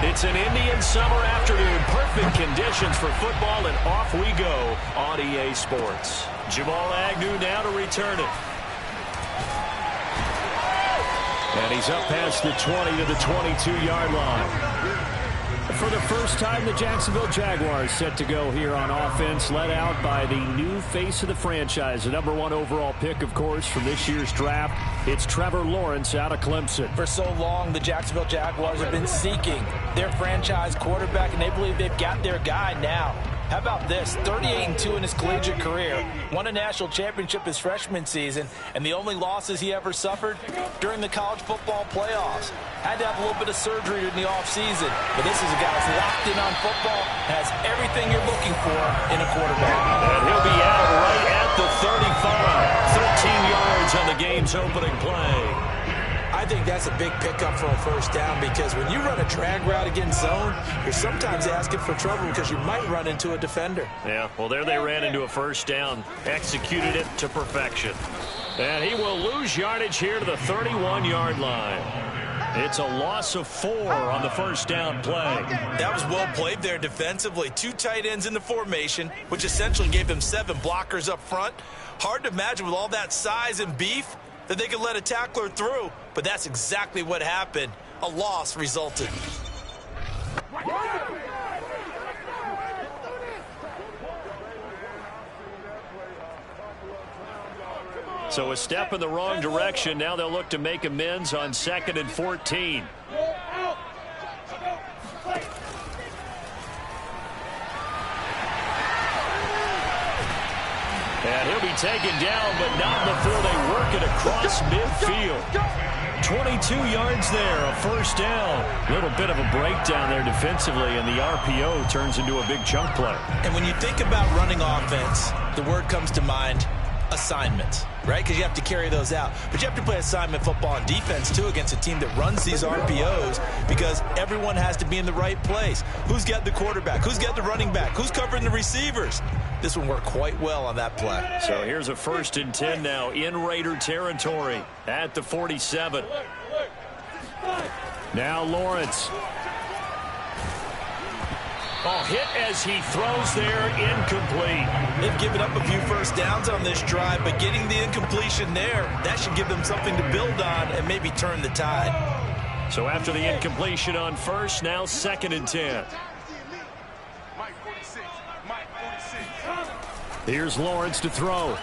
It's an Indian summer afternoon. Perfect conditions for football, and off we go on EA Sports. Jamal Agnew now to return it. And he's up past the 20 to the 22-yard line. For the first time, the Jacksonville Jaguars set to go here on offense, led out by the new face of the franchise, the #1 overall pick, of course, from this year's draft. It's Trevor Lawrence out of Clemson. For so long, the Jacksonville Jaguars have been seeking their franchise quarterback, and they believe they've got their guy now. How about this? 38-2 in his collegiate career, won a national championship his freshman season, and the only losses he ever suffered during the college football playoffs. Had to have a little bit of surgery in the offseason, but this is a guy who's locked in on football, has everything you're looking for in a quarterback. And he'll be out right at the 35. 13 yards on the game's opening play. I think that's a big pickup for a first down, because when you run a drag route against zone, you're sometimes asking for trouble because you might run into a defender. Yeah, well, there they ran into a first down, executed it to perfection. And he will lose yardage here to the 31-yard line. It's a loss of 4 on the first down play. That was well played there defensively. 2 tight ends in the formation, which essentially gave them 7 blockers up front. Hard to imagine with all that size and beef that they could let a tackler through, but that's exactly what happened. A loss resulted. So a step in the wrong direction. Now they'll look to make amends on 2nd and 14. And he'll be taken down, but not before they work it across midfield. 22 yards there, a first down. A little bit of a breakdown there defensively, and the RPO turns into a big chunk play. And when you think about running offense, the word comes to mind, assignments, right? Because you have to carry those out. But you have to play assignment football on defense, too, against a team that runs these RPOs, because everyone has to be in the right place. Who's got the quarterback? Who's got the running back? Who's covering the receivers? This one worked quite well on that play. So here's a 1st and 10 now in Raider territory at the 47. Now Lawrence. Oh, hit as he throws there, incomplete. They've given up a few first downs on this drive, but getting the incompletion there, that should give them something to build on and maybe turn the tide. So after the incompletion on first, now 2nd and 10. Here's Lawrence to throw.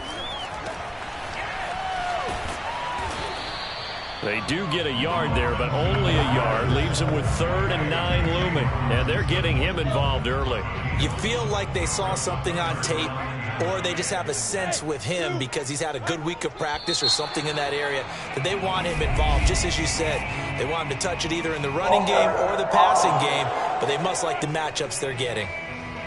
They do get a yard there, but only a yard. Leaves them with 3rd and 9 looming. And they're getting him involved early. You feel like they saw something on tape, or they just have a sense with him because he's had a good week of practice or something in that area that they want him involved. Just as you said, they want him to touch it either in the running game or the passing game, but they must like the matchups they're getting.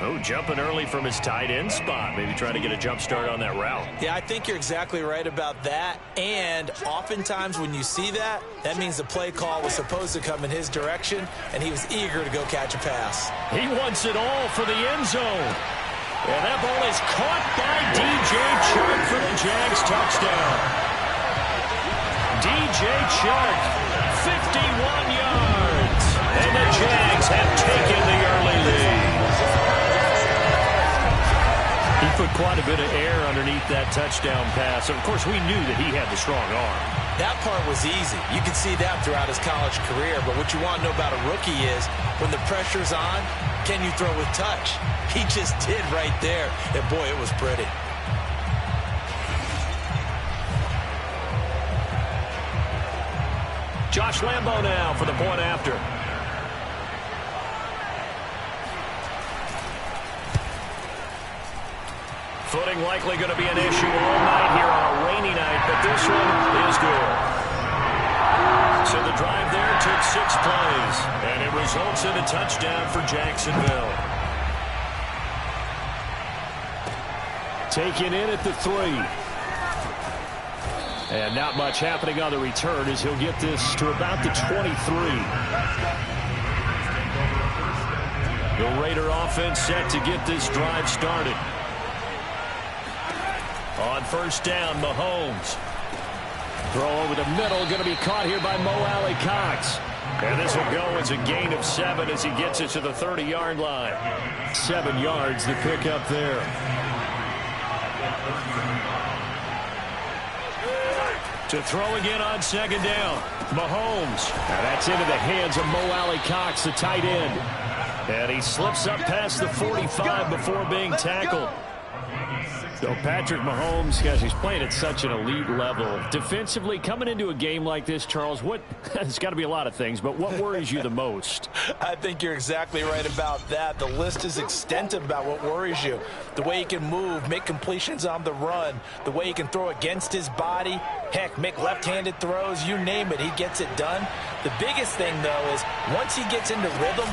Oh, jumping early from his tight end spot. Maybe trying to get a jump start on that route. Yeah, I think you're exactly right about that. And oftentimes when you see that, that means the play call was supposed to come in his direction, and he was eager to go catch a pass. He wants it all for the end zone. And that ball is caught by DJ Chark for the Jags touchdown. DJ Chark, 51 yards. And the Jags have taken the early lead. He put quite a bit of air underneath that touchdown pass. Of course, we knew that he had the strong arm. That part was easy. You could see that throughout his college career. But what you want to know about a rookie is when the pressure's on, can you throw with touch? He just did right there. And, boy, it was pretty. Josh Lambo now for the point after. Footing likely going to be an issue all night here on a rainy night, but this one is good. So the drive there took 6 plays, and it results in a touchdown for Jacksonville. Taken in at the 3. And not much happening on the return as he'll get this to about the 23. The Raider offense set to get this drive started. On first down, Mahomes. Throw over the middle, going to be caught here by Mo Alley Cox. And this will go as a gain of 7 as he gets it to the 30-yard line. 7 yards to pick up there. To throw again on second down. Mahomes. Now that's into the hands of Mo Alley-Cox, the tight end. And he slips up past the 45 before being tackled. So Patrick Mahomes, guys, he's playing at such an elite level. Defensively, coming into a game like this, Charles, it's got to be a lot of things, but what worries you the most? I think you're exactly right about that. The list is extensive about what worries you. The way he can move, make completions on the run, the way he can throw against his body, heck, make left-handed throws, you name it, he gets it done. The biggest thing, though, is once he gets into rhythm,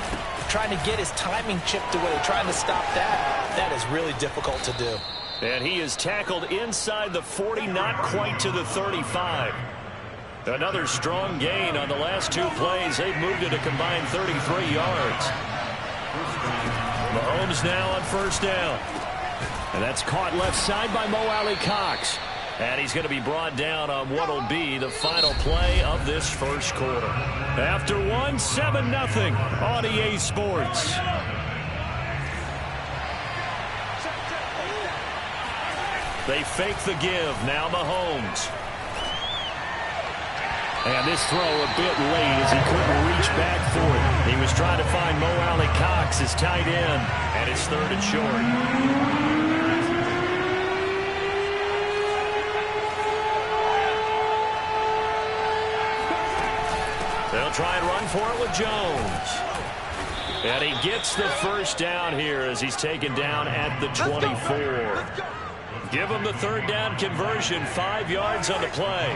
trying to get his timing chipped away, trying to stop that is really difficult to do. And he is tackled inside the 40, not quite to the 35. Another strong gain on the last 2 plays. They've moved it a combined 33 yards. Mahomes now on first down. And that's caught left side by Mo Alley-Cox. And he's going to be brought down on what will be the final play of this first quarter. After 7-0 on EA Sports. They fake the give. Now Mahomes. And this throw a bit late as he couldn't reach back for it. He was trying to find Mo Alley-Cox, his tight end, and it's 3rd and short. They'll try and run for it with Jones. And he gets the first down here as he's taken down at the 24. Give him the 3rd down conversion, 5 yards on the play.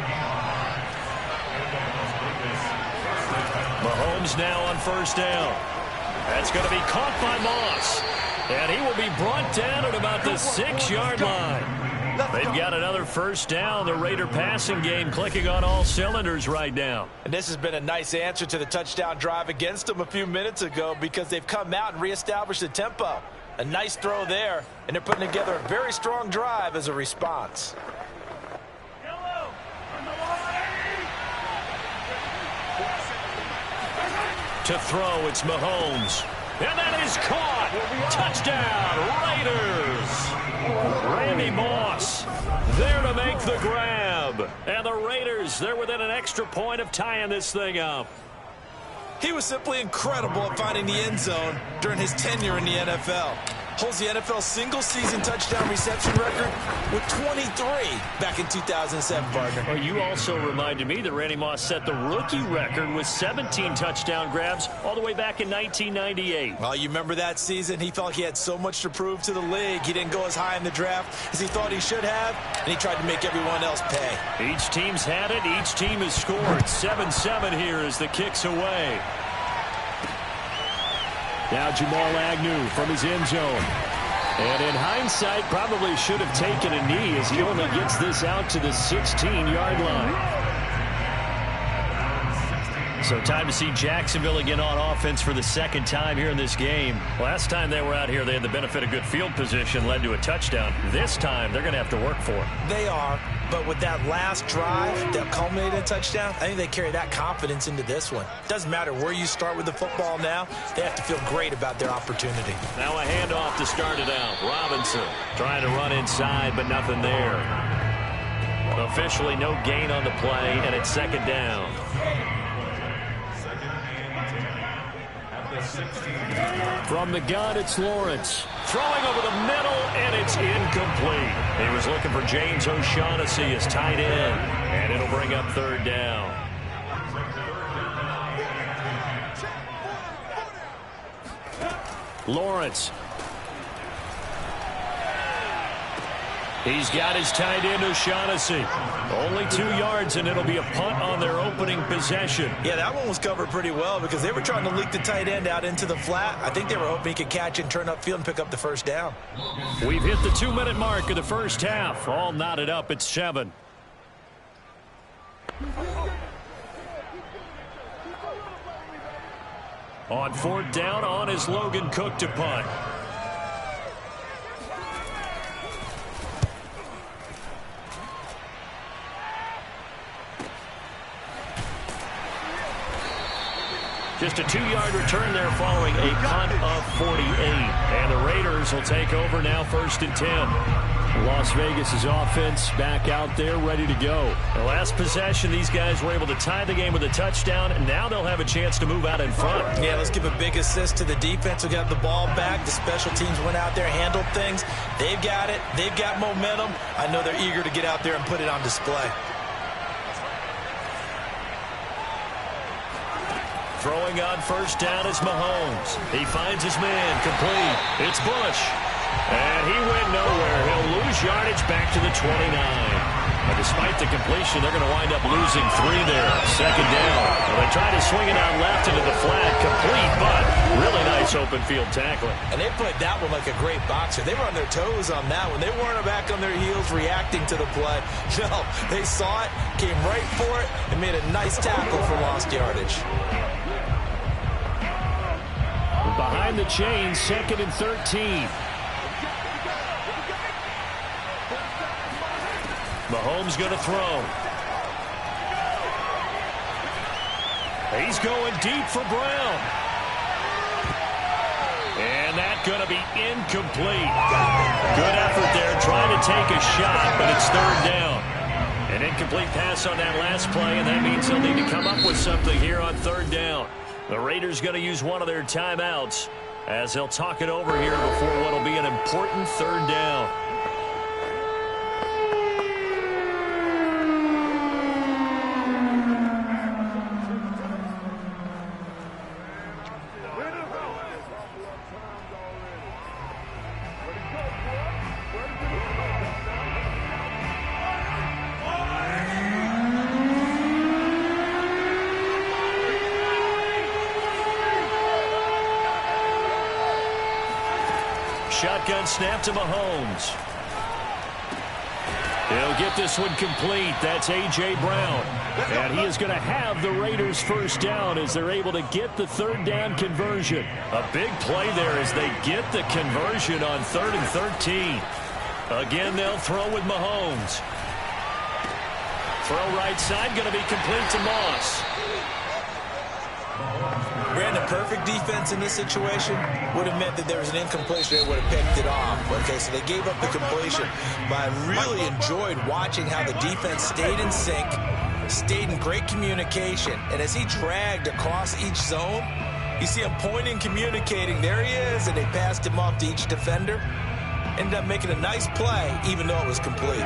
Mahomes now on first down. That's going to be caught by Moss. And he will be brought down at about the 6-yard line. They've got another first down. The Raider passing game clicking on all cylinders right now. And this has been a nice answer to the touchdown drive against them a few minutes ago because they've come out and reestablished the tempo. A nice throw there, and they're putting together a very strong drive as a response. To throw, it's Mahomes. And that is caught. Touchdown, Raiders. Randy Moss there to make the grab. And the Raiders, they're within an extra point of tying this thing up. He was simply incredible at finding the end zone during his tenure in the NFL. Holds the NFL single-season touchdown reception record with 23 back in 2007, partner. Well, you also reminded me that Randy Moss set the rookie record with 17 touchdown grabs all the way back in 1998. Well, you remember that season? He felt he had so much to prove to the league. He didn't go as high in the draft as he thought he should have, and he tried to make everyone else pay. Each team's had it. Each team has scored. 7-7 here as the kick's away. Now Jamal Agnew from his end zone. And in hindsight, probably should have taken a knee as he only gets this out to the 16-yard line. So time to see Jacksonville again on offense for the 2nd time here in this game. Last time they were out here, they had the benefit of good field position, led to a touchdown. This time, they're going to have to work for it. They are, but with that last drive that culminated in a touchdown, I think they carry that confidence into this one. Doesn't matter where you start with the football now, they have to feel great about their opportunity. Now a handoff to start it out. Robinson trying to run inside, but nothing there. Officially no gain on the play, and it's 2nd down. From the gun, it's Lawrence. Throwing over the middle, and it's incomplete. He was looking for James O'Shaughnessy as tight end, and it'll bring up 3rd down. Lawrence. He's got his tight end, O'Shaughnessy. Only 2 yards, and it'll be a punt on their opening possession. Yeah, that one was covered pretty well because they were trying to leak the tight end out into the flat. I think they were hoping he could catch and turn upfield and pick up the first down. We've hit the 2-minute mark of the first half. All knotted up at 7. On 4th down, on is Logan Cook to punt. Just a 2-yard return there following a punt of 48. And the Raiders will take over now, 1st and 10. Las Vegas' offense back out there ready to go. The last possession, these guys were able to tie the game with a touchdown, and now they'll have a chance to move out in front. Yeah, let's give a big assist to the defense who got the ball back. The special teams went out there, handled things. They've got it. They've got momentum. I know they're eager to get out there and put it on display. Throwing on 1st down is Mahomes. He finds his man, complete. It's Bush. And he went nowhere. He'll lose yardage back to the 29. But despite the completion, they're going to wind up losing 3 there. 2nd down. Well, they try to swing it out left into the flat. Complete, but really nice open field tackling. And they played that one like a great boxer. They were on their toes on that one. They weren't back on their heels reacting to the play. No, they saw it, came right for it, and made a nice tackle for lost yardage. Behind the chain, 2nd and 13. Mahomes going to throw. He's going deep for Brown. And that's going to be incomplete. Good effort there, trying to take a shot, but it's 3rd down. An incomplete pass on that last play, and that means they'll need to come up with something here on 3rd down. The Raiders going to use one of their timeouts as they'll talk it over here before what will be an important 3rd down. Shotgun snap to Mahomes. He'll get this one complete. That's A.J. Brown. And he is going to have the Raiders' 1st down as they're able to get the 3rd down conversion. A big play there as they get the conversion on 3rd and 13. Again, they'll throw with Mahomes. Throw right side, going to be complete to Moss. Brandon, perfect defense in this situation would have meant that there was an incompletion. They would have picked it off. Okay, so they gave up the completion. But I really enjoyed watching how the defense stayed in sync, stayed in great communication. And as he dragged across each zone, you see him pointing, communicating. There he is, and they passed him off to each defender. Ended up making a nice play, even though it was complete.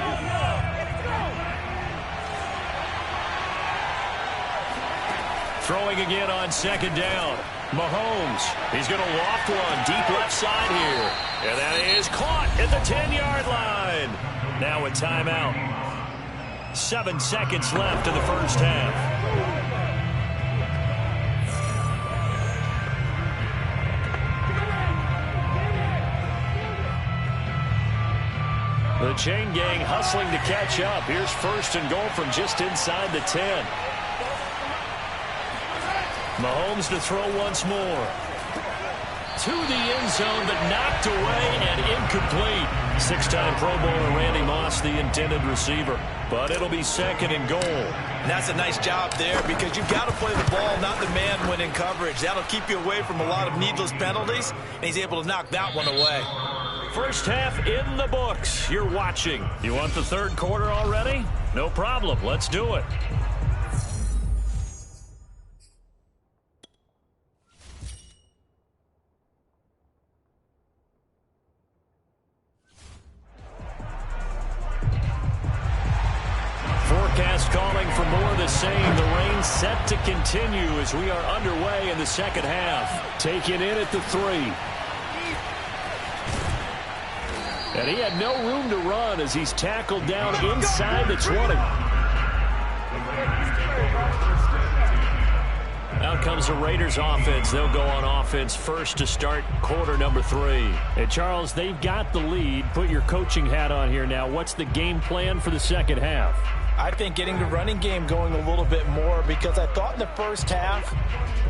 Throwing again on 2nd down. Mahomes. He's going to loft one deep left side here. And that is caught at the 10-yard line. Now a timeout. 7 seconds left in the 1st half. The chain gang hustling to catch up. Here's 1st and goal from just inside the 10. Mahomes to throw once more. To the end zone, but knocked away and incomplete. 6-time Pro Bowler Randy Moss, the intended receiver. But it'll be 2nd and goal. And that's a nice job there because you've got to play the ball, not the man when in coverage. That'll keep you away from a lot of needless penalties, and he's able to knock that one away. 1st half in the books. You're watching. You want the 3rd quarter already? No problem. Let's do it. Forecast calling for more of the same. The rain set to continue as we are underway in the 2nd half. Taken in at the 3. And he had no room to run as he's tackled down inside the 20. Out comes the Raiders offense. They'll go on offense first to start quarter number 3. And Charles, they've got the lead. Put your coaching hat on here now. What's the game plan for the 2nd half? I think getting the running game going a little bit more because I thought in the 1st half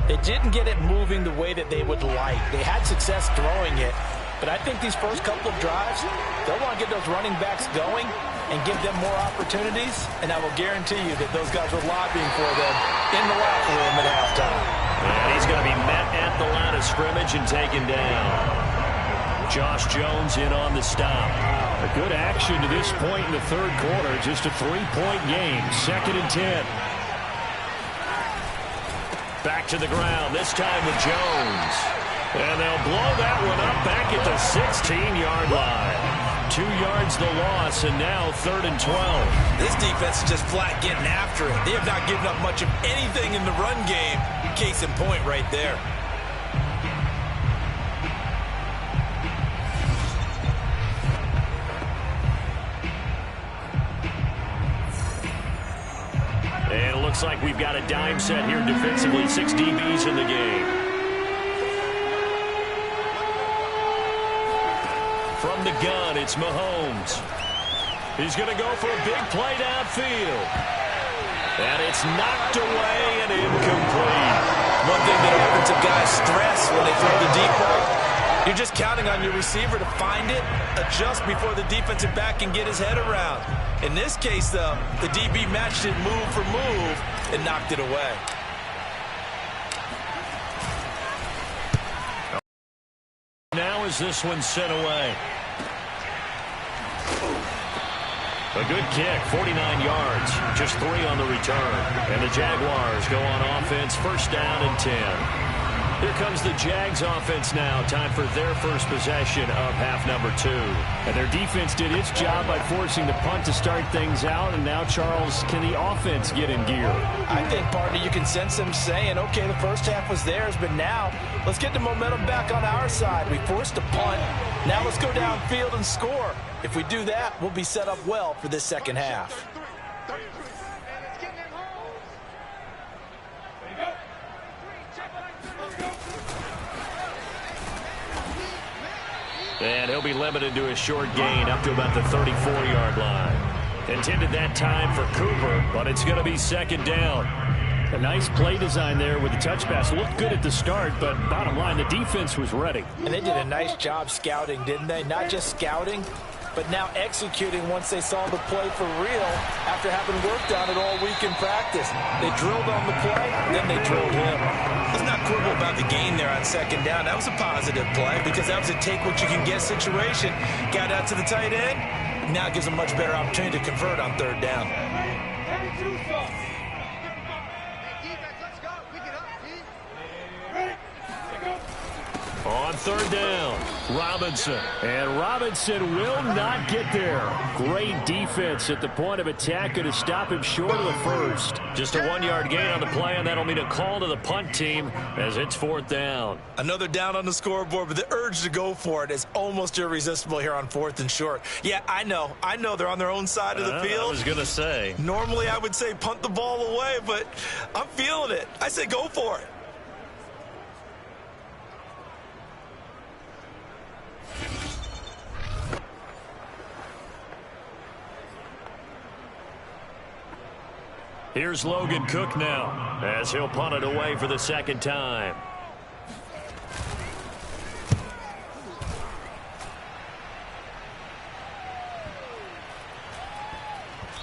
they didn't get it moving the way that they would like. They had success throwing it, but I think these first couple of drives, they'll want to get those running backs going and give them more opportunities, and I will guarantee you that those guys were lobbying for them in the locker room at halftime. And he's going to be met at the line of scrimmage and taken down. Josh Jones in on the stop. A good action to this point in the third quarter. Just a 3-point game. 2nd and 10. Back to the ground, this time with Jones. And they'll blow that one up back at the 16-yard line. 2 yards the loss, and now 3rd and 12. This defense is just flat getting after it. They have not given up much of anything in the run game. Case in point right there. And it looks like we've got a dime set here defensively. 6 DBs in the game. From the gun, it's Mahomes. He's going to go for a big play downfield. And it's knocked away and incomplete. One thing that offensive guys stress when they throw the deep ball, you're just counting on your receiver to find it, adjust before the defensive back can get his head around. In this case, though, the DB matched it move for move and knocked it away. Now is this one sent away? A good kick, 49 yards, just 3 on the return. And the Jaguars go on offense, 1st down and 10. Here comes the Jags offense now. Time for their first possession of half number 2. And their defense did its job by forcing the punt to start things out. And now, Charles, can the offense get in gear? I think, partner, you can sense them saying, okay, the first half was theirs, but now let's get the momentum back on our side. We forced a punt. Now let's go downfield and score. If we do that, we'll be set up well for this second half. And he'll be limited to a short gain up to about the 34-yard line. Intended that time for Cooper, but it's going to be 2nd down. A nice play design there with the touch pass. Looked good at the start, but bottom line, the defense was ready. And they did a nice job scouting, didn't they? Not just scouting, but now executing once they saw the play for real after having worked on it all week in practice. They drilled on the play, then they drilled him. Let's not quibble about the gain there on 2nd down. That was a positive play because that was a take-what-you-can-get situation. Got out to the tight end. Now it gives them a much better opportunity to convert on 3rd down. On 3rd down, Robinson. And Robinson will not get there. Great defense at the point of attack. Going to stop him short of the first. Just a 1-yard gain on the play, and that'll mean a call to the punt team as it's 4th down. Another down on the scoreboard, but the urge to go for it is almost irresistible here on 4th and short. Yeah, I know they're on their own side of the field. I was going to say. Normally I would say punt the ball away, but I'm feeling it. I say go for it. Here's Logan Cook now as he'll punt it away for the 2nd time.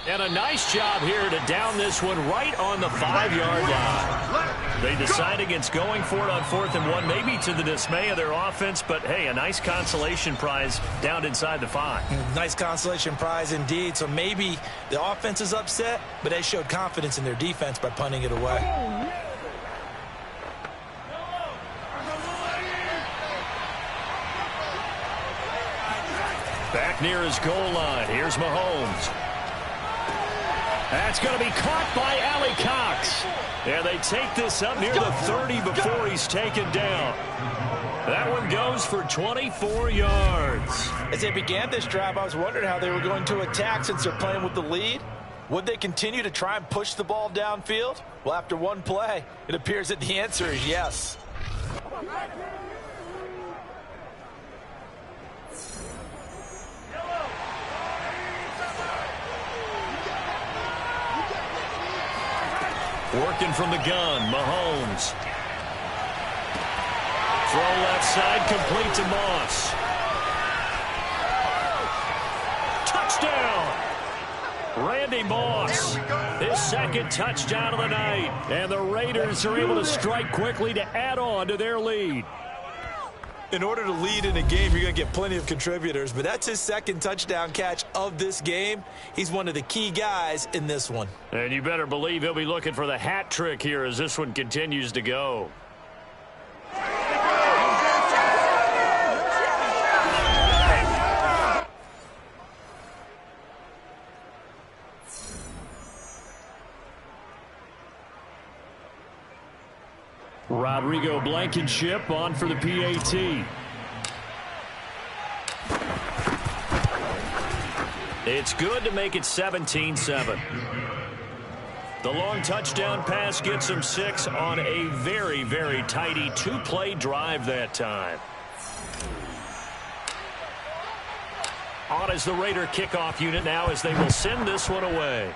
And a nice job here to down this one right on the 5-yard line. They decide against going for it on 4th and 1, maybe to the dismay of their offense, but hey, a nice consolation prize down inside the 5. Nice consolation prize indeed. So maybe the offense is upset, but they showed confidence in their defense by punting it away. Back near his goal line, here's Mahomes. That's going to be caught by Alley Cox. And they take this up near the 30 before he's taken down. That one goes for 24 yards. As they began this drive, I was wondering how they were going to attack since they're playing with the lead. Would they continue to try and push the ball downfield? Well, after one play, it appears that the answer is yes. Working from the gun, Mahomes. Throw left side, complete to Moss. Touchdown! Randy Moss, his second touchdown of the night. And the Raiders are able to strike quickly to add on to their lead. In order to lead in a game, you're going to get plenty of contributors, but that's his second touchdown catch of this game. He's one of the key guys in this one. And you better believe he'll be looking for the hat trick here as this one continues to go. Rodrigo Blankenship on for the PAT. It's good to make it 17-7. The long touchdown pass gets him 6 on a very, very tidy two-play drive that time. On as the Raider kickoff unit now as they will send this one away.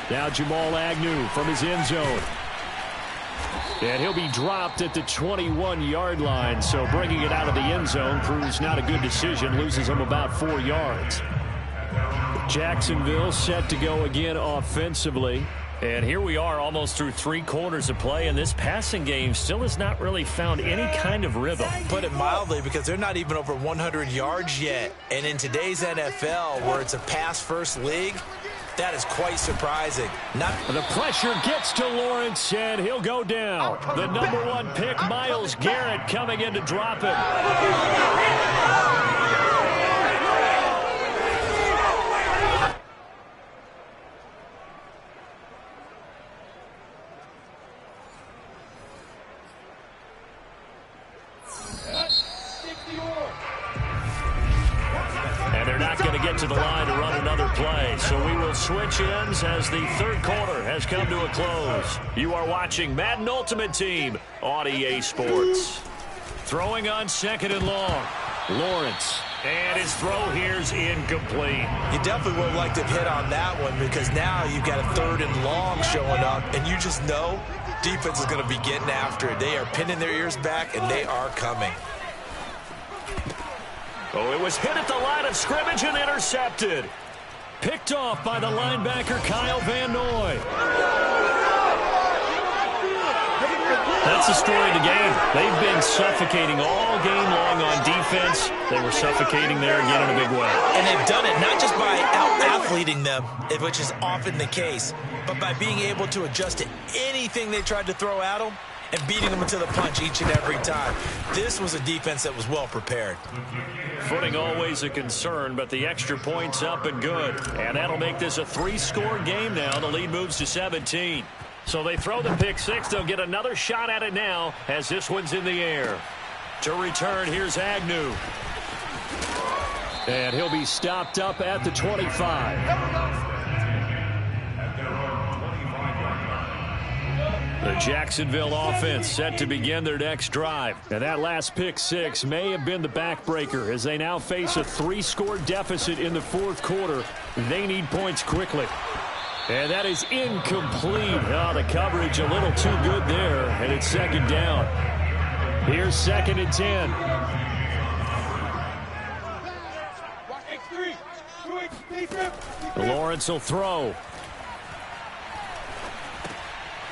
Now Jamal Agnew from his end zone. And he'll be dropped at the 21-yard line. So bringing it out of the end zone proves not a good decision. Loses him about 4 yards. Jacksonville set to go again offensively. And here we are almost through 3 quarters of play. And this passing game still has not really found any kind of rhythm. Put it mildly, because they're not even over 100 yards yet. And in today's NFL, where it's a pass-first league, that is quite surprising. The pressure gets to Lawrence, and he'll go down. The number 1 pick, Myles Garrett, coming in to drop him. And they're not going to get to the line to run another play. So we will switch ends as the third quarter has come to a close. You are watching Madden Ultimate Team on EA Sports. Throwing on 2nd and long. Lawrence. And his throw here's incomplete. You definitely would have liked to hit on that one, because now you've got a 3rd and long showing up, and you just know defense is going to be getting after it. They are pinning their ears back, and they are coming. Oh, it was hit at the line of scrimmage and intercepted. Picked off by the linebacker, Kyle Van Noy. That's the story of the game. They've been suffocating all game long on defense. They were suffocating there again in a big way. And they've done it not just by out-athleting them, which is often the case, but by being able to adjust to anything they tried to throw at them and beating them to the punch each and every time. This was a defense that was well prepared. Footing always a concern, but the extra point's up and good. And that'll make this a 3-score game now. The lead moves to 17. So they throw the pick 6. They'll get another shot at it now as this one's in the air. To return, here's Agnew. And he'll be stopped up at the 25. The Jacksonville offense set to begin their next drive. And that last pick 6 may have been the backbreaker as they now face a 3-score deficit in the 4th quarter. They need points quickly. And that is incomplete. Oh, the coverage a little too good there, and it's 2nd down. Here's 2nd and 10. Lawrence will throw.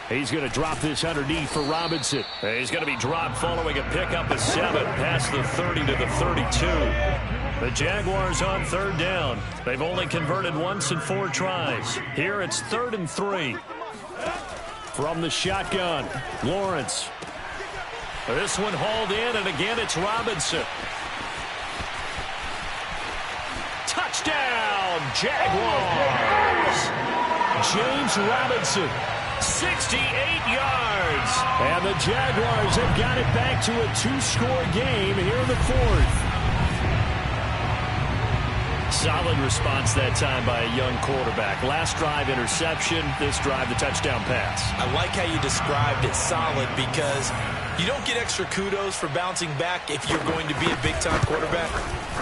He's going to drop this underneath for Robinson. He's going to be dropped following a pickup of 7 past the 30 to the 32. The Jaguars on 3rd down. They've only converted once in 4 tries. Here it's 3rd and 3. From the shotgun, Lawrence. This one hauled in, and again it's Robinson. Touchdown, Jaguars! James Robinson. 68 yards. And the Jaguars have got it back to a 2-score game here in the 4th. Solid response that time by a young quarterback. Last drive, interception. This drive, the touchdown pass. I like how you described it, solid, because you don't get extra kudos for bouncing back if you're going to be a big-time quarterback.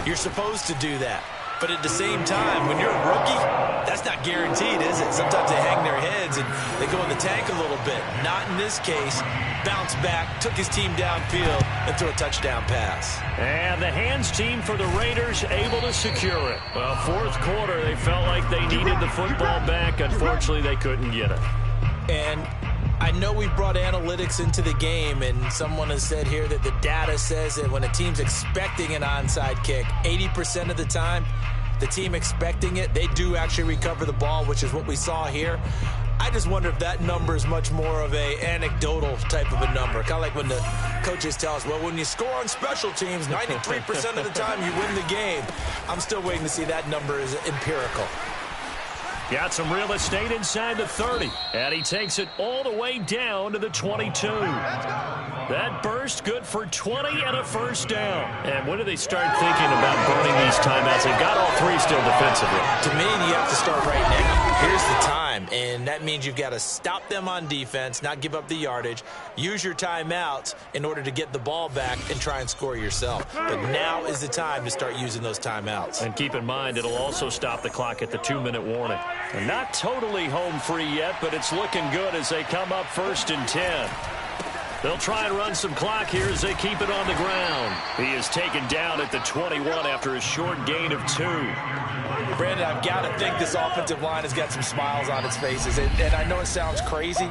You're supposed to do that. But at the same time, when you're a rookie, that's not guaranteed, is it? Sometimes they hang their heads and they go in the tank a little bit. Not in this case. Bounced back, took his team downfield, and threw a touchdown pass. And the hands team for the Raiders able to secure it. Well, fourth quarter, they felt like they needed the football back. Unfortunately, they couldn't get it. And I know we brought analytics into the game, and someone has said here that the data says that when a team's expecting an onside kick, 80% of the time, the team expecting it, they do actually recover the ball, which is what we saw here. I just wonder if that number is much more of a anecdotal type of a number. Kind of like when the coaches tell us, well, when you score on special teams, 93% of the time you win the game. I'm still waiting to see that number is empirical. Got some real estate inside the 30, and he takes it all the way down to the 22. That burst good for 20 and a first down. And when do they start thinking about burning these timeouts? They've got all three still defensively. To me, you have to start right now. Here's the time, and that means you've got to stop them on defense, not give up the yardage, use your timeouts in order to get the ball back and try and score yourself. But now is the time to start using those timeouts. And keep in mind, it'll also stop the clock at the 2-minute warning. And not totally home free yet, but it's looking good as they come up 1st and 10. They'll try and run some clock here as they keep it on the ground. He is taken down at the 21 after a short gain of 2. Brandon, I've got to think this offensive line has got some smiles on its faces. And I know it sounds crazy,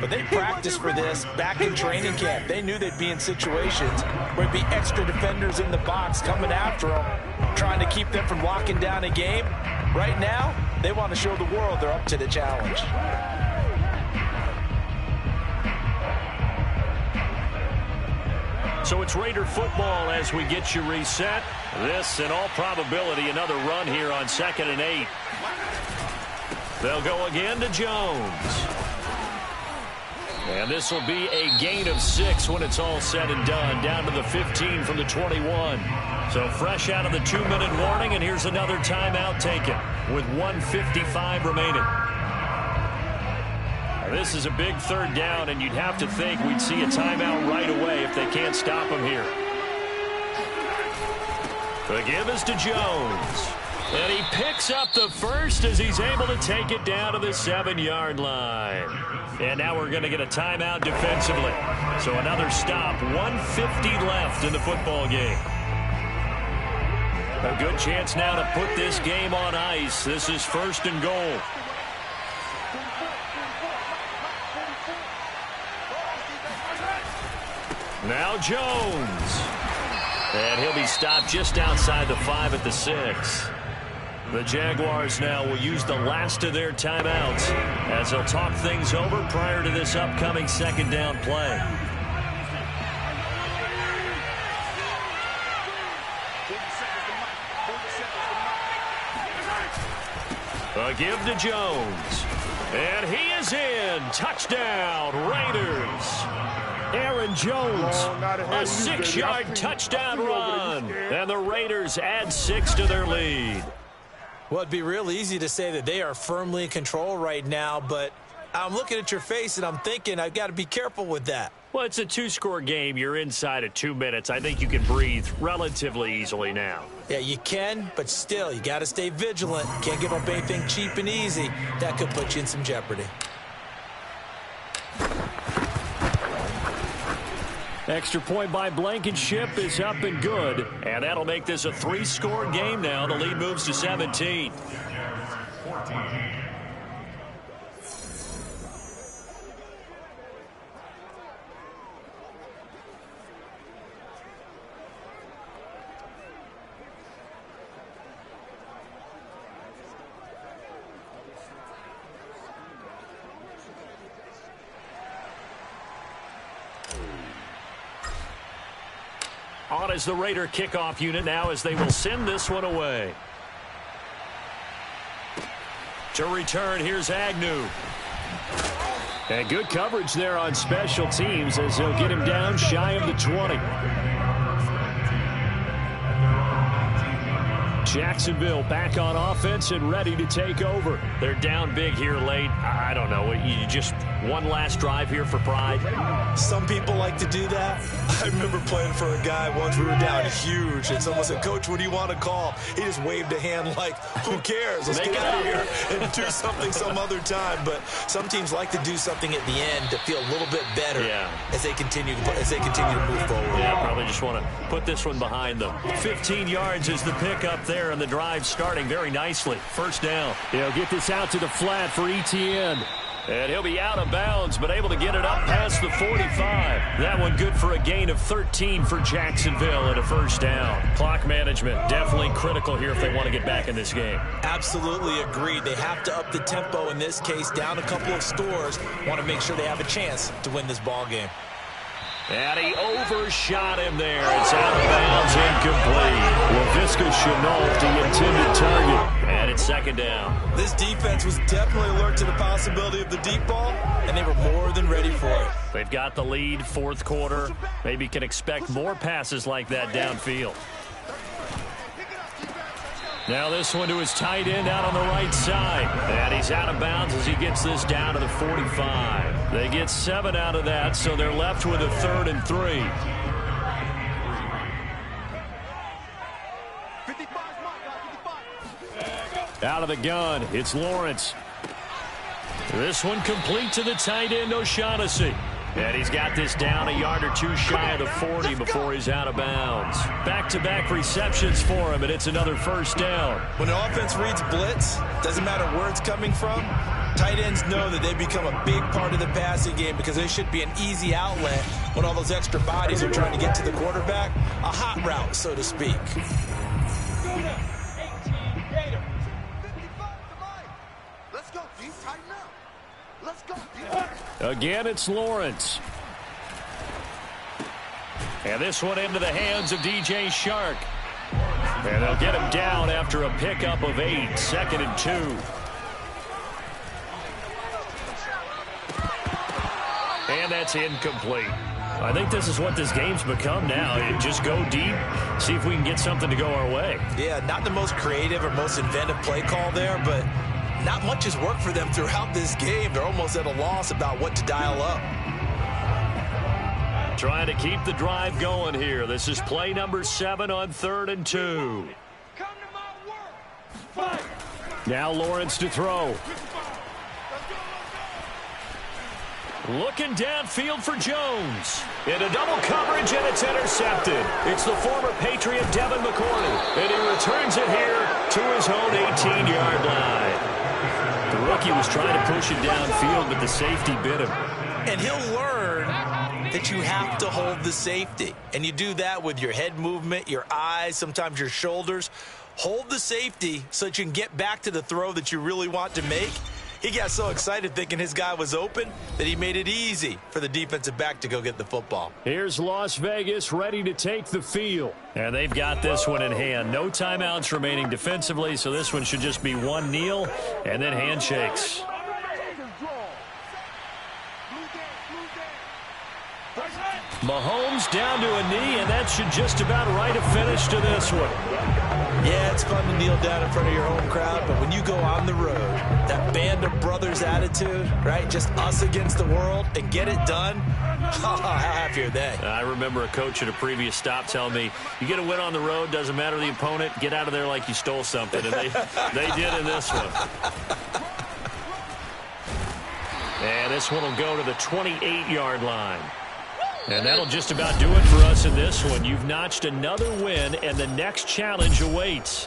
but they practiced for this back in training camp. They knew they'd be in situations where there'd be extra defenders in the box coming after them, trying to keep them from locking down a game. Right now, they want to show the world they're up to the challenge. So it's Raider football as we get you reset. This, in all probability, another run here on 2nd and 8. They'll go again to Jones. And this will be a gain of 6 when it's all said and done, down to the 15 from the 21. So fresh out of the 2-minute warning, and here's another timeout taken with 1:55 remaining. This is a big 3rd down, and you'd have to think we'd see a timeout right away if they can't stop him here. The give is to Jones. And he picks up the first as he's able to take it down to the 7-yard line. And now we're going to get a timeout defensively. So another stop, 1:50 left in the football game. A good chance now to put this game on ice. This is 1st and goal. Now Jones. And he'll be stopped just outside the 5 at the 6. The Jaguars now will use the last of their timeouts as they'll talk things over prior to this upcoming 2nd down play. A give to Jones. And he is in. Touchdown, Raiders. Aaron Jones, a 6-yard touchdown run. And the Raiders add 6 to their lead. Well, it'd be real easy to say that they are firmly in control right now, but I'm looking at your face and I'm thinking I've got to be careful with that. Well, it's a 2-score game. You're inside of 2 minutes. I think you can breathe relatively easily now. Yeah, you can, but still, you got to stay vigilant. Can't give up anything cheap and easy. That could put you in some jeopardy. Extra point by Blankenship is up and good. And that'll make this a 3-score game now. The lead moves to 17. On is the Raider kickoff unit now as they will send this one away. To return, here's Agnew. And good coverage there on special teams as they'll get him down shy of the 20. Jacksonville back on offense and ready to take over. They're down big here late. I don't know. You just One last drive here for pride. Some people like to do that. I remember playing for a guy once. We were down huge, and someone said, "Coach, what do you want to call?" He just waved a hand like, "Who cares? Let's get out of here and do something some other time." But some teams like to do something at the end to feel a little bit better as they continue to move forward. Yeah, probably just want to put this one behind them. 15 yards is the pickup there, and the drive starting very nicely. First down. He'll get this out to the flat for Etienne. And he'll be out of bounds, but able to get it up past the 45. That one good for a gain of 13 for Jacksonville and a first down. Clock management definitely critical here if they want to get back in this game. Absolutely agreed. They have to up the tempo in this case, down a couple of scores. Want to make sure they have a chance to win this ball game. And he overshot him there. It's out of bounds, incomplete. Laviska Shenault, the intended target. And it's second down. This defense was definitely alert to the possibility of the deep ball, and they were more than ready for it. They've got the lead, fourth quarter. Maybe can expect more passes like that downfield. Now this one to his tight end out on the right side. And he's out of bounds as he gets this down to the 45. They get 7 out of that, so they're left with a 3rd and 3. Out of the gun, it's Lawrence. This one complete to the tight end, O'Shaughnessy. And he's got this down a yard or two shy of the 40 before he's out of bounds. Back-to-back receptions for him, and it's another first down. When the offense reads blitz, doesn't matter where it's coming from, tight ends know that they become a big part of the passing game because they should be an easy outlet when all those extra bodies are trying to get to the quarterback. A hot route, so to speak. Again, it's Lawrence. And this one into the hands of DJ Shark. And they'll get him down after a pickup of 8, 2nd and 2. And that's incomplete. I think this is what this game's become now. You just go deep, see if we can get something to go our way. Yeah, not the most creative or most inventive play call there, but not much has worked for them throughout this game. They're almost at a loss about what to dial up. Trying to keep the drive going here. This is play number 7 on 3rd and 2. Now Lawrence to throw. Looking downfield for Jones. Into double coverage, and it's intercepted. It's the former Patriot Devin McCourty. And he returns it here to his own 18-yard line. The rookie was trying to push it downfield, but the safety bit him. And he'll learn that you have to hold the safety. And you do that with your head movement, your eyes, sometimes your shoulders. Hold the safety so that you can get back to the throw that you really want to make. He got so excited thinking his guy was open that he made it easy for the defensive back to go get the football. Here's Las Vegas ready to take the field. And they've got this one in hand. No timeouts remaining defensively, so this one should just be one kneel and then handshakes. Mahomes down to a knee, and that should just about write a finish to this one. Yeah, it's fun to kneel down in front of your home crowd, but when you go on the road, that band of brothers attitude, right, just us against the world, and get it done, how happy are they? I remember a coach at a previous stop telling me, you get a win on the road, doesn't matter the opponent, get out of there like you stole something, and they did in this one. And this one will go to the 28-yard line. And that'll just about do it for us in this one. You've notched another win, and the next challenge awaits.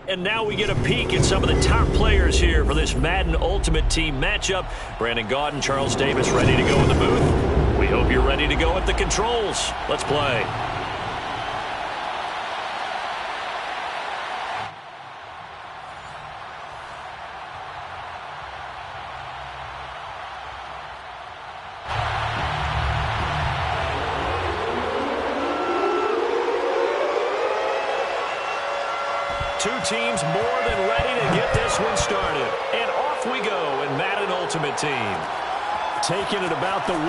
And now we get a peek at some of the top players here for this Madden Ultimate Team matchup. Brandon Gaudin, Charles Davis ready to go in the booth. We hope you're ready to go at the controls. Let's play. Two teams more than ready to get this one started. And off we go in Madden Ultimate Team. Taking it about the 1.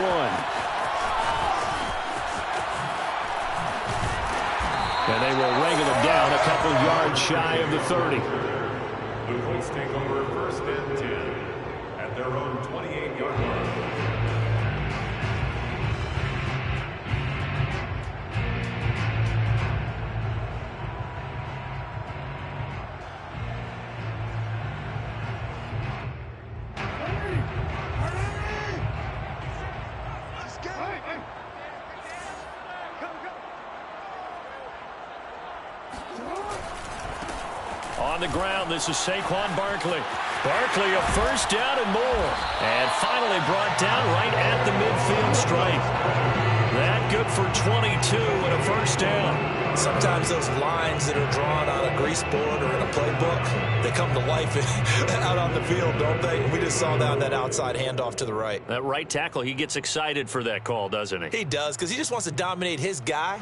And they will wrangle it down a couple yards shy of the 30. The Colts take over 1st and 10 at their own 28-yard line. On the ground, this is Saquon Barkley. Barkley a 1st down and more. And finally brought down right at the midfield stripe. That good for 22 and a 1st down. Sometimes those lines that are drawn on a grease board or in a playbook, they come to life out on the field, don't they? We just saw that on that outside handoff to the right. That right tackle, he gets excited for that call, doesn't he? He does, because he just wants to dominate his guy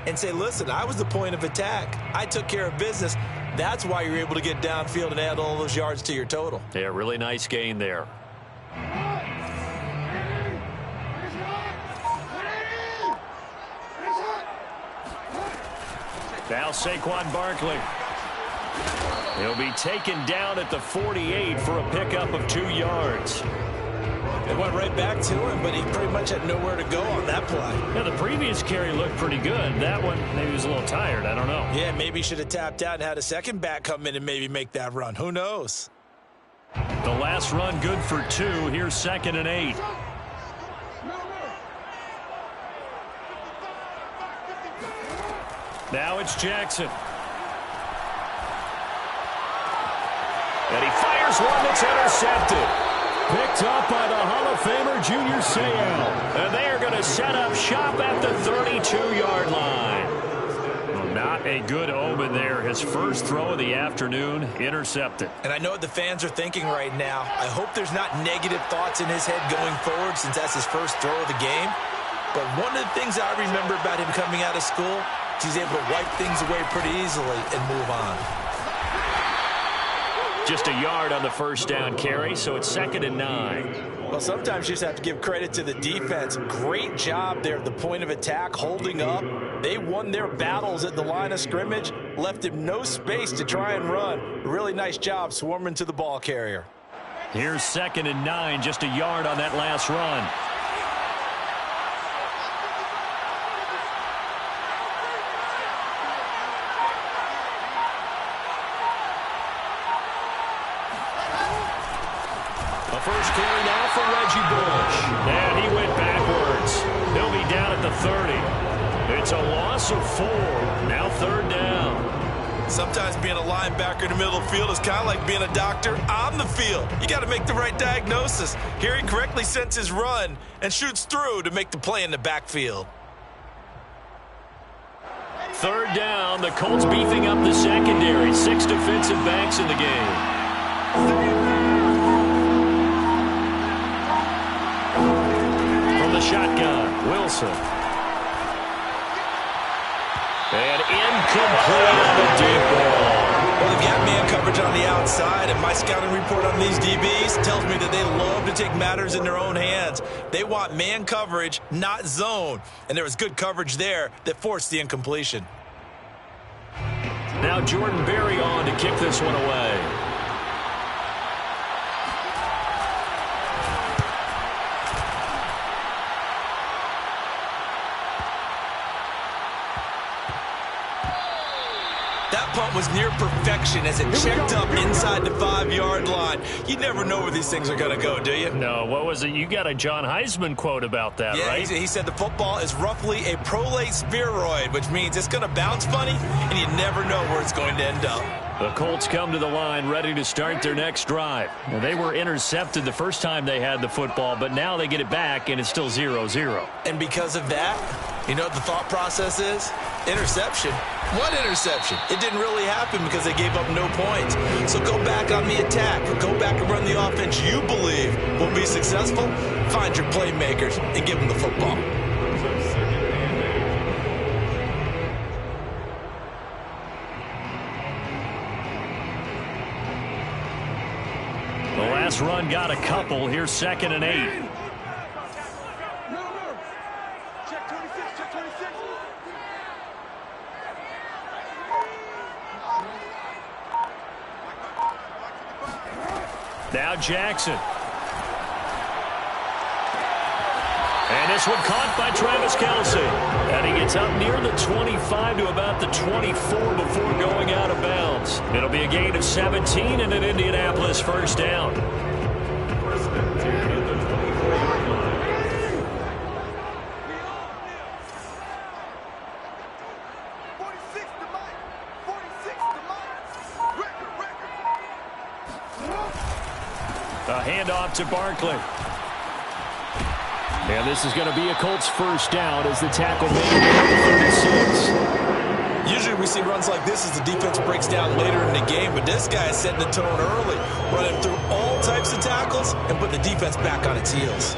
and say, listen, I was the point of attack. I took care of business. That's why you're able to get downfield and add all those yards to your total. Yeah, really nice gain there. Now Saquon Barkley. He'll be taken down at the 48 for a pickup of 2 yards. It went right back to him, but he pretty much had nowhere to go on that play. Yeah, the previous carry looked pretty good. That one, maybe he was a little tired. I don't know. Yeah, maybe he should have tapped out and had a second back come in and maybe make that run. Who knows? The last run good for 2. Here's 2nd and 8. Now it's Jackson. And he fires one that's intercepted. Picked up by the Hall of Famer Junior Seau. And they are going to set up shop at the 32-yard line. Well, not a good omen there. His first throw of the afternoon, intercepted. And I know what the fans are thinking right now. I hope there's not negative thoughts in his head going forward since that's his first throw of the game. But one of the things I remember about him coming out of school, he's able to wipe things away pretty easily and move on. Just a yard on the 1st down carry, so it's 2nd and 9. Well, sometimes you just have to give credit to the defense. Great job there at the point of attack, holding up. They won their battles at the line of scrimmage, left him no space to try and run. Really nice job swarming to the ball carrier. Here's 2nd and 9, just a yard on that last run. First carry now for Reggie Bush. And he went backwards. He'll be down at the 30. It's a loss of 4. Now 3rd down. Sometimes being a linebacker in the middle of the field is kind of like being a doctor on the field. You got to make the right diagnosis. Here he correctly sends his run and shoots through to make the play in the backfield. 3rd down. The Colts beefing up the secondary. 6 defensive backs in the game. The shotgun, Wilson. And incomplete on the deep ball. Well, they've got man coverage on the outside, and my scouting report on these DBs tells me that they love to take matters in their own hands. They want man coverage, not zone. And there was good coverage there that forced the incompletion. Now Jordan Berry on to kick this one away. That punt was near perfection as it checked up inside the 5-yard line. You never know where these things are going to go, do you? No, what was it? You got a John Heisman quote about that, yeah, right? He said the football is roughly a prolate spheroid, which means it's going to bounce funny, and you never know where it's going to end up. The Colts come to the line ready to start their next drive. Now, they were intercepted the first time they had the football, but now they get it back, and it's still 0-0. And because of that, you know what the thought process is? Interception. What interception? It didn't really happen because they gave up no points. So go back on the attack. Go back and run the offense you believe will be successful. Find your playmakers and give them the football. The last run got a couple. Here's 2nd and 8. Now Jackson. And this one caught by Travis Kelce. And he gets up near the 25 to about the 24 before going out of bounds. It'll be a gain of 17 and an Indianapolis first down. First and 10 at the 24-yard line. A handoff to Barkley. And this is going to be a Colts first down as the tackle made at the 36. Usually we see runs like this as the defense breaks down later in the game, but this guy is setting the tone early, running through all types of tackles and putting the defense back on its heels.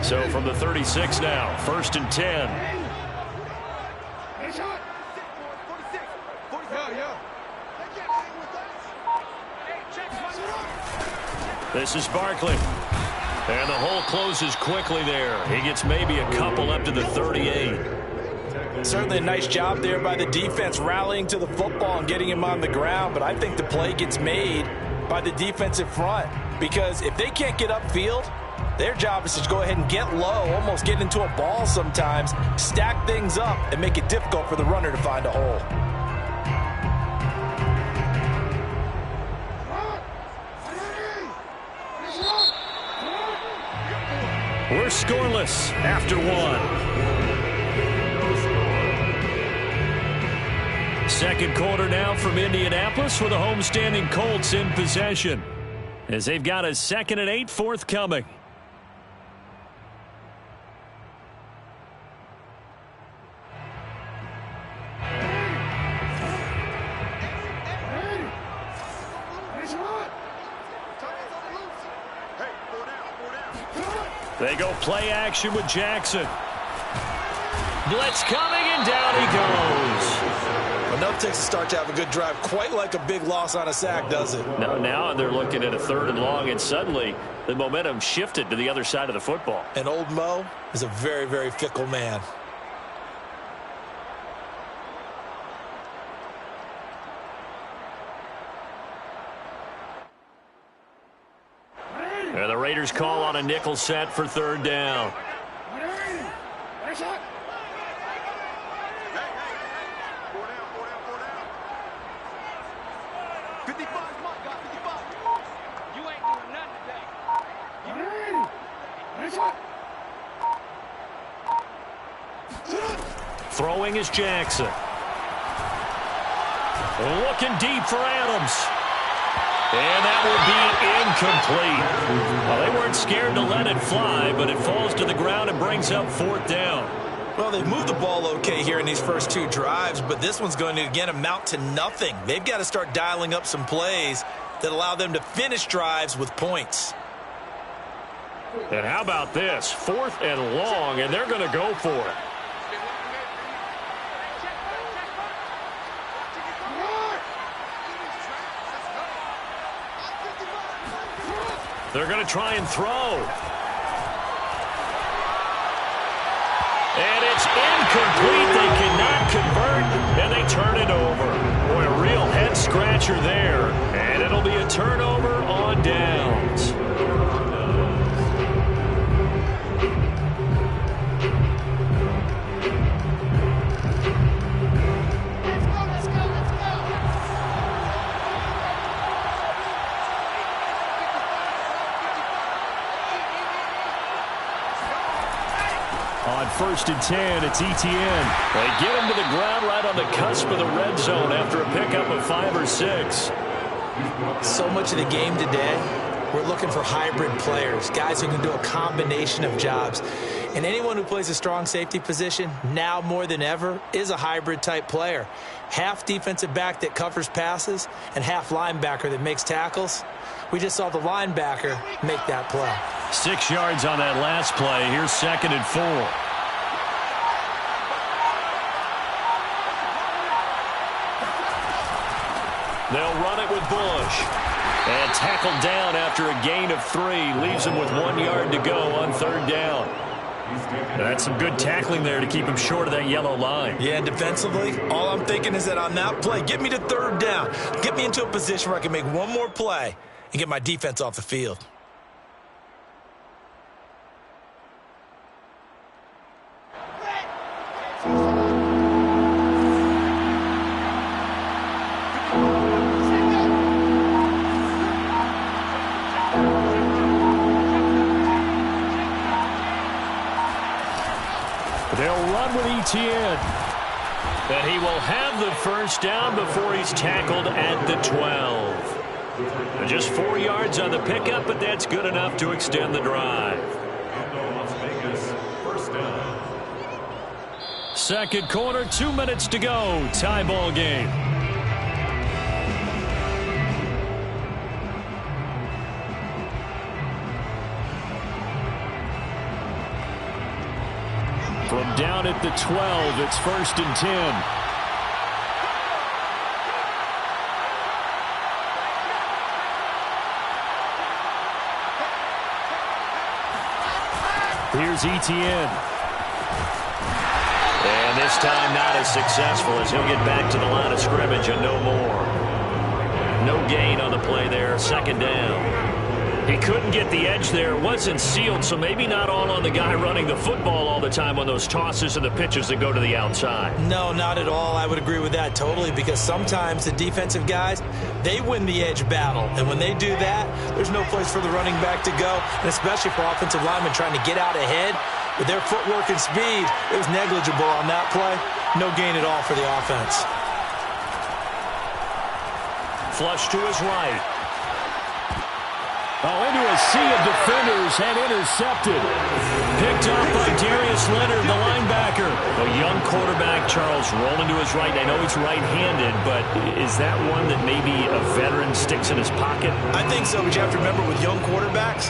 So from the 36 now, 1st and 10. This is Barkley. And the hole closes quickly there. He gets maybe a couple up to the 38. Certainly a nice job there by the defense rallying to the football and getting him on the ground, but I think the play gets made by the defensive front because if they can't get upfield, their job is to go ahead and get low, almost get into a ball sometimes, stack things up, and make it difficult for the runner to find a hole. We're scoreless after one. Second quarter now from Indianapolis with the homestanding Colts in possession as they've got a 2nd and 8 forthcoming. They go play action with Jackson. Blitz coming, and down he goes. Enough takes a start to have a good drive, quite like a big loss on a sack, does it? No, now they're looking at a 3rd and long, and suddenly the momentum shifted to the other side of the football. And old Mo is a very, very fickle man. And the Raiders call on a nickel set for 3rd down. Throwing is Jackson. Looking deep for Adams. And that will be incomplete. Well, they weren't scared to let it fly, but it falls to the ground and brings up 4th down. Well, they've moved the ball okay here in these first 2 drives, but this one's going to, again, amount to nothing. They've got to start dialing up some plays that allow them to finish drives with points. And how about this? 4th and long, and they're going to go for it. They're going to try and throw. And it's incomplete. They cannot convert, and they turn it over. Boy, a real head-scratcher there. And it'll be a turnover on downs. first and 10. It's Etienne. They get him to the ground right on the cusp of the red zone after a pickup of 5 or 6. So much of the game today, we're looking for hybrid players, guys who can do a combination of jobs. And anyone who plays a strong safety position, now more than ever, is a hybrid-type player. Half defensive back that covers passes and half linebacker that makes tackles. We just saw the linebacker make that play. 6 yards on that last play. Here's 2nd and 4. They'll run it with Bush. And tackled down after a gain of 3. Leaves him with 1 yard to go on 3rd down. That's some good tackling there to keep him short of that yellow line. Yeah, and defensively, all I'm thinking is that on that play, get me to 3rd down. Get me into a position where I can make one more play and get my defense off the field. They'll run with Etienne. And he will have the first down before he's tackled at the 12. Just 4 yards on the pickup, but that's good enough to extend the drive. Las Vegas, first down. 2nd quarter, 2 minutes to go. Tie ball game. From down at the 12, it's 1st and 10. Here's Etienne. And this time not as successful as he'll get back to the line of scrimmage and no more. No gain on the play there, 2nd down. He couldn't get the edge there. It wasn't sealed, so maybe not all on the guy running the football all the time on those tosses and the pitches that go to the outside. No, not at all. I would agree with that totally, because sometimes the defensive guys, they win the edge battle. And when they do that, there's no place for the running back to go, and especially for offensive linemen trying to get out ahead. With their footwork and speed, it was negligible on that play. No gain at all for the offense. Flush to his right. Oh, into a sea of defenders and intercepted. Picked up by Darius Leonard, the linebacker. A young quarterback, Charles, rolling to his right. I know he's right-handed, but is that one that maybe a veteran sticks in his pocket? I think so, but you have to remember with young quarterbacks,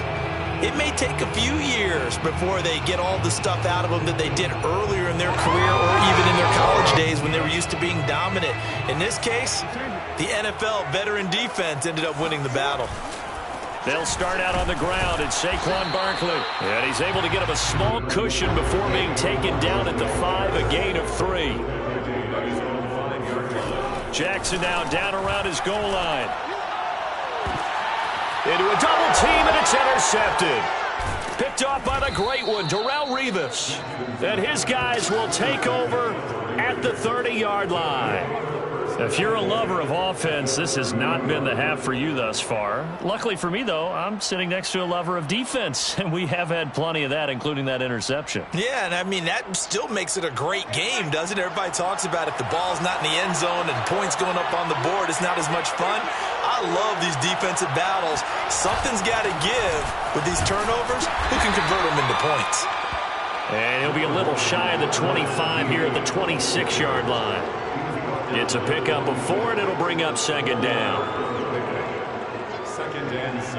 it may take a few years before they get all the stuff out of them that they did earlier in their career or even in their college days when they were used to being dominant. In this case, the NFL veteran defense ended up winning the battle. They'll start out on the ground. It's Saquon Barkley. And he's able to get him a small cushion before being taken down at the 5, a gain of 3. Jackson now down around his goal line. Into a double team, and it's intercepted. Picked off by the great one, Darrelle Revis. And his guys will take over at the 30-yard line. If you're a lover of offense, this has not been the half for you thus far. Luckily for me, though, I'm sitting next to a lover of defense, and we have had plenty of that, including that interception. Yeah, and I mean, that still makes it a great game, doesn't it? Everybody talks about if the ball's not in the end zone and points going up on the board, it's not as much fun. I love these defensive battles. Something's got to give with these turnovers. Who can convert them into points? And he'll be a little shy of the 25 here at the 26-yard line. It's a pickup of 4, and it'll bring up 2nd down. 2nd and 6.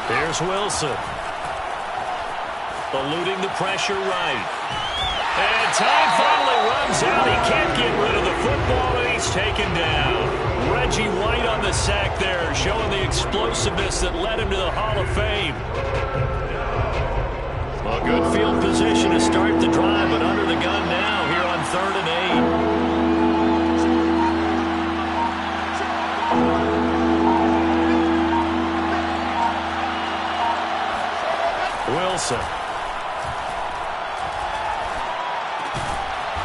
Here's Wilson. Eluding the pressure right. And time finally runs out. He can't get rid of the football, and he's taken down. Reggie White on the sack there, showing the explosiveness that led him to the Hall of Fame. A good field position to start the drive, but under the gun now here on 3rd and 8. Wilson.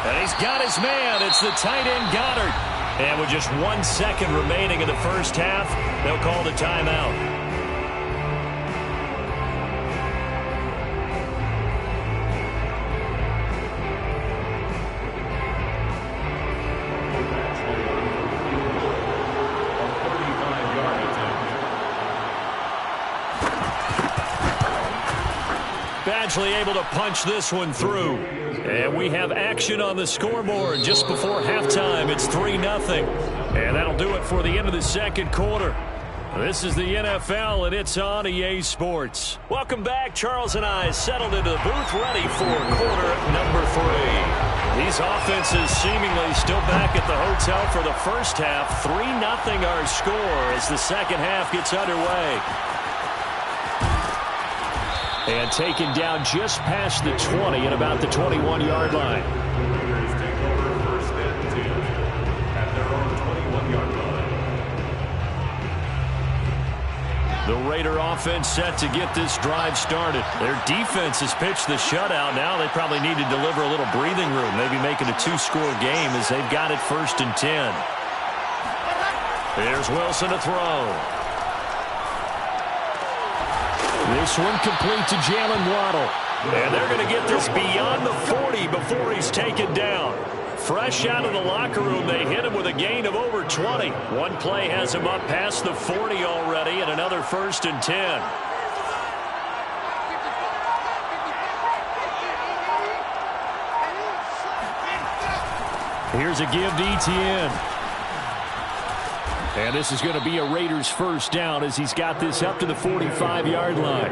And he's got his man. It's It's the tight end Goddard. And with just 1 second remaining in the first half, they'll call the timeout. Badgley able to punch this one through. And we have action on the scoreboard just before halftime. It's 3-0. And that'll do it for the end of the second quarter. This is the NFL, and it's on EA Sports. Welcome back. Charles and I settled into the booth, ready for quarter number 3. These offenses seemingly still back at the hotel for the first half. 3-0 our score as the second half gets underway. And taken down just past the 20 at about the 21-yard line. Raiders take over first and 10 at their own 21-yard line. The Raider offense set to get this drive started. Their defense has pitched the shutout. Now they probably need to deliver a little breathing room, maybe make it a 2-score game as they've got it first and 10. Here's Wilson to throw. This one complete to Jalen Waddle. And they're going to get this beyond the 40 before he's taken down. Fresh out of the locker room, they hit him with a gain of over 20. One play has him up past the 40 already, and another first and 10. Here's a give to Etienne. And this is going to be a Raiders first down as he's got this up to the 45-yard line.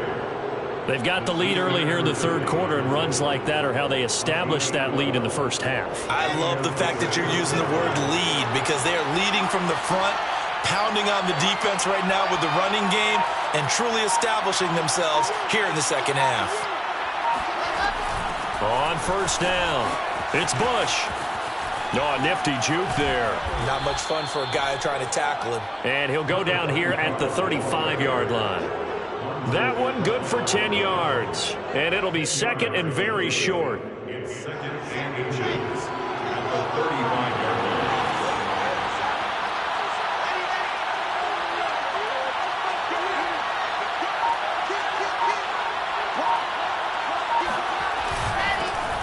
They've got the lead early here in the third quarter, and runs like that are how they established that lead in the first half. I love the fact that you're using the word lead because they are leading from the front, pounding on the defense right now with the running game, and truly establishing themselves here in the second half. On first down, it's Bush. Oh, nifty juke there. Not much fun for a guy trying to tackle him. And he'll go down here at the 35-yard line. That one good for 10 yards. And it'll be second and very short. It's second and inches at the 35-yard line.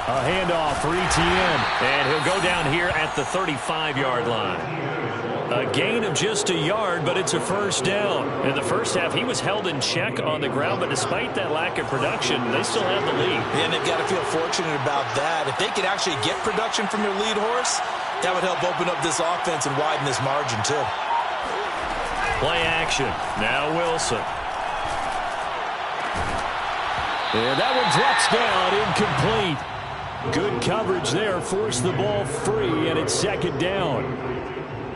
A handoff for Etienne, and he'll go down here at the 35-yard line. A gain of just a yard, but it's a first down. In the first half, he was held in check on the ground, but despite that lack of production, they still have the lead. And they've got to feel fortunate about that. If they could actually get production from their lead horse, that would help open up this offense and widen this margin, too. Play action. Now Wilson. And that one drops down, incomplete. Good coverage there, forced the ball free, and it's second down.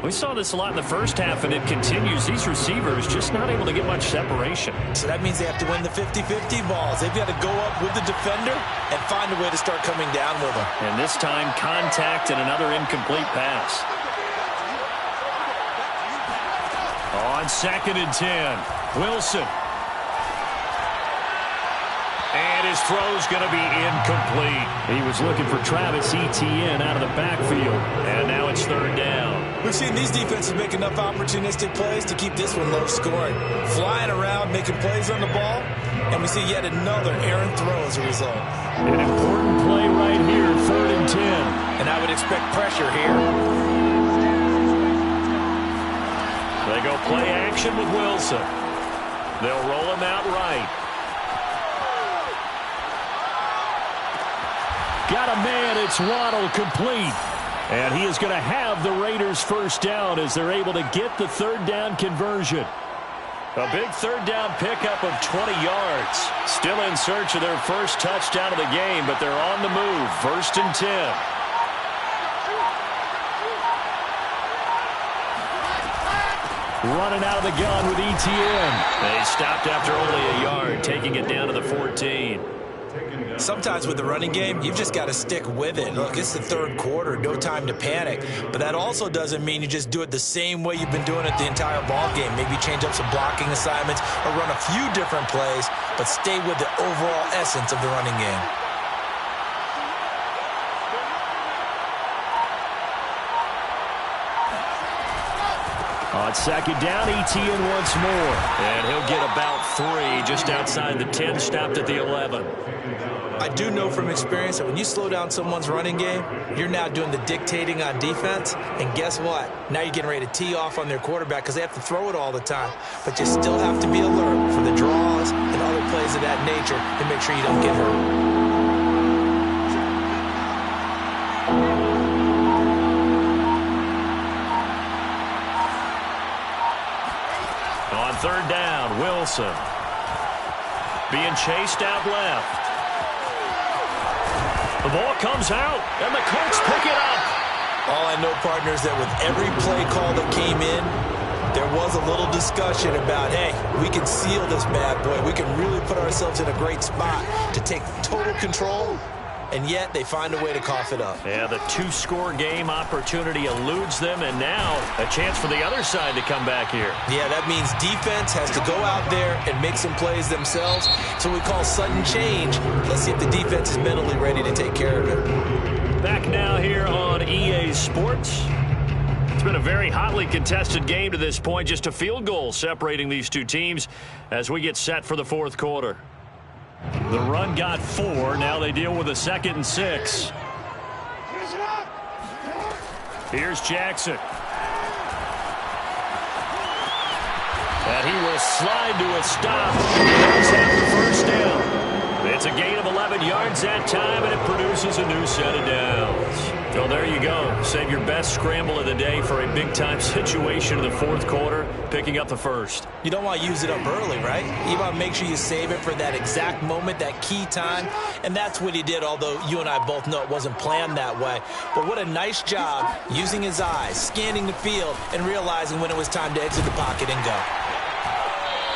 We saw this a lot in the first half, and it continues. These receivers just not able to get much separation. So that means they have to win the 50-50 balls. They've got to go up with the defender and find a way to start coming down with them. And this time, contact and another incomplete pass. On second and 10, Wilson. And his throw's going to be incomplete. He was looking for Travis Etienne out of the backfield. And now it's third down. We've seen these defenses make enough opportunistic plays to keep this one low scoring. Flying around, making plays on the ball. And we see yet another errant throw as a result. An important play right here, third and 10. And I would expect pressure here. They go play action with Wilson. They'll roll him out right. Got a man, it's Waddle, complete. And he is going to have the Raiders first down as they're able to get the third down conversion. A big third down pickup of 20 yards. Still in search of their first touchdown of the game, but they're on the move. First and 10. Running out of the gun with Etienne. They stopped after only a yard, taking it down to the 14. Sometimes with the running game, you've just got to stick with it. Look, it's the third quarter, no time to panic. But that also doesn't mean you just do it the same way you've been doing it the entire ball game. Maybe change up some blocking assignments or run a few different plays, but stay with the overall essence of the running game. On second down, ETN once more. And he'll get about 3 just outside the 10, stopped at the 11. I do know from experience that when you slow down someone's running game, you're now doing the dictating on defense. And guess what? Now you're getting ready to tee off on their quarterback because they have to throw it all the time. But you still have to be alert for the draws and other plays of that nature to make sure you don't get hurt. On third down, Wilson being chased out left. The ball comes out, and the Colts pick it up. All I know, partners, that with every play call that came in, there was a little discussion about, hey, we can seal this bad boy. We can really put ourselves in a great spot to take total control, and yet they find a way to cough it up. Yeah, the 2-score game opportunity eludes them, and now a chance for the other side to come back here. Yeah, that means defense has to go out there and make some plays themselves. So we call sudden change. Let's see if the defense is mentally ready to take care of it. Back now here on EA Sports. It's been a very hotly contested game to this point. Just a field goal separating these two teams as we get set for the fourth quarter. The run got 4. Now they deal with a 2nd and 6. Here's Jackson. And he will slide to a stop. Does have the first down. It's a gain of 11 yards that time, and it produces a new set of downs. Well, there you go. Save your best scramble of the day for a big-time situation in the fourth quarter, picking up the first. You don't want to use it up early, right? You want to make sure you save it for that exact moment, that key time, and that's what he did, although you and I both know it wasn't planned that way. But what a nice job using his eyes, scanning the field, and realizing when it was time to exit the pocket and go.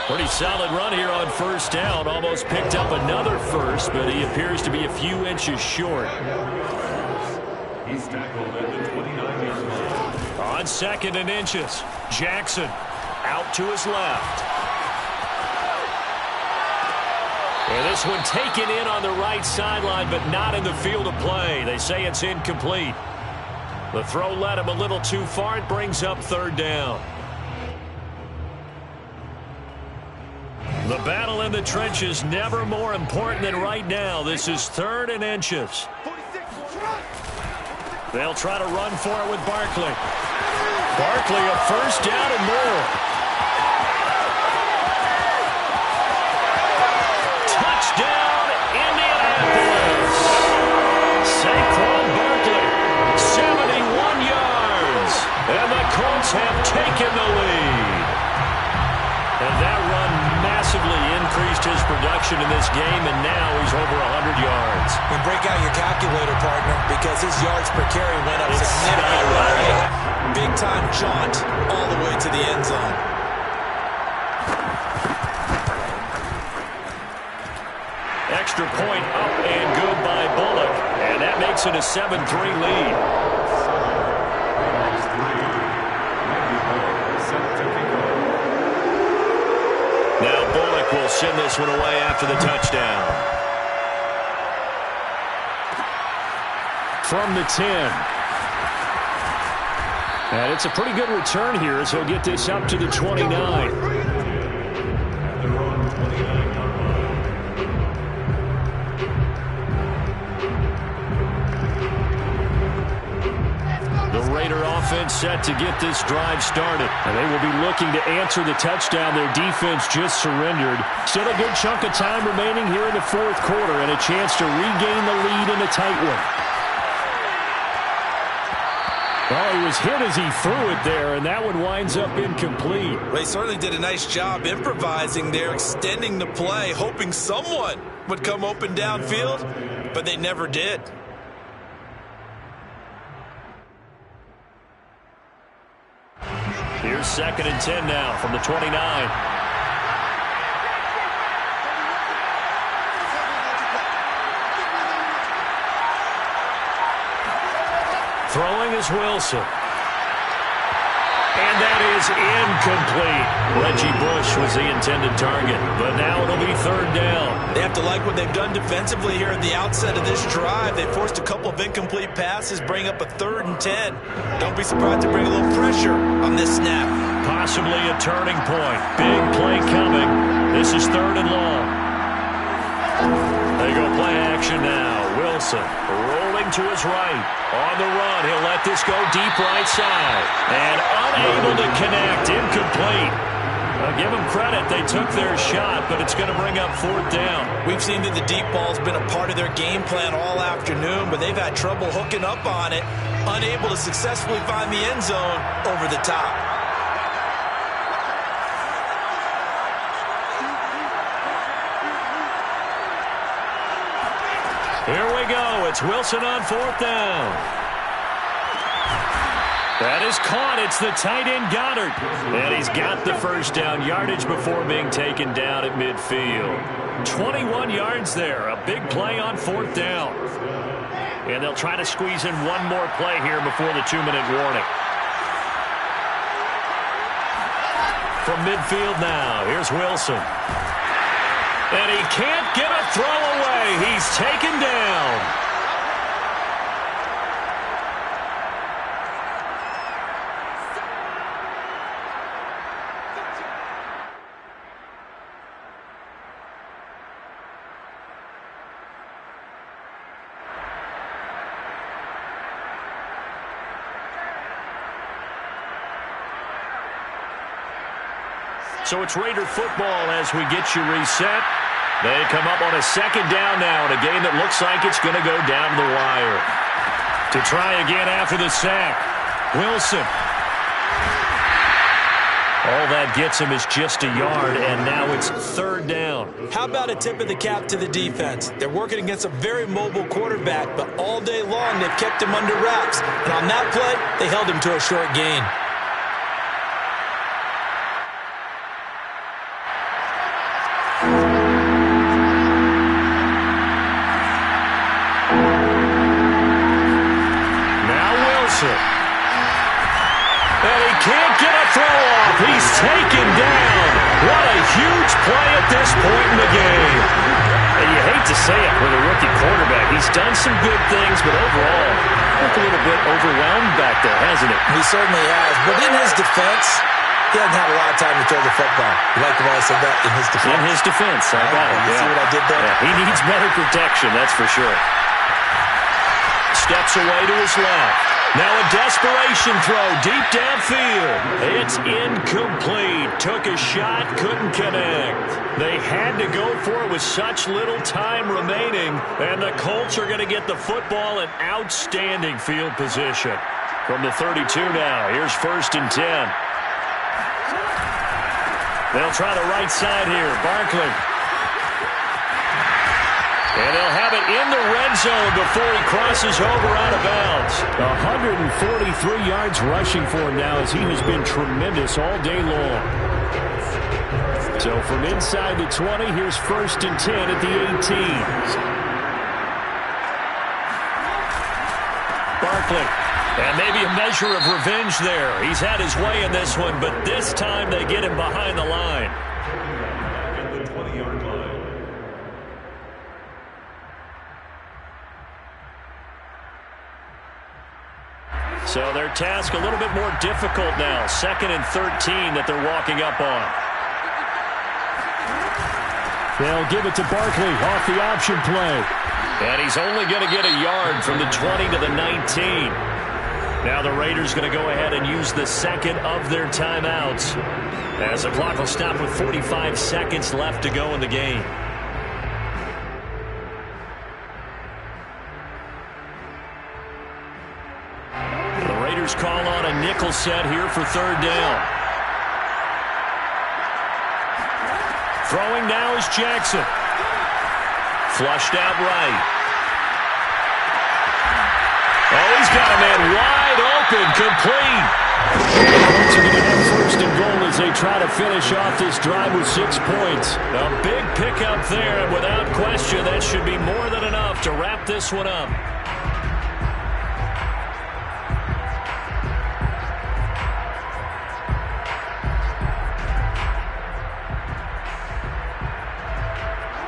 Pretty solid run here on first down. Almost picked up another first, but he appears to be a few inches short. He's tackled at the 29-yard line. On 2nd and inches, Jackson out to his left. And this one taken in on the right sideline, but not in the field of play. They say it's incomplete. The throw led him a little too far. It brings up third down. The battle in the trenches never more important than right now. This is 3rd and inches. They'll try to run for it with Barkley. Barkley a first down and more. Touchdown, Indianapolis. Saquon Barkley, 71 yards. And the Colts have taken the lead. And that run massively increased his production in this game, and now he's over 100 yards. And break out your calculator, partner, because his yards per carry went up significantly. Big-time jaunt all the way to the end zone. Extra point up and good by Bullock, and that makes it a 7-3 lead. Now Bullock will send this one away after the touchdown. From the 10. And it's a pretty good return here as he'll get this up to the 29. Offense set to get this drive started. And they will be looking to answer the touchdown their defense just surrendered. Still a good chunk of time remaining here in the fourth quarter and a chance to regain the lead in a tight one. Well, he was hit as he threw it there, and that one winds up incomplete. They certainly did a nice job improvising there, extending the play, hoping someone would come open downfield, but they never did. Here's 2nd and 10 now from the 29. Throwing is Wilson. And that is incomplete. Reggie Bush was the intended target, but now it'll be 3rd down. They have to like what they've done defensively here at the outset of this drive. They forced a couple of incomplete passes, bring up a 3rd and 10. Don't be surprised to bring a little pressure on this snap. Possibly a turning point. Big play coming. This is 3rd and long. They go play action now. Wilson rolling to his right. On the run. He'll let this go deep right side. And unable to connect. Incomplete. I'll give them credit. They took their shot, but it's going to bring up 4th down. We've seen that the deep ball's been a part of their game plan all afternoon, but they've had trouble hooking up on it, unable to successfully find the end zone over the top. Here we go. It's Wilson on 4th down. That is caught. It's the tight end Goddard. And he's got the first down yardage before being taken down at midfield. 21 yards there. A big play on 4th down. And they'll try to squeeze in one more play here before the 2-minute warning. From midfield now, here's Wilson. And he can't get a throw away. He's taken down. So it's Raider football as we get you reset. They come up on a 2nd down now in a game that looks like it's going to go down the wire. To try again after the sack. Wilson. All that gets him is just a yard, and now it's 3rd down. How about a tip of the cap to the defense? They're working against a very mobile quarterback, but all day long they've kept him under wraps. And on that play, they held him to a short gain. And he can't get a throw off. He's taken down. What a huge play at this point in the game. And you hate to say it with a rookie quarterback. He's done some good things, but overall, looked a little bit overwhelmed back there, hasn't he? He certainly has. But in his defense, he hasn't had a lot of time to throw the football. You like the way I said that? In his defense. In his defense. I got it. You see what I did there? Yeah, he needs better protection, that's for sure. Steps away to his left. Now a desperation throw deep downfield. It's incomplete. Took a shot, couldn't connect. They had to go for it with such little time remaining, and the Colts are going to get the football in outstanding field position. From the 32 now, here's 1st and 10. They'll try the right side here. Barkley. And they'll have it in the red zone before he crosses over out of bounds. 143 yards rushing for him now as he has been tremendous all day long. So from inside the 20, here's 1st and 10 at the 18. Barkley. And maybe a measure of revenge there. He's had his way in this one, but this time they get him behind the line. So their task a little bit more difficult now. 2nd and 13 that they're walking up on. They'll give it to Barkley off the option play. And he's only going to get a yard from the 20 to the 19. Now the Raiders going to go ahead and use the 2nd of their timeouts, as the clock will stop with 45 seconds left to go in the game. Call on a nickel set here for 3rd down. Throwing now is Jackson. Flushed out right. Oh, he's got a man wide open, complete. Colts are going to have 1st and goal as they try to finish off this drive with 6 points. A big pickup there, and without question, that should be more than enough to wrap this one up.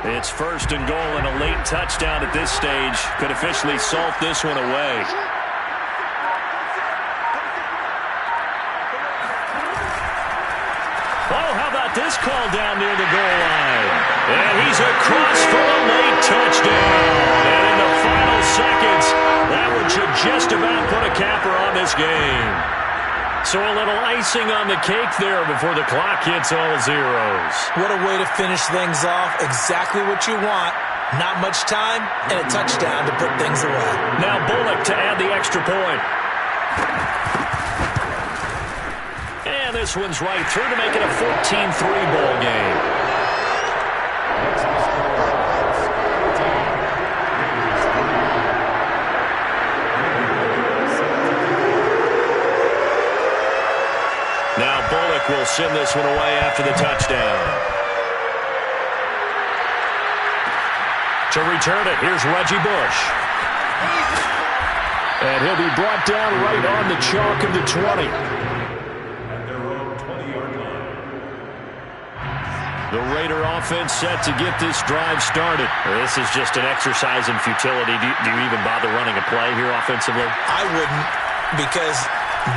It's 1st and goal, and a late touchdown at this stage could officially salt this one away. Oh, how about this call down near the goal line? And he's across for a late touchdown. And in the final seconds, that one should just about put a capper on this game. So a little icing on the cake there before the clock hits all zeros. What a way to finish things off. Exactly what you want. Not much time and a touchdown to put things away. Now Bullock to add the extra point. And this one's right through to make it a 14-3 ball game. Now Bullock will send this one away after the touchdown. To return it, here's Reggie Bush. And he'll be brought down right on the chalk of the 20. At their own 20-yard line. The Raider offense set to get this drive started. This is just an exercise in futility. Do you even bother running a play here offensively? I wouldn't, because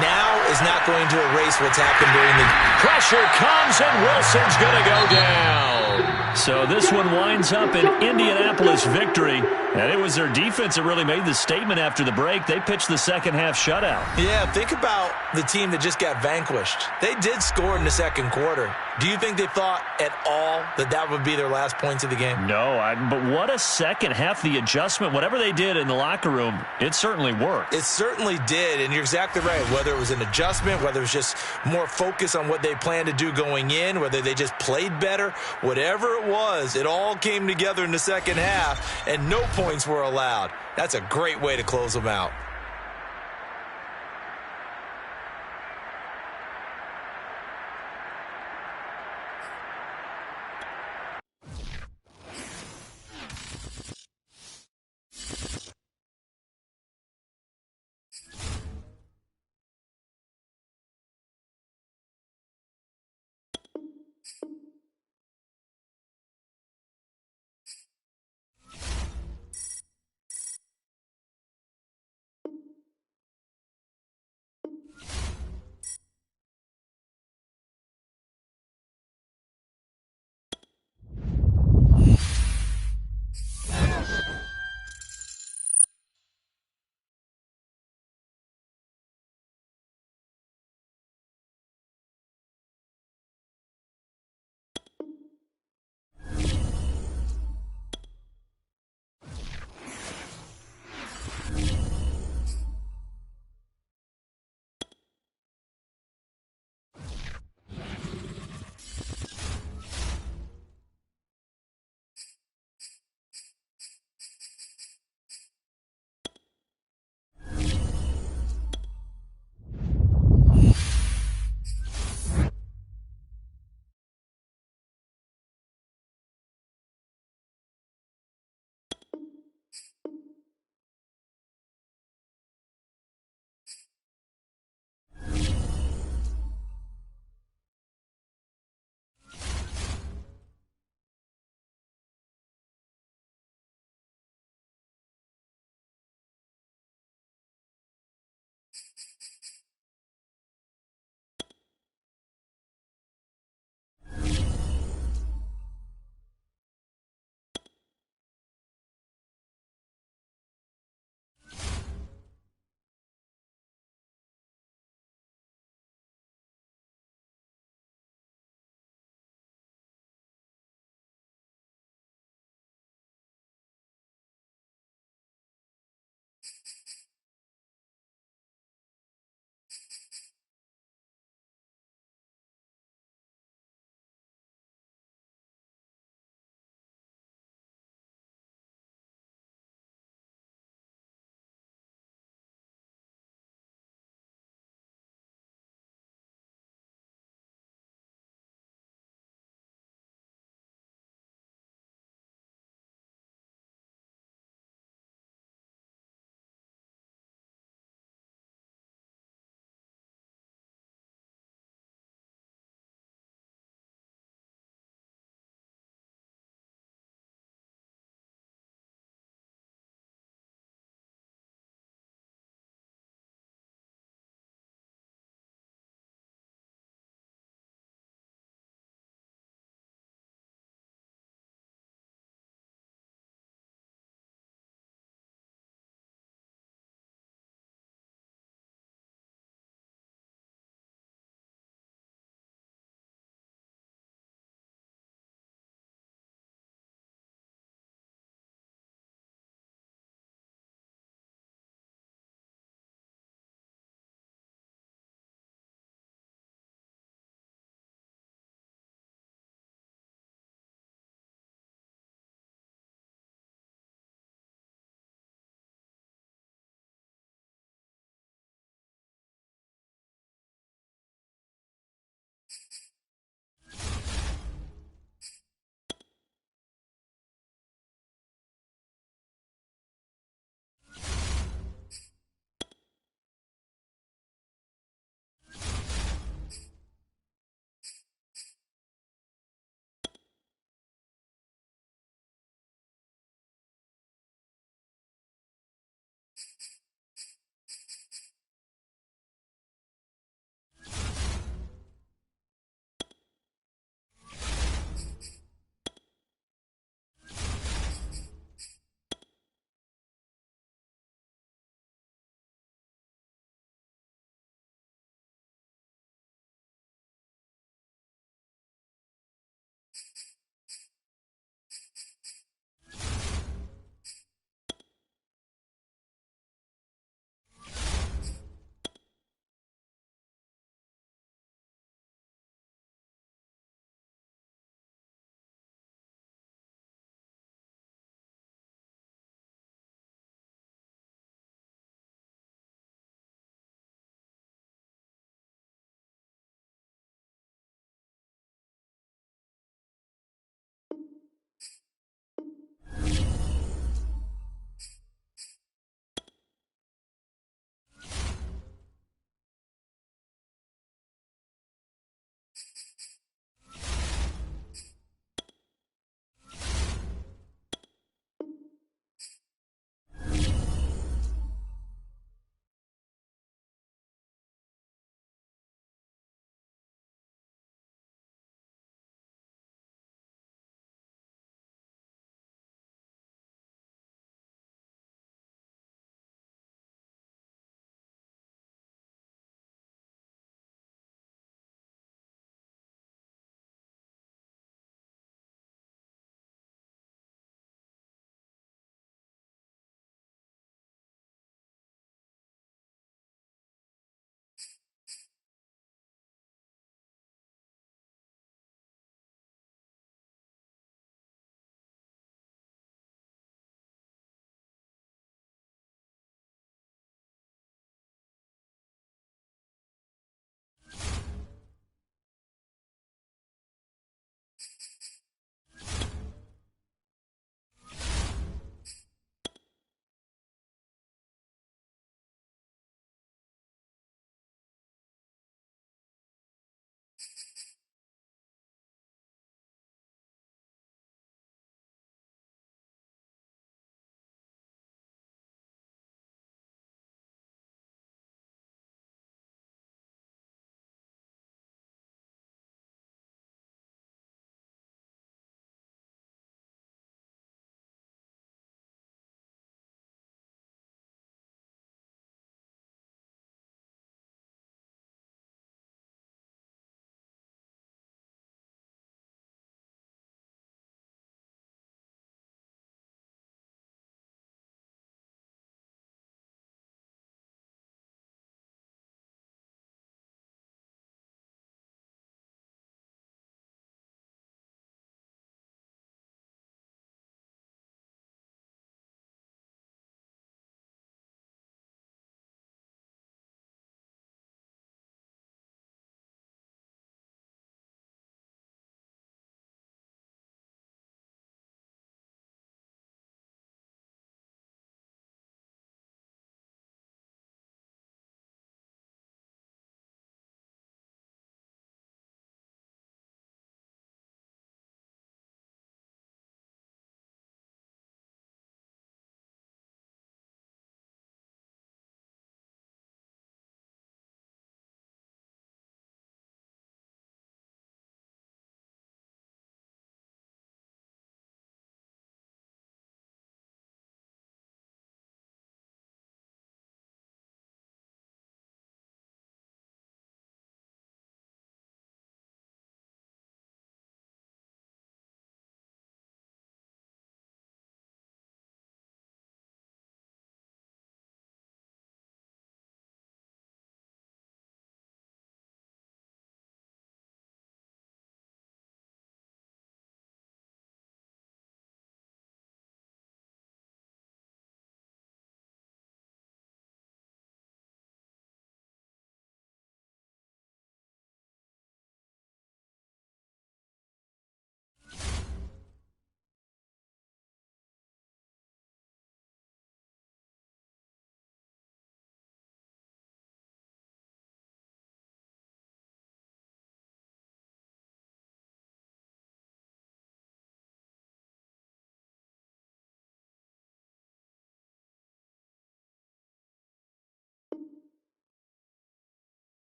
now is not going to erase what's happened during the... Pressure comes, and Wilson's going to go down. So this one winds up an Indianapolis victory, and it was their defense that really made the statement after the break. They pitched the second half shutout. Yeah, think about the team that just got vanquished. They did score in the second quarter. Do you think they thought at all that that would be their last points of the game? No, but what a second half. The adjustment, whatever they did in the locker room, it certainly worked. It certainly did, and you're exactly right. Whether it was an adjustment, whether it was just more focus on what they planned to do going in, whether they just played better, whatever it was, it all came together in the second half, and no points were allowed. That's a great way to close them out.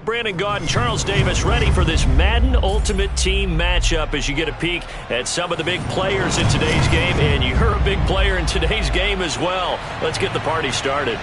Brandon Gaud and Charles Davis ready for this Madden Ultimate Team matchup as you get a peek at some of the big players in today's game. And you're a big player in today's game as well. Let's get the party started.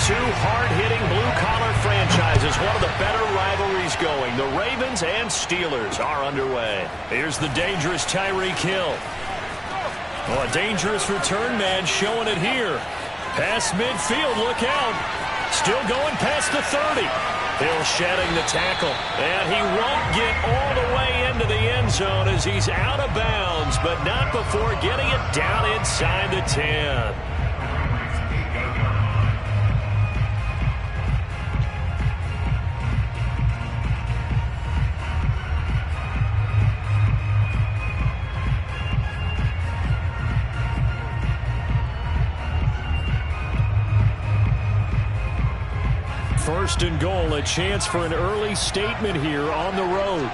Two hard-hitting blue-collar franchises, one of the better rivalries going. The Ravens and Steelers are underway. Here's the dangerous Tyreek Hill. Oh, a dangerous return man showing it here. Past midfield, look out. Still going past the 30. Hill shedding the tackle, and he won't get all the way into the end zone as he's out of bounds, but not before getting it down inside the 10. First and goal, a chance for an early statement here on the road.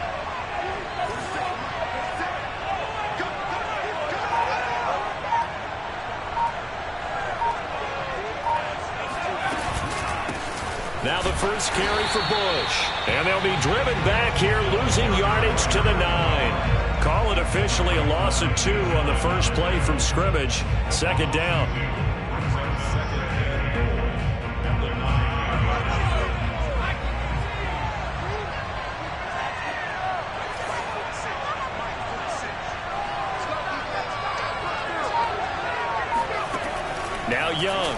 Now the first carry for Bush. And they'll be driven back here, losing yardage to the 9. Call it officially a loss of 2 on the first play from scrimmage. Second down. Now Young.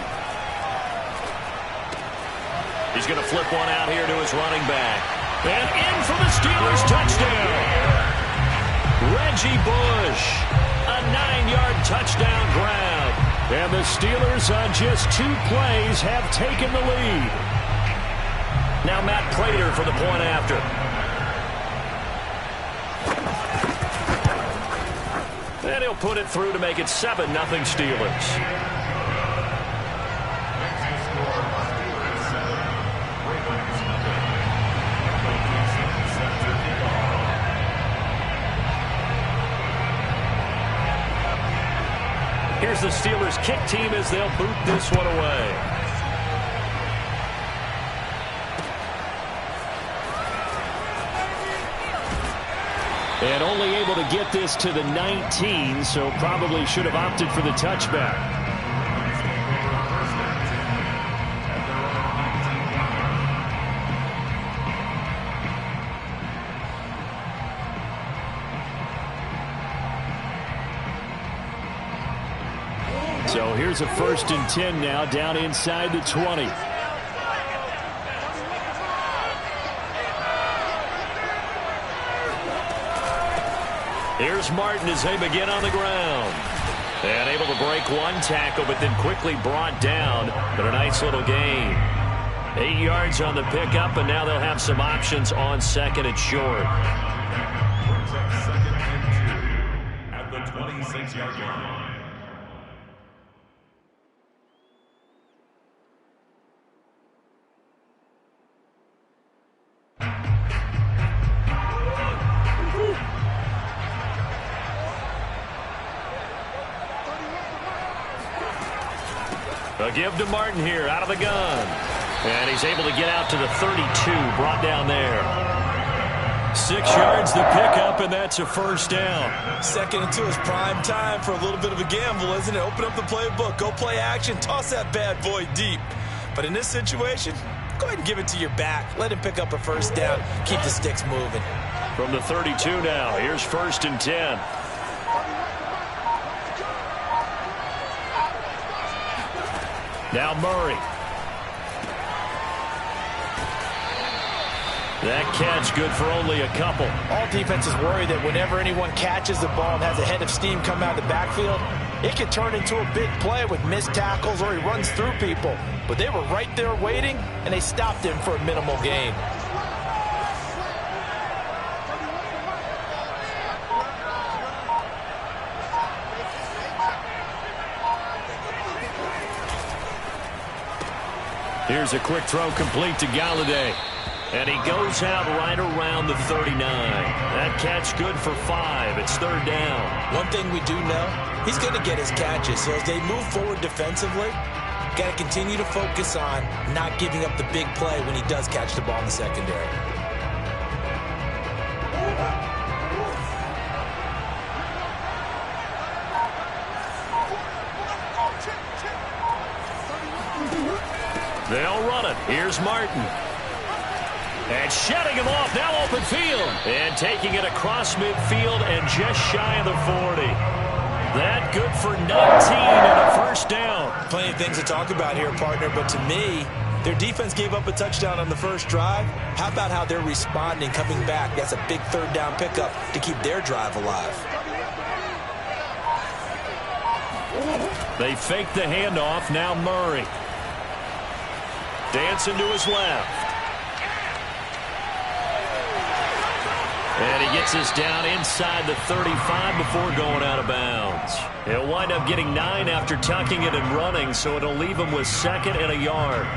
He's going to flip one out here to his running back. And in for the Steelers touchdown. Reggie Bush. A 9-yard touchdown grab. And the Steelers on just 2 plays have taken the lead. Now Matt Prater for the point after. And he'll put it through to make it 7-0 Steelers. Here's the Steelers kick team as they'll boot this one away. And only able to get this to the 19, so probably should have opted for the touchback. So here's a 1st and 10 now, down inside the 20. Here's Martin as they begin on the ground. And able to break one tackle, but then quickly brought down. But a nice little gain. 8 yards on the pickup, and now they'll have some options on 2nd and short. Brings up 2nd and 2 at the 26-yard line. A give to Martin here, out of the gun. And he's able to get out to the 32, brought down there. 6 yards the pickup, and that's a 1st down. 2nd and 2 is prime time for a little bit of a gamble, isn't it? Open up the playbook, go play action, toss that bad boy deep. But in this situation, go ahead and give it to your back. Let him pick up a 1st down, keep the sticks moving. From the 32 now, here's 1st and 10. Now Murray. That catch good for only a couple. All defenses worry that whenever anyone catches the ball and has a head of steam come out of the backfield, it can turn into a big play with missed tackles or he runs through people. But they were right there waiting, and they stopped him for a minimal gain. Here's a quick throw complete to Galladay. And he goes out right around the 39. That catch good for 5. It's third down. One thing we do know, he's going to get his catches. So as they move forward defensively, got to continue to focus on not giving up the big play when he does catch the ball in the secondary. They'll run it. Here's Martin. And shutting him off, now open field. And taking it across midfield and just shy of the 40. That good for 19 and a first down. Plenty of things to talk about here, partner, but to me, their defense gave up a touchdown on the first drive. How about how they're responding, coming back? That's a big third down pickup to keep their drive alive. They fake the handoff, now Murray. Dancing to his left. And he gets us down inside the 35 before going out of bounds. He'll wind up getting 9 after tucking it and running, so it'll leave him with 2nd and a yard.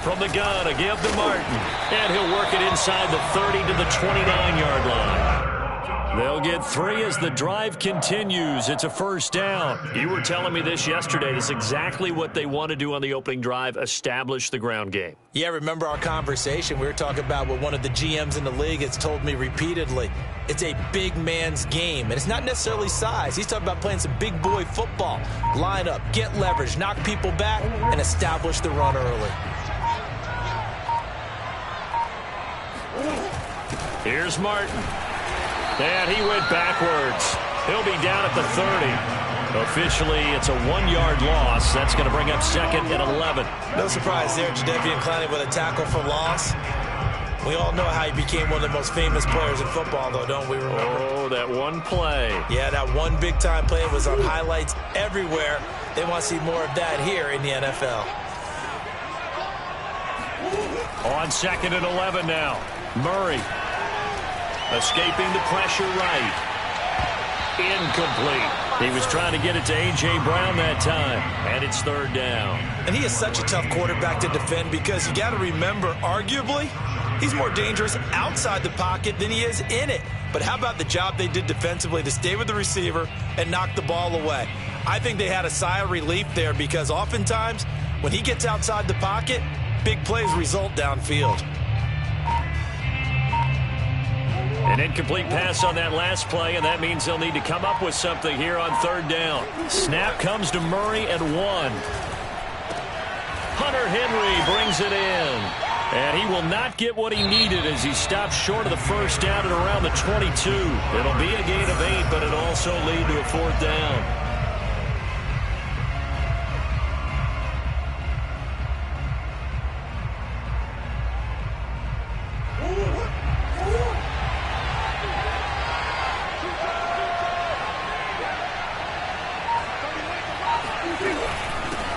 From the gun, a give to Martin. And he'll work it inside the 30 to the 29-yard line. They'll get 3 as the drive continues. It's a first down. You were telling me this yesterday. This is exactly what they want to do on the opening drive, establish the ground game. Yeah, remember our conversation? We were talking about what one of the GMs in the league has told me repeatedly. It's a big man's game, and it's not necessarily size. He's talking about playing some big boy football. Line up, get leverage, knock people back, and establish the run early. Here's Martin. And he went backwards. He'll be down at the 30. Officially, it's a 1-yard loss. That's going to bring up 2nd and 11. No surprise there, Jadeveon Clowney with a tackle for loss. We all know how he became one of the most famous players in football, though, don't we remember? Oh, that one play. Yeah, that one big-time play was on highlights everywhere. They want to see more of that here in the NFL. On 2nd and 11 now. Murray. Escaping the pressure right. Incomplete. He was trying to get it to A.J. Brown that time. And it's third down. And he is such a tough quarterback to defend because you got to remember, arguably, he's more dangerous outside the pocket than he is in it. But how about the job they did defensively to stay with the receiver and knock the ball away? I think they had a sigh of relief there because oftentimes when he gets outside the pocket, big plays result downfield. An incomplete pass on that last play, and that means they'll need to come up with something here on third down. Snap comes to Murray at 1. Hunter Henry brings it in. And he will not get what he needed as he stops short of the first down at around the 22. It'll be a gain of 8, but it'll also lead to a 4th down.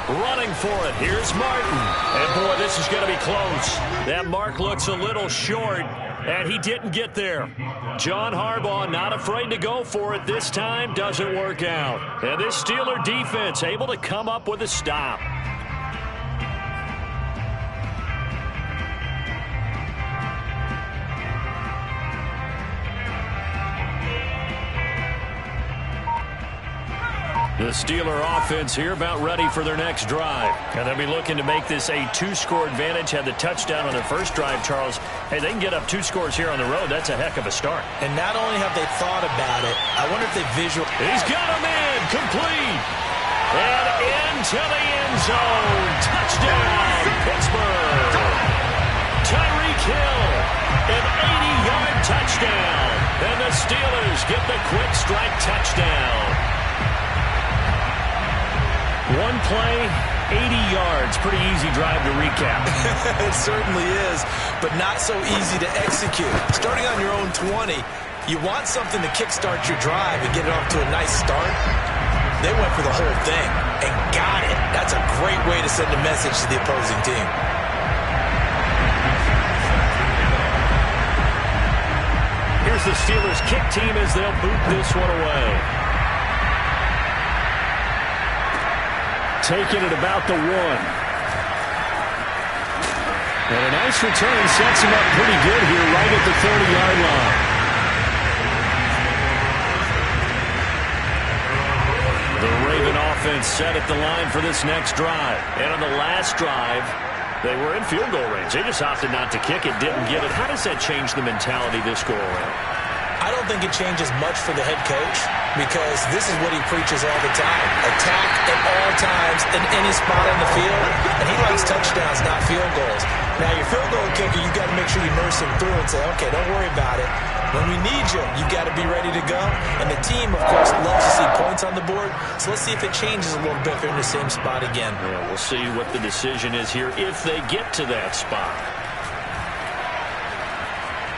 Running for it. Here's Martin. And, boy, this is going to be close. That mark looks a little short, and he didn't get there. John Harbaugh not afraid to go for it this time. Doesn't work out. And this Steeler defense able to come up with a stop. The Steeler offense here about ready for their next drive. And they'll be looking to make this a 2-score advantage. Had the touchdown on their first drive, Charles. Hey, they can get up 2 scores here on the road. That's a heck of a start. And not only have they thought about it, I wonder if they visual. He's got him in. Complete. And into the end zone. Touchdown, Pittsburgh. Tyreek Hill. An 80-yard touchdown. And the Steelers get the quick strike touchdown. One play, 80 yards. Pretty easy drive to recap. It certainly is, but not so easy to execute. Starting on your own 20, you want something to kickstart your drive and get it off to a nice start. They went for the whole thing and got it. That's a great way to send a message to the opposing team. Here's the Steelers' kick team as they'll boot this one away. Taking it about the 1. And a nice return sets him up pretty good here right at the 30-yard line. The Raven offense set at the line for this next drive. And on the last drive, they were in field goal range. They just opted not to kick it, didn't get it. How does that change the mentality this go around? I don't think it changes much for the head coach because this is what he preaches all the time. Attack at all times in any spot on the field. And he likes touchdowns, not field goals. Now, your field goal kicker, you got to make sure you nurse him through and say, okay, don't worry about it. When we need you, you got to be ready to go. And the team, of course, loves to see points on the board. So let's see if it changes a little bit if they're in the same spot again. Yeah, we'll see what the decision is here if they get to that spot.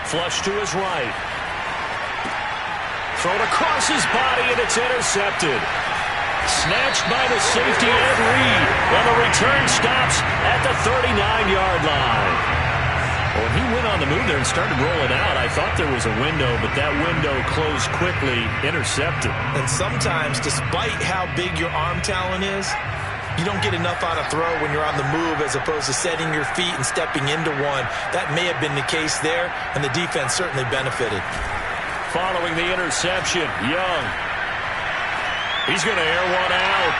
Flush to his right. Thrown across his body, and it's intercepted. Snatched by the safety Ed Reed. Well, the return stops at the 39-yard line. When he went on the move there and started rolling out, I thought there was a window, but that window closed quickly, intercepted. And sometimes, despite how big your arm talent is, you don't get enough on a throw when you're on the move as opposed to setting your feet and stepping into one. That may have been the case there, and the defense certainly benefited. Following the interception, Young. He's going to air one out.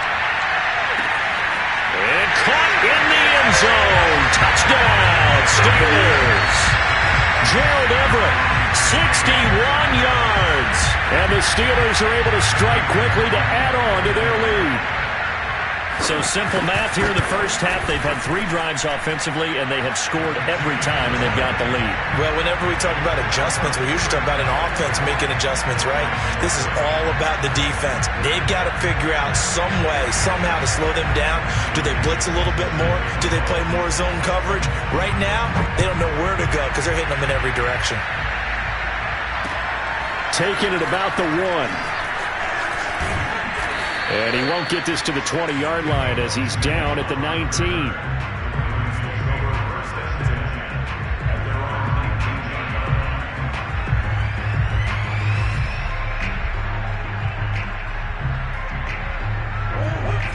And caught in the end zone. Touchdown, Steelers. Gerald Everett, 61 yards. And the Steelers are able to strike quickly to add on to their lead. So simple math here in the first half. They've had 3 drives offensively, and they have scored every time, and they've got the lead. Well, whenever we talk about adjustments, we usually talk about an offense making adjustments, right? This is all about the defense. They've got to figure out some way, somehow to slow them down. Do they blitz a little bit more? Do they play more zone coverage? Right now, they don't know where to go because they're hitting them in every direction. Taking it about the 1. And he won't get this to the 20-yard line as he's down at the 19.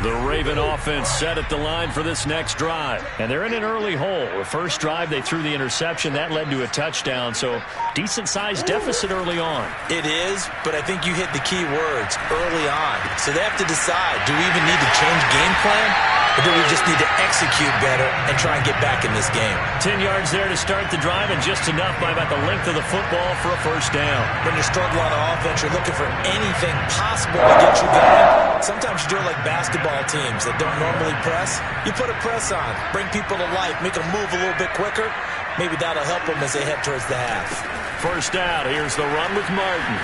The Raven offense set at the line for this next drive. And they're in an early hole. The first drive, they threw the interception. That led to a touchdown. So decent-sized deficit early on. It is, but I think you hit the key words, early on. So they have to decide, do we even need to change game plan? Or do we just need to execute better and try and get back in this game? 10 yards there to start the drive, and just enough by about the length of the football for a first down. When you struggle on offense, you're looking for anything possible to get you going. Sometimes you do it like basketball teams that don't normally press. You put a press on, bring people to life, make them move a little bit quicker. Maybe that'll help them as they head towards the half. First down, here's the run with Martin.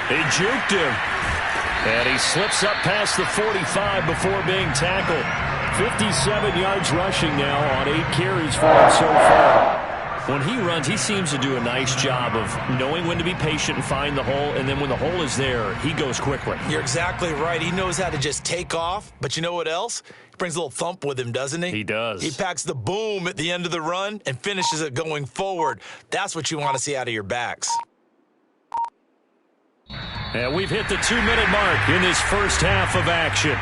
He juked him. And he slips up past the 45 before being tackled. 57 yards rushing now on 8 carries for him so far. When he runs, he seems to do a nice job of knowing when to be patient and find the hole, and then when the hole is there, he goes quickly. You're exactly right. He knows how to just take off, but you know what else? He brings a little thump with him, doesn't he? He does. He packs the boom at the end of the run and finishes it going forward. That's what you want to see out of your backs. And we've hit the 2-minute mark in this first half of action.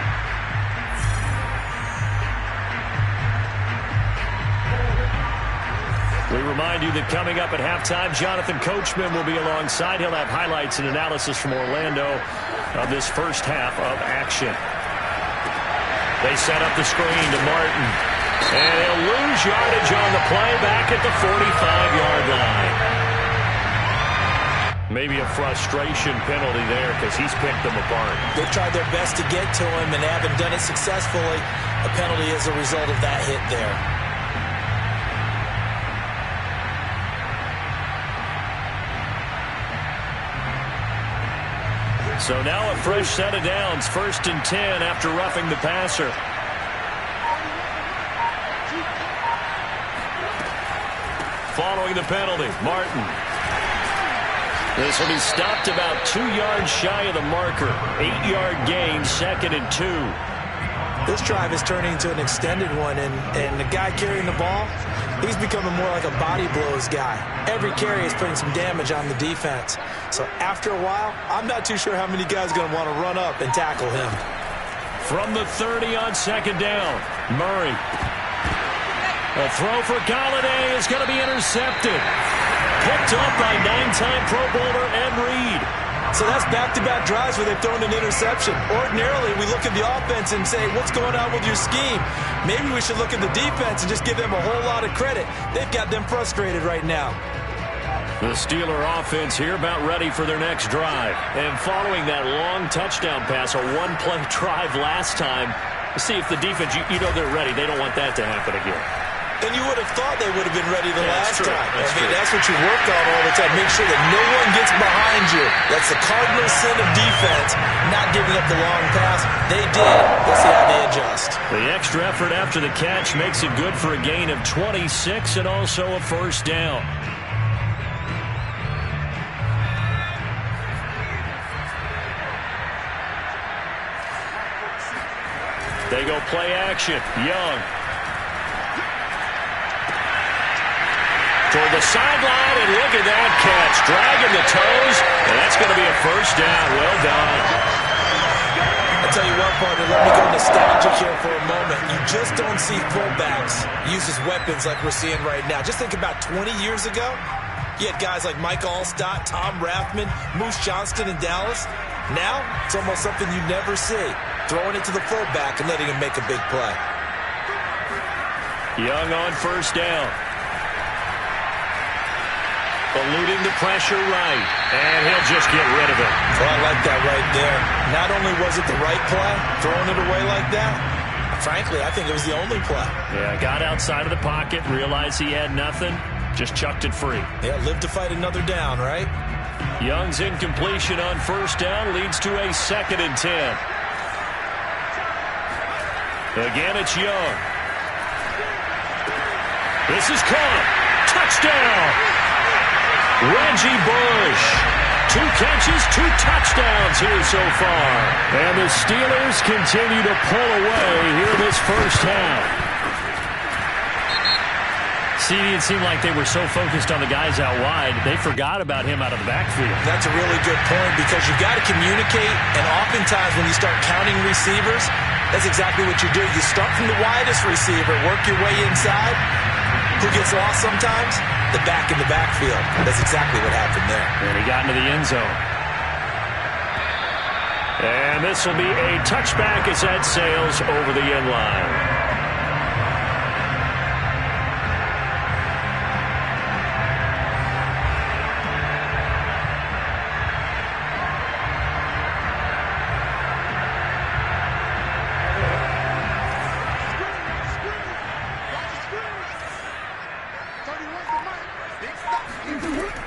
We remind you that coming up at halftime, Jonathan Coachman will be alongside. He'll have highlights and analysis from Orlando of this first half of action. They set up the screen to Martin. And he'll lose yardage on the play back at the 45-yard line. Maybe a frustration penalty there because he's picked them apart. They've tried their best to get to him and haven't done it successfully. A penalty is a result of that hit there. So now a fresh set of downs, 1st and 10 after roughing the passer. Following the penalty, Martin. This will be stopped about 2 yards shy of the marker. 8-yard gain, 2nd and 2. This drive is turning into an extended one, and the guy carrying the ball, he's becoming more like a body blows guy. Every carry is putting some damage on the defense. So after a while, I'm not too sure how many guys are going to want to run up and tackle him. From the 30 on 2nd down, Murray. A throw for Galladay is going to be intercepted. Picked up by 9-time Pro Bowler Ed Reed. So that's back-to-back drives where they've thrown an interception. Ordinarily, we look at the offense and say, what's going on with your scheme? Maybe we should look at the defense and just give them a whole lot of credit. They've got them frustrated right now. The Steeler offense here about ready for their next drive. And following that long touchdown pass, a one-play drive last time, see if the defense, you know they're ready. They don't want that to happen again. And you would have thought they would have been ready the last time. That's what you work on all the time. Make sure that no one gets behind you. That's the cardinal sin of defense, not giving up the long pass. They did. Let's see how they adjust. The extra effort after the catch makes it good for a gain of 26 and also a first down. They go play action. Young. Toward the sideline, and look at that catch. Dragging the toes, and that's going to be a first down. Well done. I'll tell you what, partner, let me go nostalgic here for a moment. You just don't see fullbacks use as weapons like we're seeing right now. Just think about 20 years ago. You had guys like Mike Allstott, Tom Rathman, Moose Johnston in Dallas. Now, it's almost something you never see. Throwing it to the fullback and letting him make a big play. Young on first down. Eluding the pressure right, and he'll just get rid of it. Well, I like that right there. Not only was it the right play, throwing it away like that, frankly, I think it was the only play. Yeah, got outside of the pocket, realized he had nothing, just chucked it free. Yeah, live to fight another down, right? Young's incompletion on first down leads to a 2nd and 10. Again, it's Young. This is caught. Touchdown! Reggie Bush. 2 catches, 2 touchdowns here so far. And the Steelers continue to pull away here this first half. See, it seemed like they were so focused on the guys out wide, they forgot about him out of the backfield. That's a really good point because you've got to communicate, and oftentimes when you start counting receivers, that's exactly what you do. You start from the widest receiver, work your way inside. Who gets lost sometimes? The back in the backfield. That's exactly what happened there. And he got into the end zone. And this will be a touchback as that sails over the end line.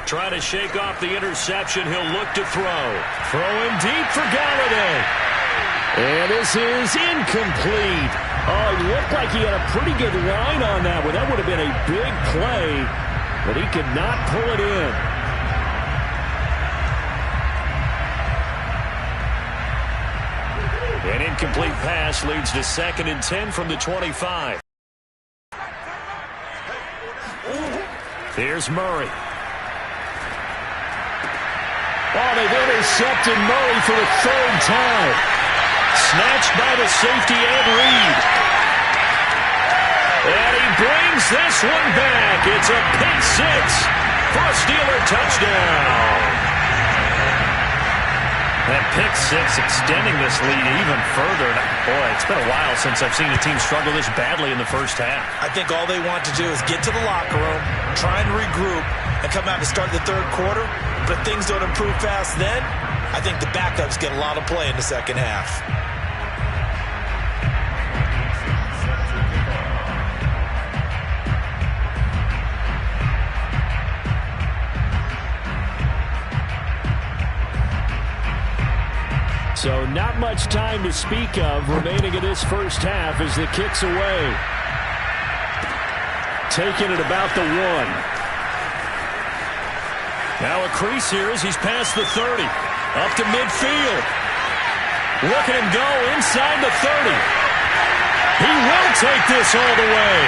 Trying to shake off the interception. He'll look to throw. Throwing deep for Galladay. And this is incomplete. Oh, it looked like he had a pretty good line on that one. That would have been a big play, but he could not pull it in. An incomplete pass leads to 2nd and 10 from the 25. Here's Murray. Oh, they've intercepted Murray for the 3rd time. Snatched by the safety Ed Reed. And he brings this one back. It's a pick 6 for a Steeler touchdown. That pick 6 extending this lead even further. Boy, it's been a while since I've seen a team struggle this badly in the first half. I think all they want to do is get to the locker room, try and regroup, and come out to start the 3rd quarter. But if things don't improve fast then, I think the backups get a lot of play in the 2nd half. So not much time to speak of remaining in this first half as the kick's away. Taking it about the 1. Now a crease here as he's past the 30. Up to midfield. Look at him go inside the 30. He will take this all the way.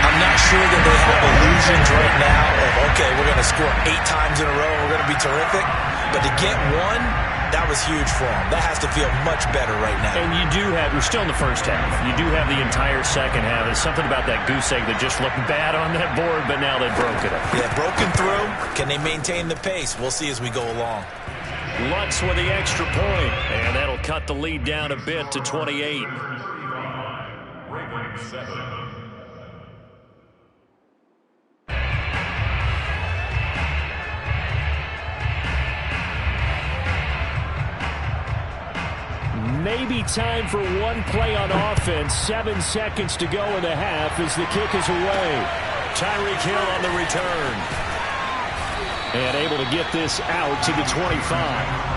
I'm not sure that they have illusions right now of, okay, we're going to score 8 times in a row and we're going to be terrific. But to get one, that was huge for them. That has to feel much better right now. And you do have, we're still in the first half. You do have the entire second half. There's something about that goose egg that just looked bad on that board, but now they've broken it. Yeah, broken through. Can they maintain the pace? We'll see as we go along. Lutz with the extra point, and that'll cut the lead down a bit to 28. Maybe time for one play on offense. 7 seconds to go in the half as the kick is away. Tyreek Hill on the return. And able to get this out to the 25.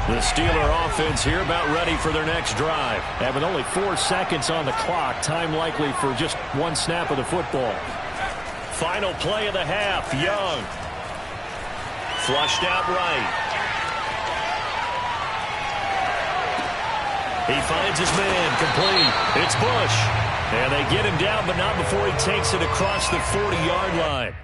The Steeler offense here about ready for their next drive. Having only 4 seconds on the clock. Time likely for just one snap of the football. Final play of the half. Young. Flushed out right. He finds his man, complete. It's Bush. And they get him down, but not before he takes it across the 40-yard line.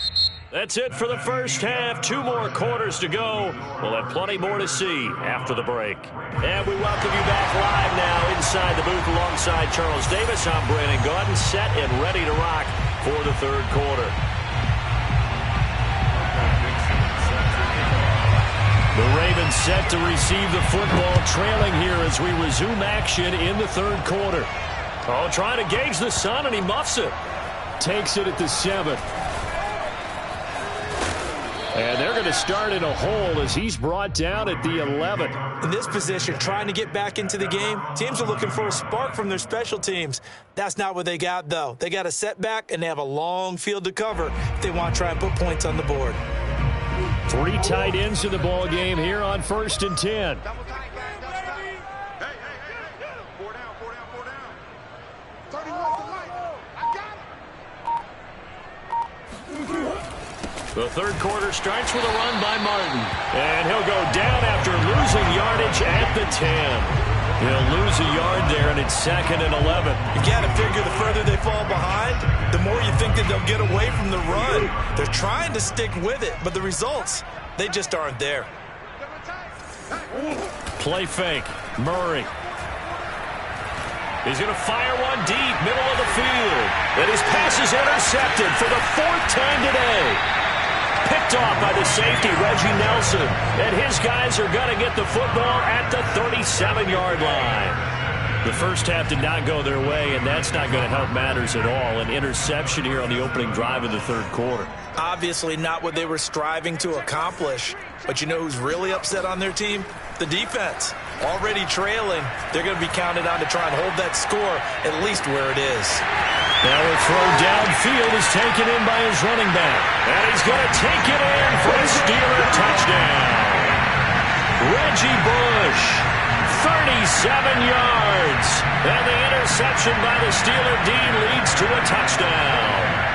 That's it for the first half. 2 more quarters to go. We'll have plenty more to see after the break. And we welcome you back live now inside the booth alongside Charles Davis. I'm Brandon Gaudin, set and ready to rock for the third quarter. The Ravens set to receive the football, trailing here as we resume action in the third quarter. Oh, trying to gauge the sun, and he muffs it. Takes it at the 7. And they're going to start in a hole as he's brought down at the 11. In this position, trying to get back into the game, teams are looking for a spark from their special teams. That's not what they got, though. They got a setback, and they have a long field to cover if they want to try and put points on the board. 3 tight ends in the ball game here on 1st and 10. The third quarter starts with a run by Martin. And he'll go down after losing yardage at the 10. He'll lose a yard there, and it's 2nd and 11. You got to figure the further they fall behind, the more you think that they'll get away from the run. They're trying to stick with it, but the results, they just aren't there. Play fake. Murray. He's going to fire one deep, middle of the field. And his pass is intercepted for the 4th time today. Picked off by the safety, Reggie Nelson. And his guys are going to get the football at the 37-yard line. The first half did not go their way, and that's not going to help matters at all. An interception here on the opening drive of the third quarter. Obviously not what they were striving to accomplish. But you know who's really upset on their team? The defense. Already trailing. They're going to be counted on to try and hold that score at least where it is. Now a throw downfield is taken in by his running back. And he's going to take it in for a Steeler touchdown. Reggie Bush, 37 yards. And the interception by the Steeler D leads to a touchdown.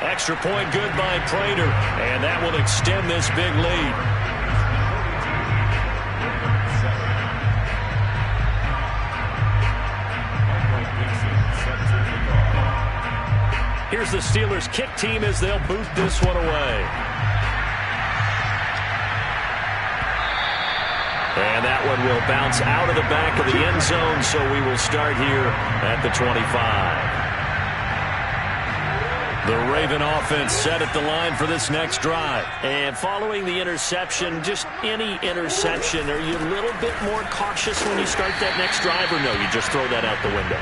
Extra point good by Prater. And that will extend this big lead. Here's the Steelers' kick team as they'll boot this one away. And that one will bounce out of the back of the end zone, so we will start here at the 25. The Raven offense set at the line for this next drive. And following the interception, just any interception, are you a little bit more cautious when you start that next drive, or no, you just throw that out the window?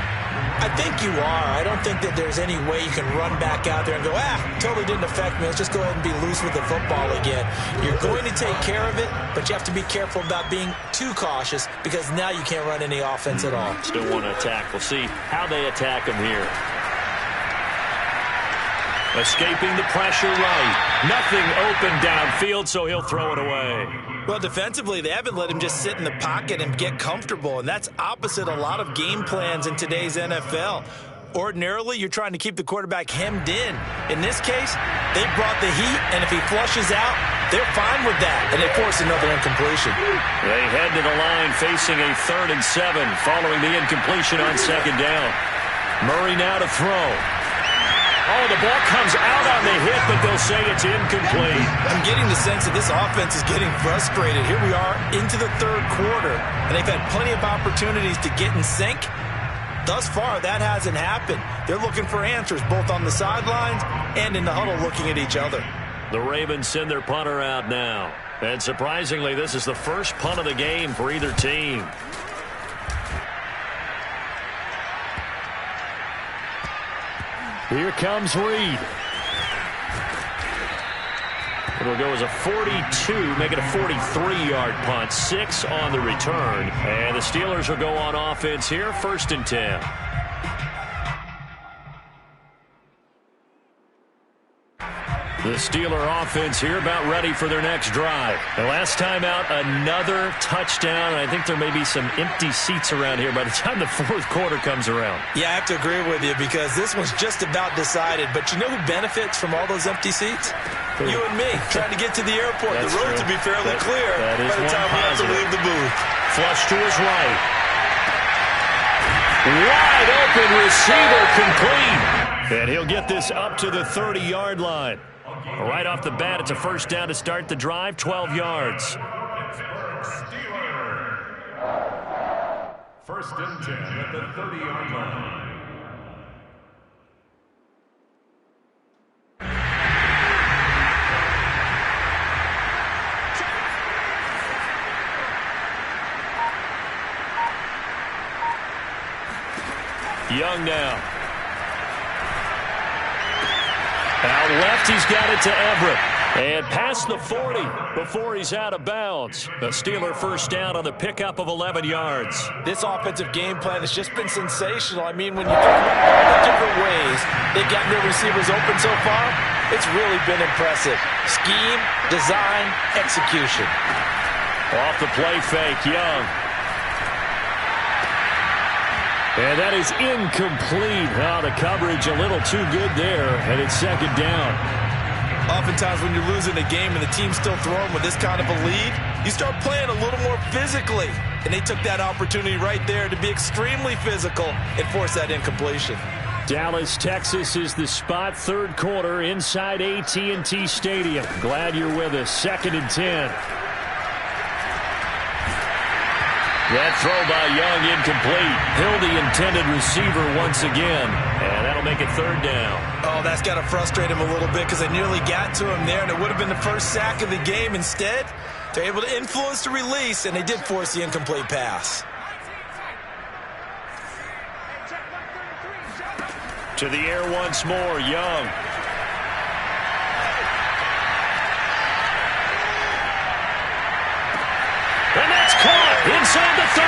I think you are. I don't think that there's any way you can run back out there and go, totally didn't affect me. Let's just go ahead and be loose with the football again. You're going to take care of it, but you have to be careful about being too cautious because now you can't run any offense at all. Still want to attack. We'll see how they attack them here. Escaping the pressure right. Nothing open downfield, so he'll throw it away. Well, defensively, they haven't let him just sit in the pocket and get comfortable, and that's opposite a lot of game plans in today's NFL. Ordinarily, you're trying to keep the quarterback hemmed in. In this case, they brought the heat, and if he flushes out, they're fine with that, and they force another incompletion. They head to the line facing a 3rd and 7 following the incompletion on 2nd down. Murray now to throw. Oh, the ball comes out on the hit, but they'll say it's incomplete. I'm getting the sense that this offense is getting frustrated. Here we are into the 3rd quarter, and they've had plenty of opportunities to get in sync. Thus far, that hasn't happened. They're looking for answers both on the sidelines and in the huddle looking at each other. The Ravens send their punter out now. And surprisingly, this is the first punt of the game for either team. Here comes Reed. It'll go as a 42, make it a 43-yard punt. 6 on the return. And the Steelers will go on offense here, 1st and 10. The Steeler offense here about ready for their next drive. The last time out, another touchdown. I think there may be some empty seats around here by the time the 4th quarter comes around. Yeah, I have to agree with you because this one's just about decided. But you know who benefits from all those empty seats? You and me, trying to get to the airport. That's the road true. to be fairly clear that is by the time we have to leave the booth. Flush to his right. Wide open receiver complete. And he'll get this up to the 30-yard line. Right off the bat, it's a 1st down to start the drive, 12 yards. 1st and 10 at the 30-yard line. Young now. Out left, he's got it to Everett. And past the 40 before he's out of bounds. The Steeler 1st down on the pickup of 11 yards. This offensive game plan has just been sensational. I mean, when you think about all the different ways they've gotten their receivers open so far, it's really been impressive. Scheme, design, execution. Off the play fake, Young. And that is incomplete. Oh, the coverage a little too good there, and it's 2nd down. Oftentimes when you're losing a game and the team's still throwing with this kind of a lead, you start playing a little more physically. And they took that opportunity right there to be extremely physical and force that incompletion. Dallas, Texas is the spot, 3rd quarter inside AT&T Stadium. Glad you're with us. 2nd and 10. That throw by Young incomplete. Hill the intended receiver once again. And that'll make it 3rd down. Oh, that's got to frustrate him a little bit because they nearly got to him there, and it would have been the first sack of the game. Instead, they're able to influence the release, and they did force the incomplete pass. To the air once more, Young. And that's caught inside the 30.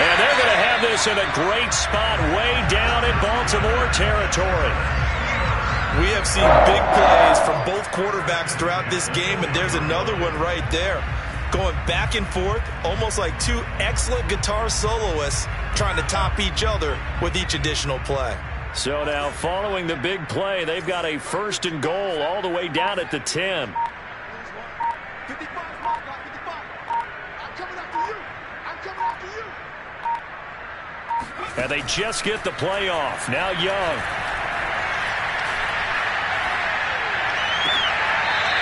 And they're going to have this in a great spot way down in Baltimore territory. We have seen big plays from both quarterbacks throughout this game, and there's another one right there. Going back and forth, almost like two excellent guitar soloists trying to top each other with each additional play. So now, following the big play, they've got a 1st and goal all the way down at the 10. And they just get the play off. Now Young.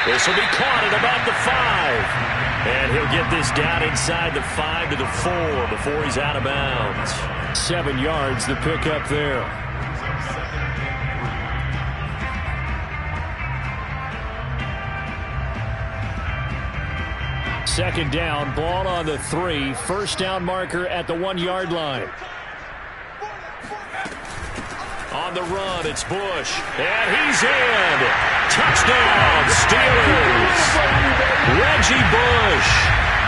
This will be caught at about the 5. And he'll get this down inside the 5 to the 4 before he's out of bounds. 7 yards, the pickup there. Second down, ball on the 3. 1st down marker at the 1-yard line. On the run, it's Bush. And he's in. Touchdown, Steelers. Reggie Bush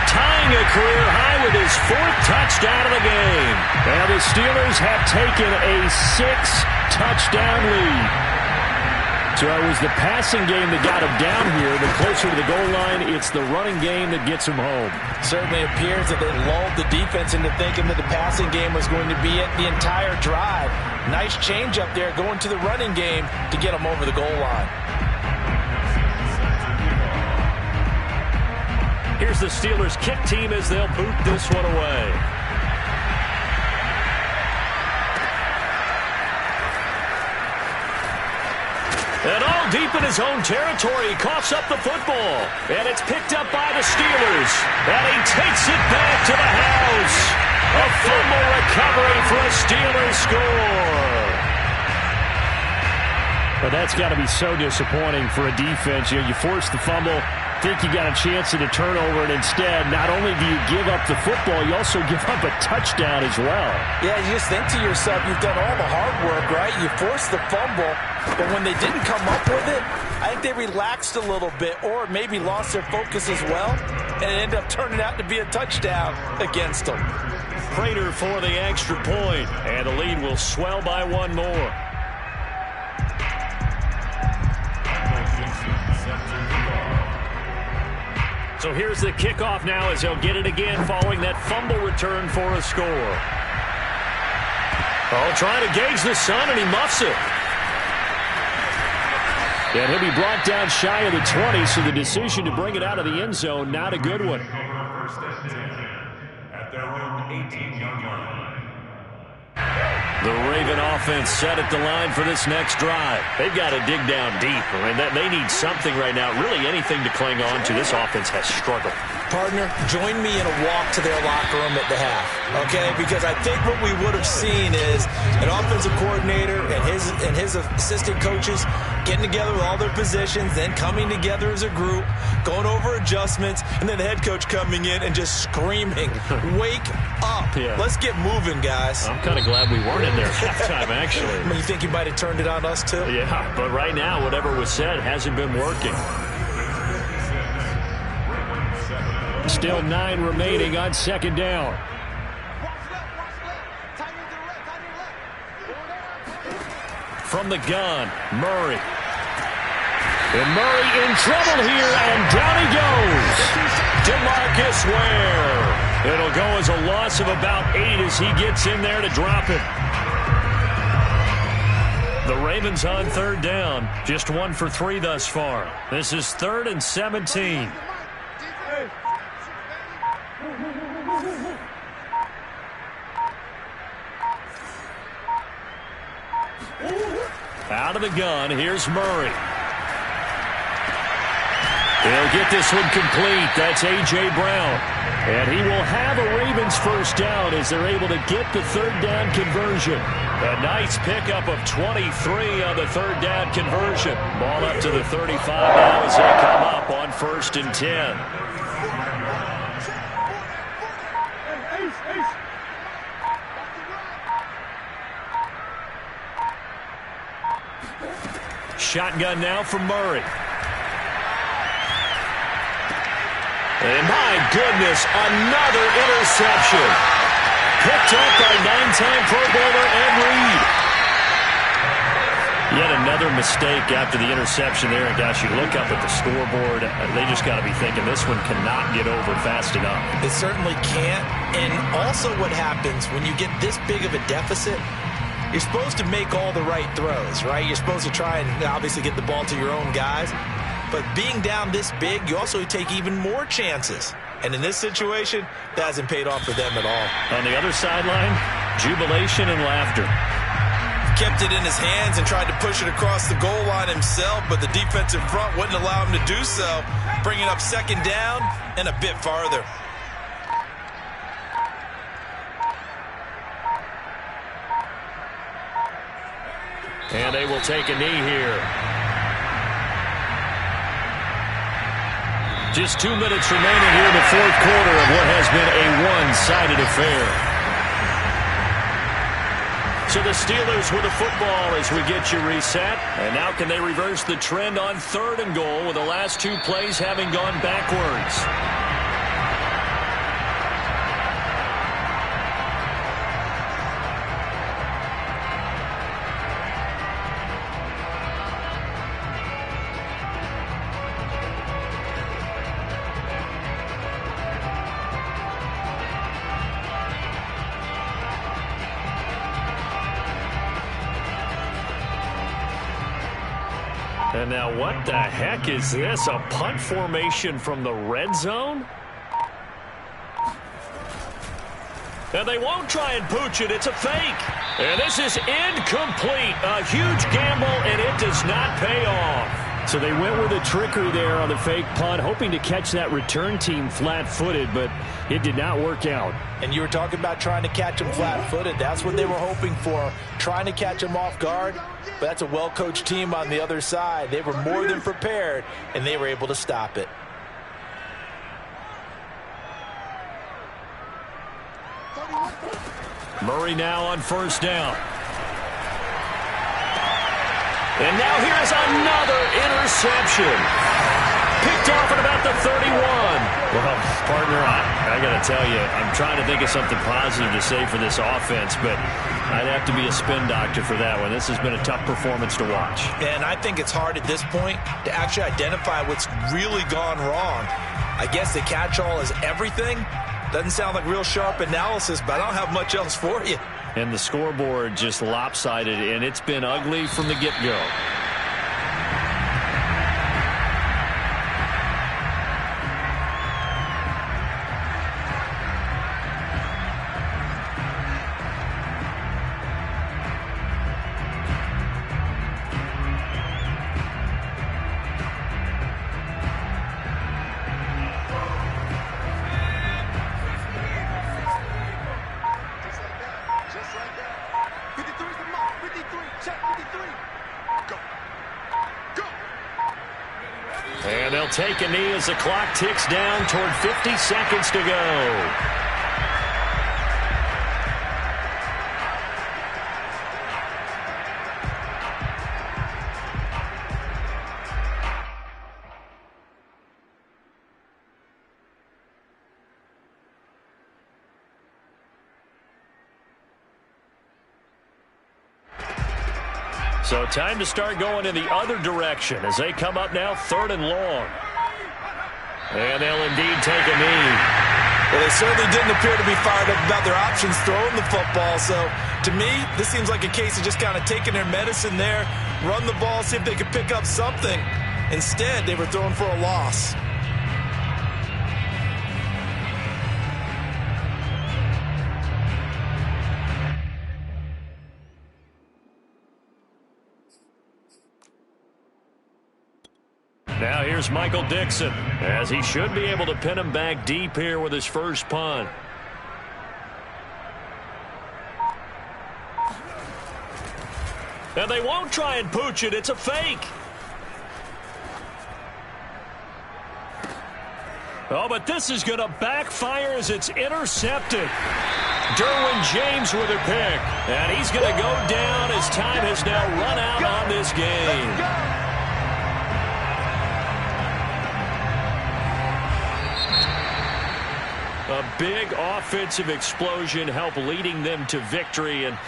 tying a career high with his 4th touchdown of the game. And the Steelers have taken a 6-touchdown lead. So it was the passing game that got him down here. The closer to the goal line, it's the running game that gets him home. Certainly appears that they lulled the defense into thinking that the passing game was going to be it the entire drive. Nice change up there going to the running game to get him over the goal line. Here's the Steelers' kick team as they'll boot this one away. And all deep in his own territory, he coughs up the football. And it's picked up by the Steelers. And he takes it back to the house. A fumble recovery for a Steelers score. But that's got to be so disappointing for a defense. You force the fumble, think you got a chance at a turnover, and instead, not only do you give up the football, you also give up a touchdown as well. Yeah, you just think to yourself, you've done all the hard work, right? You forced the fumble, but when they didn't come up with it, I think they relaxed a little bit or maybe lost their focus as well, and it ended up turning out to be a touchdown against them. Prater for the extra point, and the lead will swell by one more. So here's the kickoff now as he'll get it again following that fumble return for a score. Oh, trying to gauge the sun, and he muffs it. And he'll be brought down shy of the 20, so the decision to bring it out of the end zone, not a good one. First and 10 at their own 18-yard line. The Raven offense set at the line for this next drive. They've got to dig down deep, and they need something right now, really anything to cling on to. This offense has struggled. Partner, join me in a walk to their locker room at the half, okay? Because I think what we would have seen is an offensive coordinator and his assistant coaches getting together with all their positions, then coming together as a group, going over adjustments, and then the head coach coming in and just screaming, "Wake up. Yeah. Let's get moving, guys." I'm kind of glad we weren't in there at halftime, actually. You think you might have turned it on us, too? Yeah, but right now, whatever was said hasn't been working. Still 9 remaining on second down. From the gun, Murray. And Murray in trouble here, and down he goes. DeMarcus Ware. It'll go as a loss of about 8 as he gets in there to drop it. The Ravens on third down. Just 1 for 3 thus far. This is 3rd and 17. Out of the gun, here's Murray. He'll get this one complete. That's A.J. Brown. And he will have a Ravens first down as they're able to get the third down conversion. A nice pickup of 23 on the third down conversion. Ball up to the 35 now as they come up on 1st and 10. Shotgun now from Murray. And my goodness, another interception. Picked up by 9-time Pro Bowler Ed Reed. Yet another mistake after the interception there. And gosh, you look up at the scoreboard, they just got to be thinking this one cannot get over fast enough. It certainly can't. And also what happens when you get this big of a deficit, you're supposed to make all the right throws, right? You're supposed to try and obviously get the ball to your own guys. But being down this big, you also take even more chances. And in this situation, that hasn't paid off for them at all. On the other sideline, jubilation and laughter. Kept it in his hands and tried to push it across the goal line himself, but the defensive front wouldn't allow him to do so, bringing up second down and a bit farther. And they will take a knee here. Just 2 minutes remaining here in the fourth quarter of what has been a one-sided affair. So the Steelers with the football as we get you reset. And now can they reverse the trend on 3rd and goal with the last 2 plays having gone backwards? And now what the heck is this? A punt formation from the red zone? And they won't try and pooch it. It's a fake. And this is incomplete. A huge gamble, and it does not pay off. So they went with a trickery there on the fake punt, hoping to catch that return team flat-footed, but it did not work out. And you were talking about trying to catch them flat-footed. That's what they were hoping for, trying to catch them off guard. But that's a well-coached team on the other side. They were more than prepared, and they were able to stop it. Murray now on first down. And now here's another interception. Picked off at about the 31. Well, partner, I got to tell you, I'm trying to think of something positive to say for this offense, but I'd have to be a spin doctor for that one. This has been a tough performance to watch. And I think it's hard at this point to actually identify what's really gone wrong. I guess the catch-all is everything. Doesn't sound like real sharp analysis, but I don't have much else for you. And the scoreboard just lopsided, and it's been ugly from the get-go. And they'll take a knee as the clock ticks down toward 50 seconds to go. So time to start going in the other direction as they come up now 3rd and long. And they'll indeed take a knee. Well, they certainly didn't appear to be fired up about their options throwing the football. So, to me, this seems like a case of just kind of taking their medicine there, run the ball, see if they could pick up something. Instead, they were throwing for a loss. Now here's Michael Dixon, as he should be able to pin him back deep here with his first punt. And they won't try and pooch it. It's a fake. Oh, but this is going to backfire as it's intercepted. Derwin James with a pick. And he's going to go down as time has now run out on this game. A big offensive explosion helped leading them to victory. And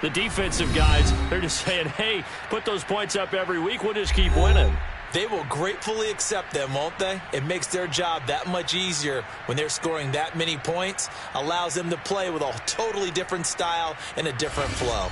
the defensive guys, they're just saying, hey, put those points up every week. We'll just keep winning. They will gratefully accept them, won't they? It makes their job that much easier when they're scoring that many points. Allows them to play with a totally different style and a different flow.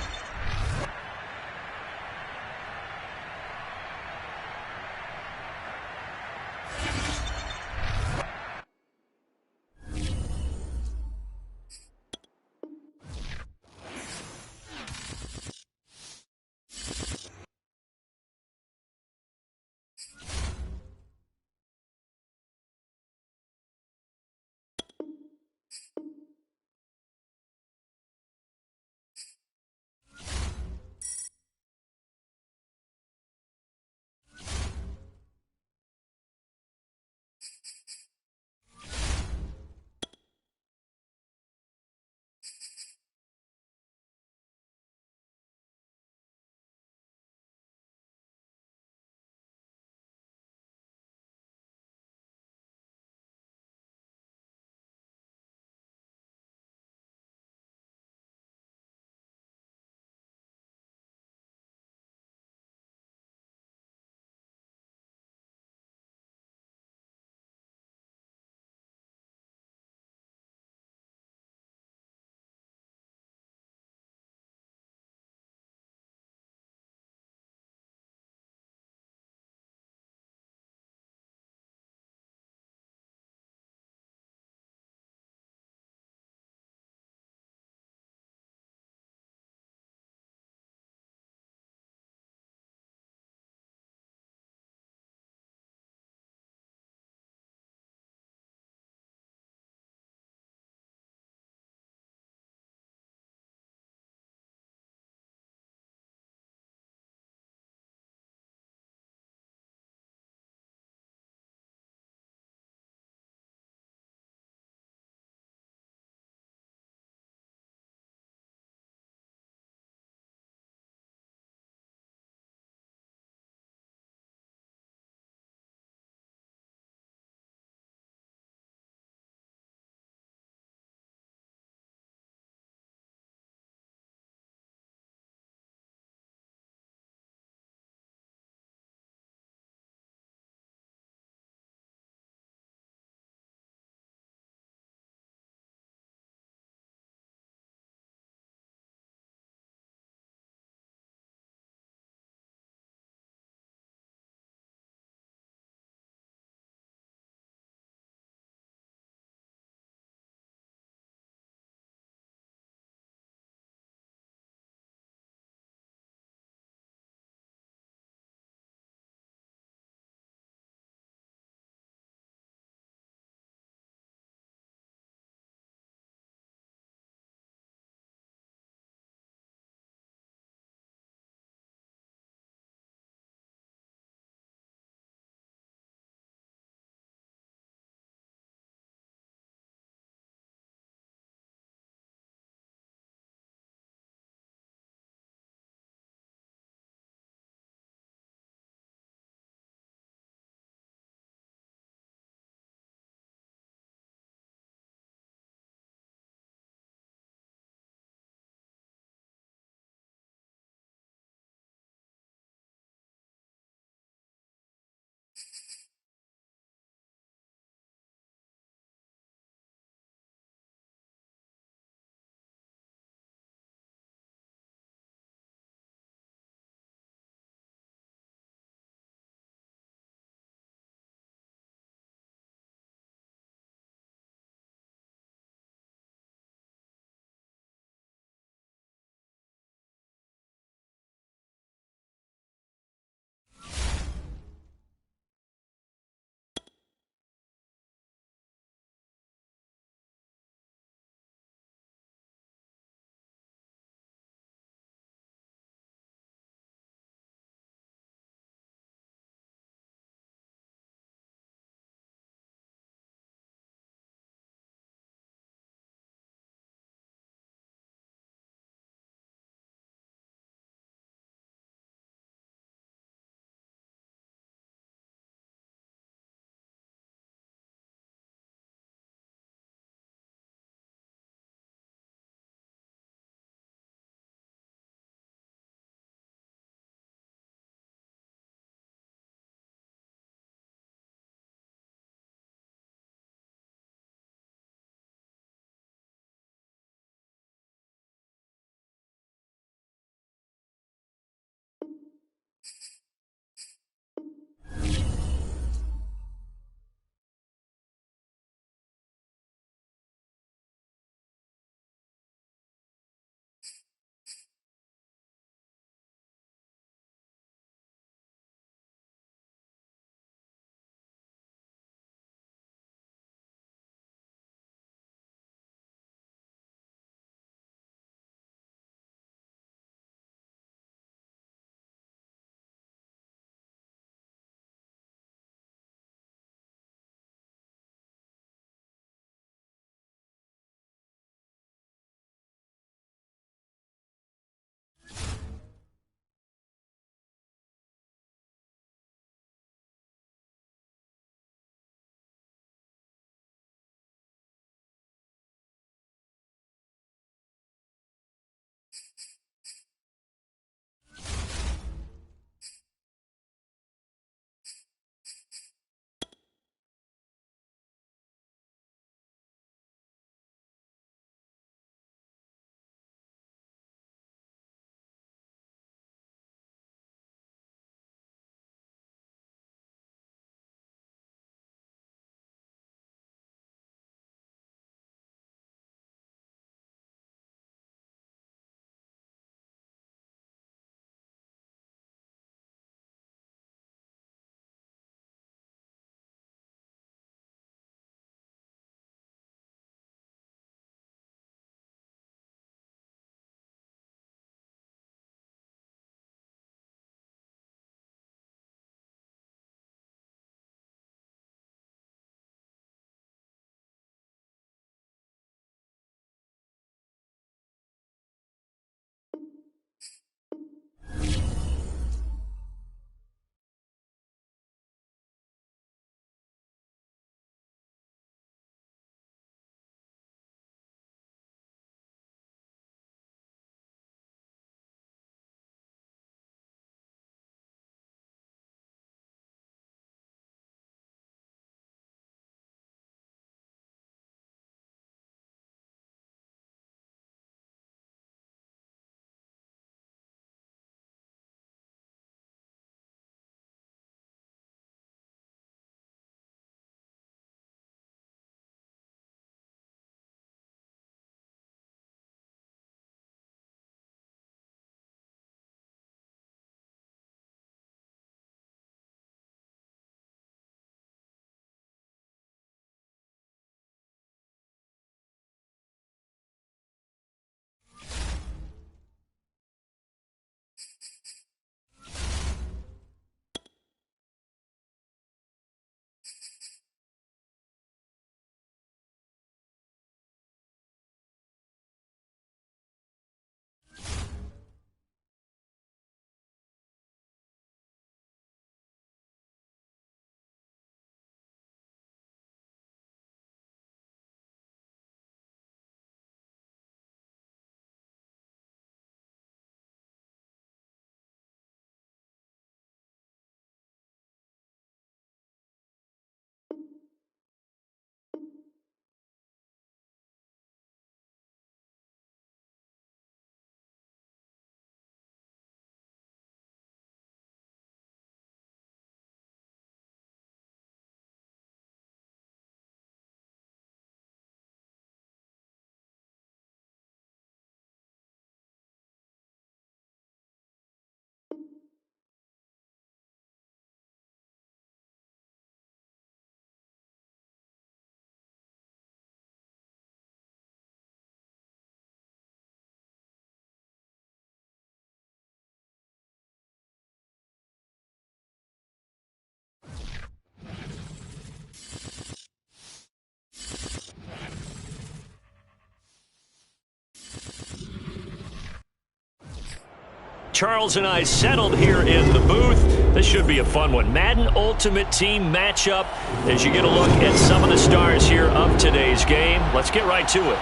Charles and I settled here in the booth. This should be a fun one. Madden Ultimate Team matchup as you get a look at some of the stars here of today's game. Let's get right to it.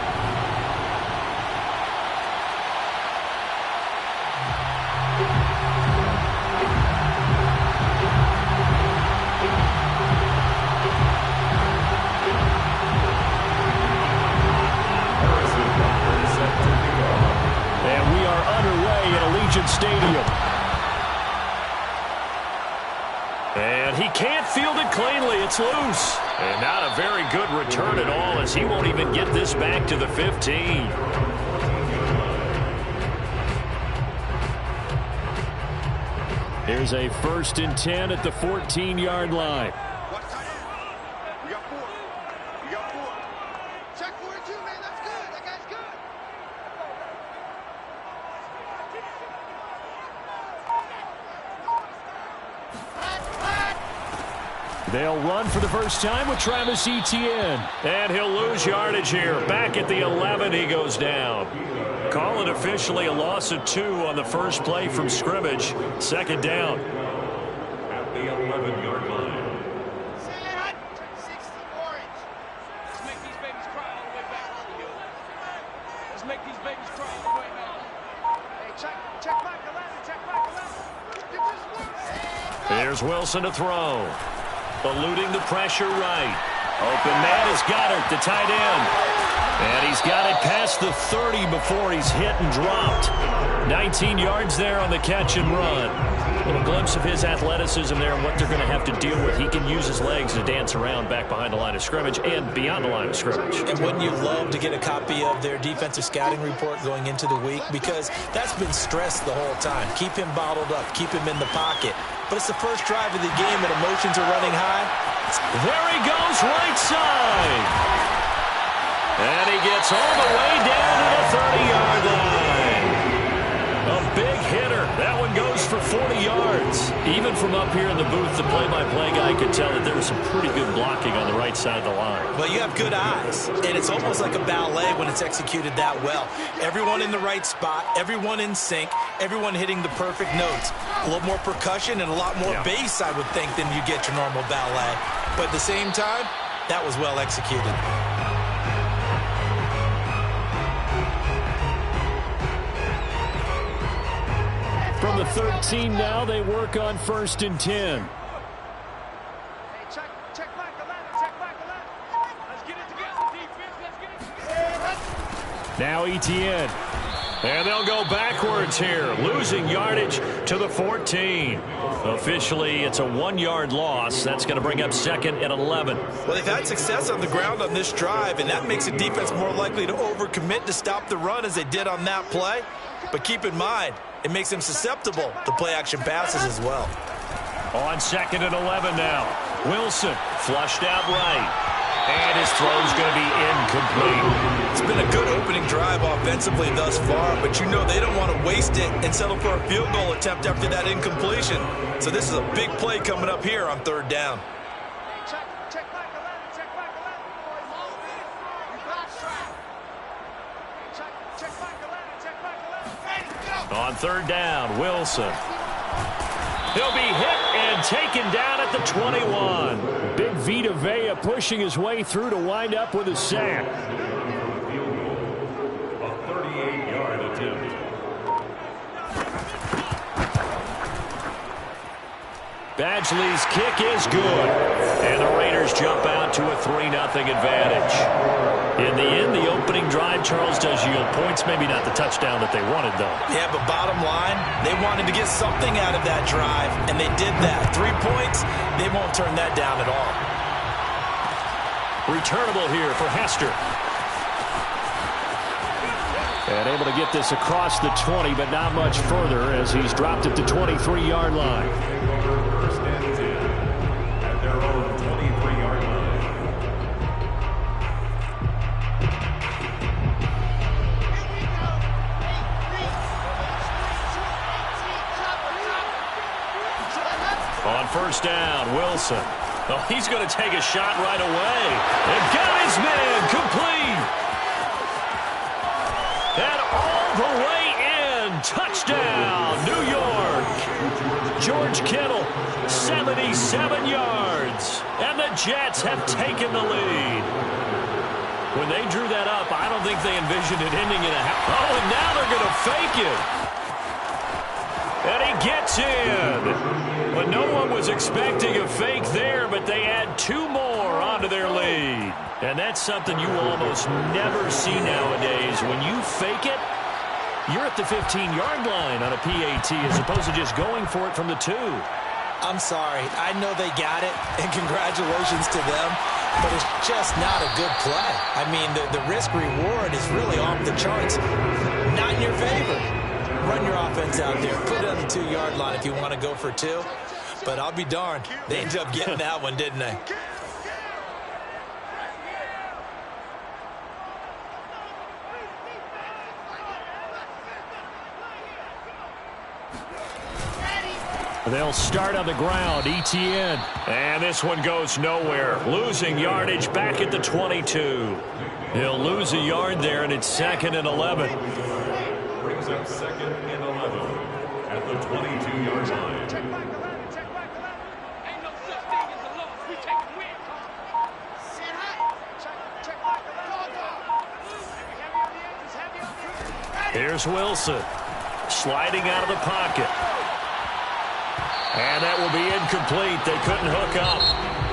Stadium. And he can't field it cleanly. It's loose. And not a very good return at all, as he won't even get this back to the 15. Here's a 1st and 10 at the 14-yard line. They'll run for the first time with Travis Etienne. And he'll lose yardage here. Back at the 11, he goes down. Call it officially a loss of 2 on the first play from scrimmage. 2nd down. At the 11-yard line. Let's make these babies cry all the way back. Let's make these babies cry all the way back. Hey, check back 11, check back 11. Here's Wilson to throw. Eluding the pressure right. Open man is Goddard, the tight end. And he's got it past the 30 before he's hit and dropped. 19 yards there on the catch and run. A little glimpse of his athleticism there and what they're going to have to deal with. He can use his legs to dance around back behind the line of scrimmage and beyond the line of scrimmage. And wouldn't you love to get a copy of their defensive scouting report going into the week? Because that's been stressed the whole time. Keep him bottled up. Keep him in the pocket. But it's the first drive of the game and emotions are running high. There he goes, right side. And he gets all the way down to the 30-yard line. A big hitter. That one goes for 40 yards. Even from up here in the booth, the play-by-play guy could tell that there was some pretty good blocking on the right side of the line. Well, you have good eyes, and it's almost like a ballet when it's executed that well. Everyone in the right spot, everyone in sync, everyone hitting the perfect notes. A little more percussion and a lot more bass, I would think, than you get your normal ballet. But at the same time, that was well executed. From the 13 now, they work on 1st and 10. Hey, check back 11, check back 11. Let's get it together, defense. Let's get it together. Now Etienne. And they'll go backwards here, losing yardage to the 14. Officially, it's a 1-yard loss. That's going to bring up 2nd and 11. Well, they've had success on the ground on this drive, and that makes the defense more likely to overcommit to stop the run as they did on that play. But keep in mind, it makes them susceptible to play-action passes as well. On 2nd and 11 now. Wilson flushed out right. And his throw's going to be incomplete. It's been a good opening drive offensively thus far, but you know they don't want to waste it and settle for a field goal attempt after that incompletion. So this is a big play coming up here on 3rd down. Check back 11, check back 11. Check back 11, check back 11. On 3rd down, Wilson. He'll be hit and taken down at the 21. Big Vita Vea pushing his way through to wind up with a sack. Field goal. A 38-yard attempt. Badgley's kick is good. And the Raiders jump out to a 3-0 advantage. In the end, the opening drive, Charles, does yield points. Maybe not the touchdown that they wanted, though. Yeah, but bottom line, they wanted to get something out of that drive, and they did that. 3 points, they won't turn that down at all. Returnable here for Hester. And able to get this across the 20, but not much further as he's dropped at the 23-yard line. First and 10 at their own 23-yard line. On 1st down, Wilson. Oh, he's going to take a shot right away. And got his man complete. And all the way in. touchdown, New York. George Kittle, 77 yards, and the Jets have taken the lead. When they drew that up, I don't think they envisioned it ending in a half. Oh, and now they're going to fake it. And he gets in. But no one was expecting a fake there, but they add 2 more onto their lead. And that's something you almost never see nowadays. When you fake it, you're at the 15-yard line on a PAT as opposed to just going for it from the 2. I'm sorry. I know they got it, and congratulations to them, but it's just not a good play. I mean, the risk-reward is really off the charts. Not in your favor. Run your offense out there. Put it on the 2-yard line if you want to go for 2. But I'll be darned. They ended up getting that one, didn't they? They'll start on the ground. ETN. And this one goes nowhere. Losing yardage back at the 22. He'll lose a yard there, and it's 2nd and 11. Brings up 2nd and 11 at the 22-yard line. Check back 11, check back 11. Ain't no such thing as a loss. We take a win. Sit high. Check back 11. Heavy on the edges, heavy on the edges. Here's Wilson. Sliding out of the pocket. And that will be incomplete. They couldn't hook up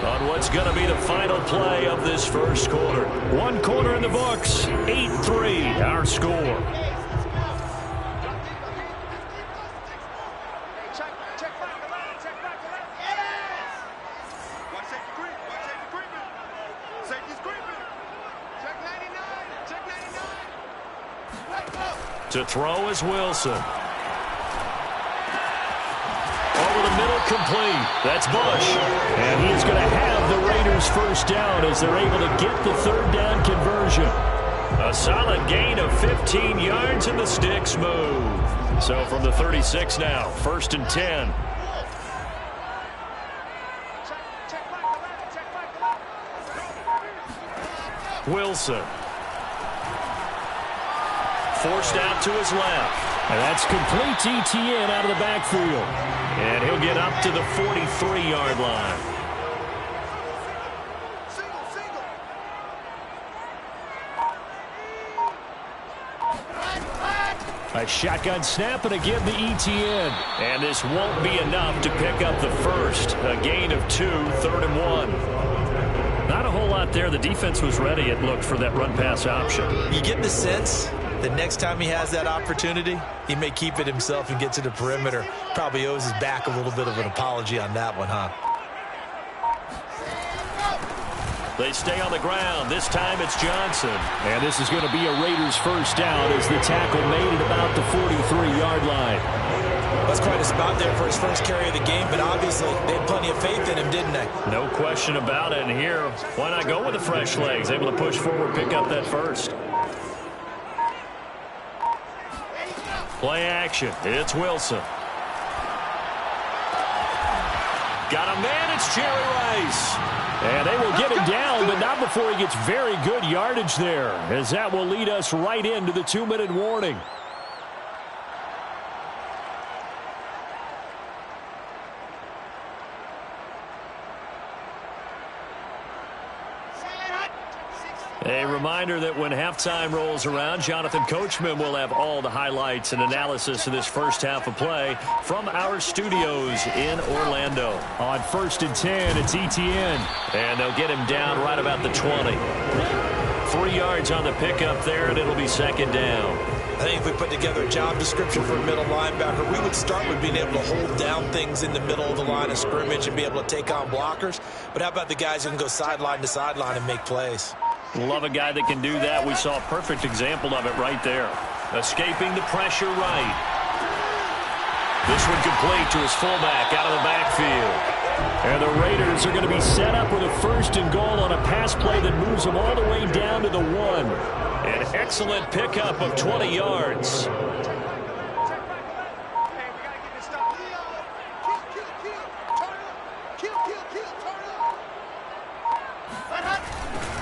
on what's going to be the final play of this first quarter. 1 quarter in the books. 8-3, our score. To throw is Wilson. Over the middle, complete. That's Bush. And he is going to have the Raiders first down as they're able to get the 3rd down conversion. A solid gain of 15 yards and the sticks move. So from the 36 now, 1st and 10. Wilson. Forced out to his left. And that's complete to ETN out of the backfield. And he'll get up to the 43-yard line. A shotgun snap and again to ETN. And this won't be enough to pick up the first. A gain of 2, 3rd and 1. Not a whole lot there. The defense was ready, it looked, for that run-pass option. You get the sense the next time he has that opportunity, he may keep it himself and get to the perimeter. Probably owes his back a little bit of an apology on that one, huh? They stay on the ground. This time it's Johnson. And this is going to be a Raiders first down as the tackle made at about the 43-yard line. That's quite a spot there for his first carry of the game, but obviously they had plenty of faith in him, didn't they? No question about it. And here, why not go with the fresh legs? Able to push forward, pick up that first. Play action. It's Wilson. Got a man. It's Jerry Rice. And they will get him down, but not before he gets very good yardage there, as that will lead us right into the 2-minute warning. A reminder that when halftime rolls around, Jonathan Coachman will have all the highlights and analysis of this first half of play from our studios in Orlando. On 1st and 10, it's ETN. And they'll get him down right about the 20. 3 yards on the pickup there, and it'll be 2nd down. I think if we put together a job description for a middle linebacker, we would start with being able to hold down things in the middle of the line of scrimmage and be able to take on blockers. But how about the guys who can go sideline to sideline and make plays? Love a guy that can do that. We saw a perfect example of it right there. Escaping the pressure right. This one complete to his fullback out of the backfield. And the Raiders are going to be set up with a 1st and goal on a pass play that moves them all the way down to the 1. An excellent pickup of 20 yards.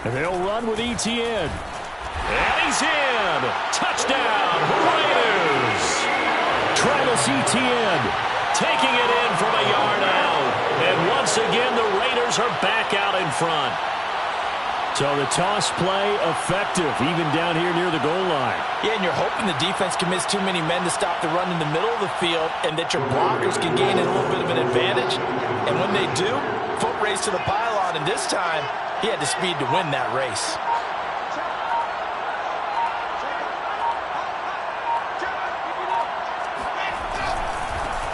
And they'll run with ETN. And he's in. Touchdown, Raiders. Travis Etienne taking it in from a yard out. And once again, the Raiders are back out in front. So the toss play effective, even down here near the goal line. Yeah, and you're hoping the defense commits too many men to stop the run in the middle of the field and that your blockers can gain a little bit of an advantage. And when they do, foot race to the pylon, and this time, he had the speed to win that race.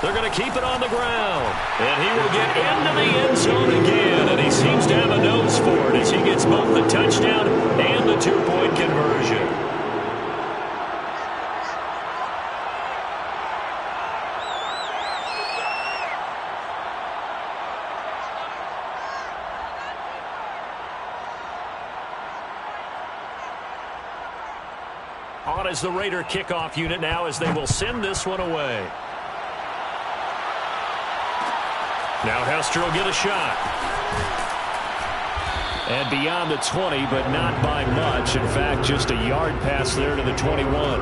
They're going to keep it on the ground. And he will get into the end zone again. And he seems to have a nose for it as he gets both the touchdown and the two-point conversion. On is the Raider kickoff unit now as they will send this one away. Now Hester will get a shot. And beyond the 20, but not by much. In fact, just a yard pass there to the 21.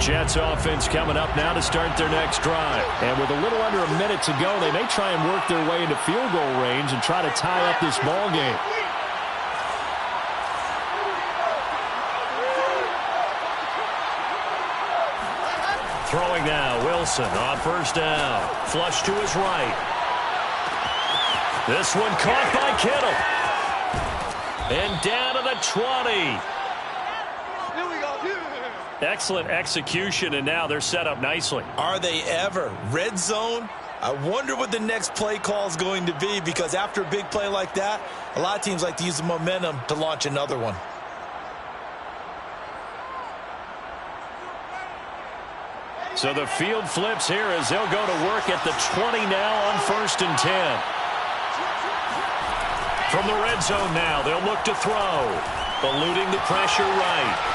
Jets offense coming up now to start their next drive. And with a little under a minute to go, they may try and work their way into field goal range and try to tie up this ball game. Throwing now, Wilson on first down. Flush to his right. This one caught by Kittle. And down to the 20. Excellent execution, and now they're set up nicely. Are they ever? Red zone? I wonder what the next play call is going to be, because after a big play like that, a lot of teams like to use the momentum to launch another one. So the field flips here as they'll go to work at the 20 now on 1st and 10. From the red zone now, they'll look to throw. Eluding the pressure right.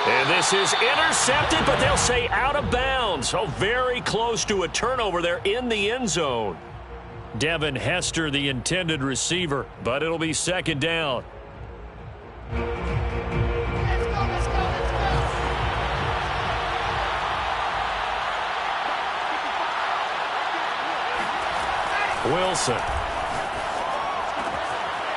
And this is intercepted, but they'll say out of bounds. So very close to a turnover there in the end zone. Devin Hester, the intended receiver, but it'll be 2nd down. Wilson.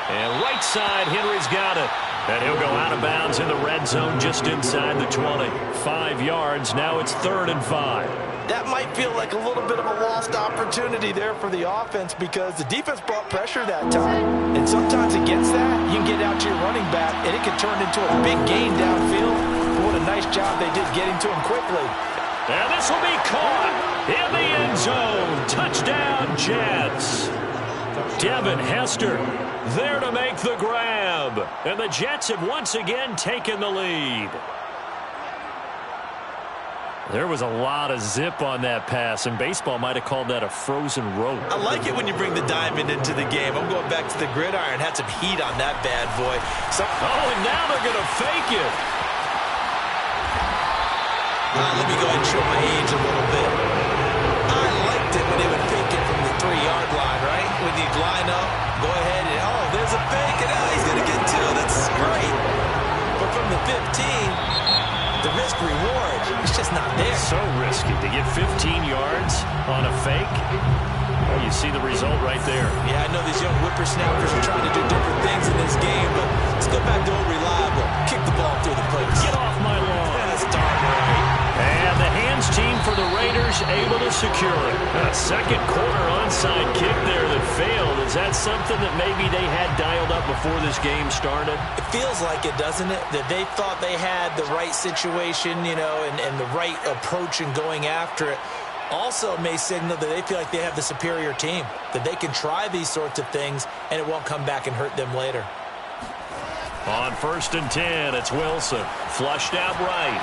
And right side, Henry's got it. And he'll go out of bounds in the red zone just inside the 20. 5 yards. Now it's 3rd and 5. That might feel like a little bit of a lost opportunity there for the offense, because the defense brought pressure that time. And sometimes against that, you can get out to your running back, and it can turn into a big gain downfield. But what a nice job they did getting to him quickly. And this will be caught in the end zone. Touchdown, Jets. Devin Hester there to make the grab. And the Jets have once again taken the lead. There was a lot of zip on that pass, and baseball might have called that a frozen rope. I like it when you bring the diamond into the game. I'm going back to the gridiron. Had some heat on that bad boy. And now they're going to fake it. Let me go ahead and show my age a little bit. I liked it when they would fake it from the 3-yard line, right? When you'd line up, go ahead and, oh, there's a fake, and he's going to get 2. That's great. But from the 15, the risk-reward is just not there. So risky to get 15 yards on a fake. Well, you see the result right there. Yeah, I know these young whippersnappers are trying to do different things in this game, but let's go back to old reliable. Kick the ball through the post. Get off my lawn. That's darn right. And the hands team for the Raiders able to secure it. A second quarter onside kick there that failed. Is that something that maybe they had dialed up before this game started? It feels like it, doesn't it? That they thought they had the right situation, you know, and the right approach in going after it. Also may signal that they feel like they have the superior team, that they can try these sorts of things and it won't come back and hurt them later. On 1st and 10, it's Wilson. Flushed out right.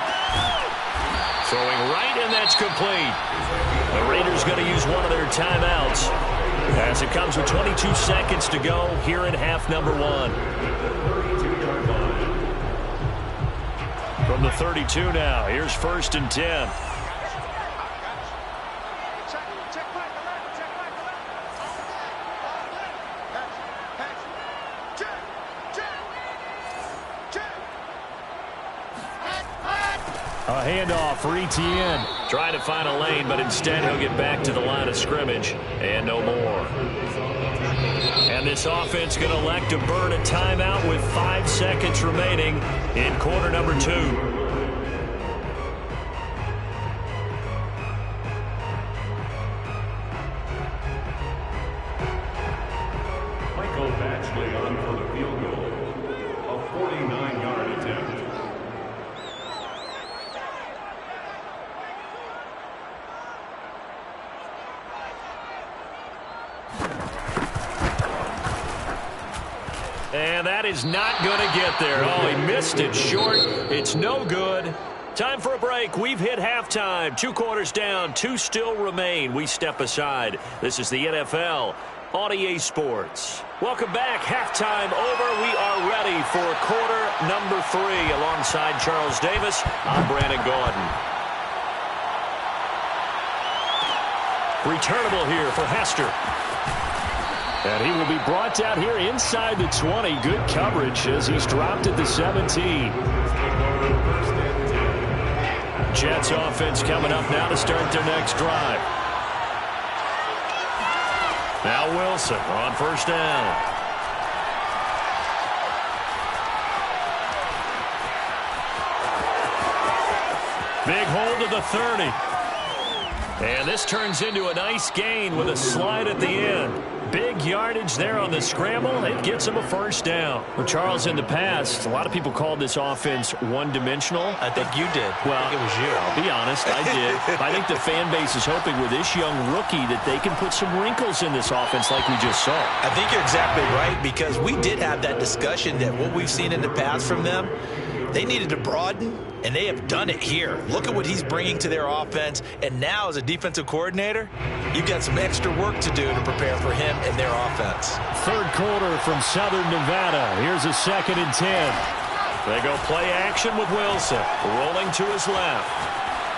Throwing right, and that's complete. The Raiders going to use one of their timeouts as it comes with 22 seconds to go here in half number 1. From the 32 now, here's 1st and 10. A handoff for Etienne. Trying to find a lane, but instead he'll get back to the line of scrimmage and no more. And this offense going to elect to burn a timeout with 5 seconds remaining in quarter number 2. On for the field goal, a 49-yard attempt. And that is not going to get there. Oh, he missed it short. It's no good. Time for a break. We've hit halftime. 2 quarters down. 2 still remain. We step aside. This is the NFL on EA Sports. Welcome back. Halftime over. We are ready for quarter number 3. Alongside Charles Davis, I'm Brandon Gaudin. Returnable here for Hester. And he will be brought down here inside the 20. Good coverage as he's dropped at the 17. Jets offense coming up now to start their next drive. Now Wilson on first down. Big hold of the 30. And this turns into a nice gain with a slide at the end. Big yardage there on the scramble. It gets him a first down. Well, Charles, in the past, a lot of people called this offense one-dimensional. I think you did. Well, I think it was you. I'll be honest, I did. I think the fan base is hoping with this young rookie that they can put some wrinkles in this offense like we just saw. I think you're exactly right, because we did have that discussion that what we've seen in the past from them, they needed to broaden, and they have done it here. Look at what he's bringing to their offense, and now as a defensive coordinator, you've got some extra work to do to prepare for him and their offense. Third quarter from Southern Nevada. Here's a 2nd and 10. They go play action with Wilson, rolling to his left.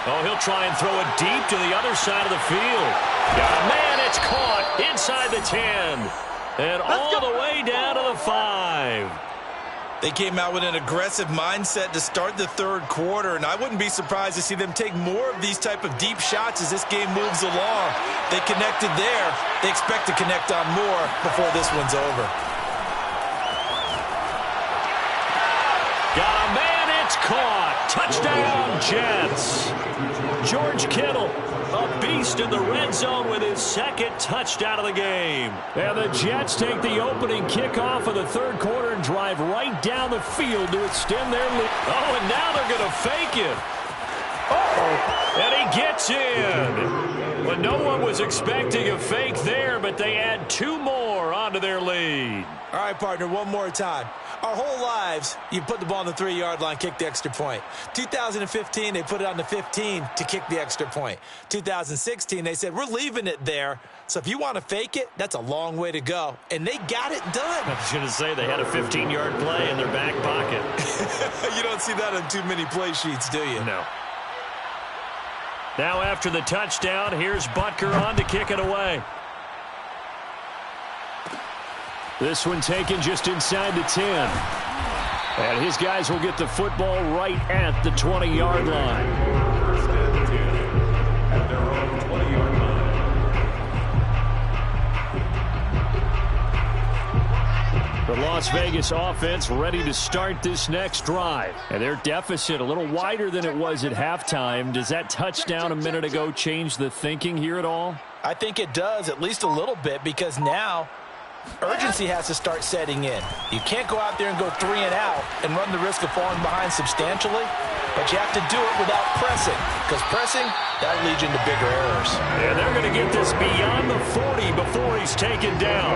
Oh, he'll try and throw it deep to the other side of the field. Man, it's caught inside the 10. And all the way down to the 5. They came out with an aggressive mindset to start the third quarter, and I wouldn't be surprised to see them take more of these type of deep shots as this game moves along. They connected there. They expect to connect on more before this one's over. Got a man, it's caught. Touchdown, Jets. George Kittle, a beast in the red zone with his 2nd touchdown of the game. And the Jets take the opening kickoff of the third quarter and drive right down the field to extend their lead. Oh, and now they're going to fake it. Uh-oh. And he gets in. But no one was expecting a fake there, but they add 2 more onto their lead. All right, partner, one more time. Our whole lives, you put the ball on the 3-yard line, kick the extra point. 2015, they put it on the 15 to kick the extra point. 2016, they said, we're leaving it there. So if you want to fake it, that's a long way to go. And they got it done. I was going to say they had a 15-yard play in their back pocket. You don't see that on too many play sheets, do you? No. Now after the touchdown, here's Butker on to kick it away. This one taken just inside the 10. And his guys will get the football right at the 20-yard line. First and 10 at their own 20-yard line. The Las Vegas offense ready to start this next drive. And their deficit a little wider than it was at halftime. Does that touchdown a minute ago change the thinking here at all? I think it does, at least a little bit, because now urgency has to start setting in. You can't go out there and go 3 and out and run the risk of falling behind substantially, but you have to do it without pressing, because pressing, that'll lead you into bigger errors. And they're going to get this beyond the 40 before he's taken down.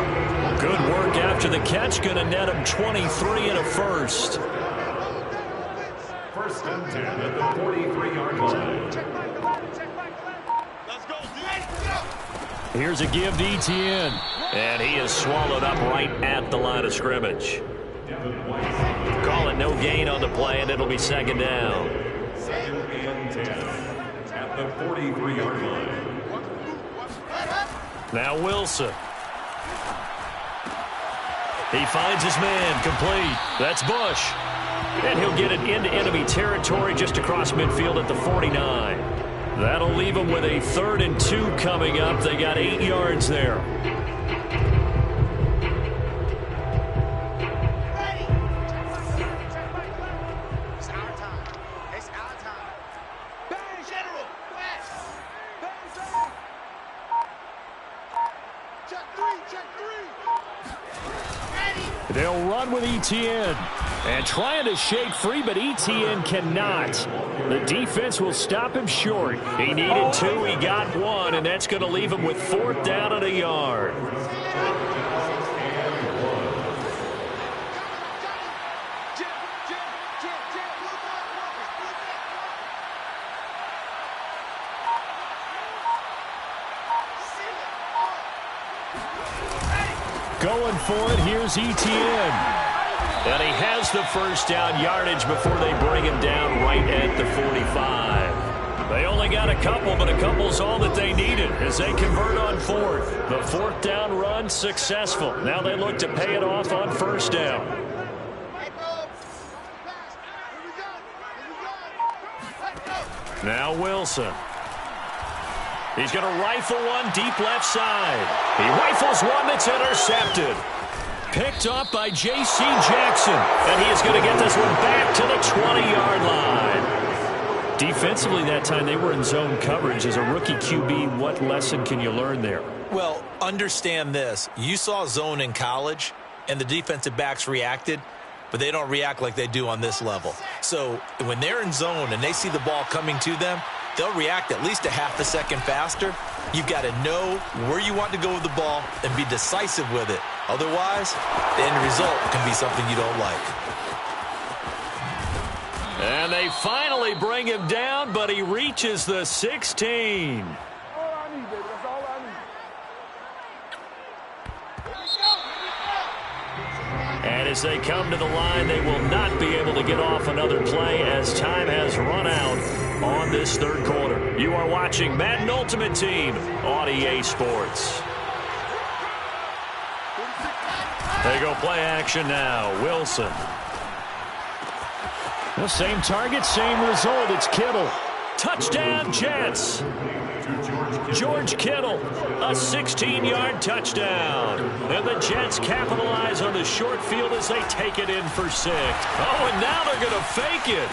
Good work after the catch, going to net him 23 and a first. First and 10 at the 43-yard line. Let's go, Here's a give to Etienne. And he is swallowed up right at the line of scrimmage. Call it no gain on the play, and it'll be 2nd down. 2nd and 10 at the 43-yard line. Now Wilson. He finds his man, complete. That's Bush. And he'll get it into enemy territory just across midfield at the 49. That'll leave them with a 3rd and 2 coming up. They got 8 yards there. They'll run with ETN. And trying to shake free, but ETN cannot. The defense will stop him short. He needed 2, he got 1, and that's going to leave him with 4th down and a yard. Going for it, here's ETN. And he has the first down yardage before they bring him down right at the 45. They only got a couple, but a couple's all that they needed as they convert on 4th. The 4th down run successful. Now they look to pay it off on 1st down. Now Wilson. He's going to rifle one deep left side. He rifles one that's intercepted. Picked off by J.C. Jackson. And he is going to get this one back to the 20-yard line. Defensively that time, they were in zone coverage. As a rookie QB, what lesson can you learn there? Well, understand this. You saw zone in college, and the defensive backs reacted, but they don't react like they do on this level. So when they're in zone and they see the ball coming to them, they'll react at least a half a second faster. You've got to know where you want to go with the ball and be decisive with it. Otherwise, the end result can be something you don't like. And they finally bring him down, but he reaches the 16. All I need, baby. That's all I need. And as they come to the line, they will not be able to get off another play as time has run out on this 3rd quarter. You are watching Madden Ultimate Team on EA Sports. They go play action now. Wilson. The same target, same result. It's Kittle. Touchdown, Jets. George Kittle, a 16-yard touchdown. And the Jets capitalize on the short field as they take it in for 6. Oh, and now they're going to fake it.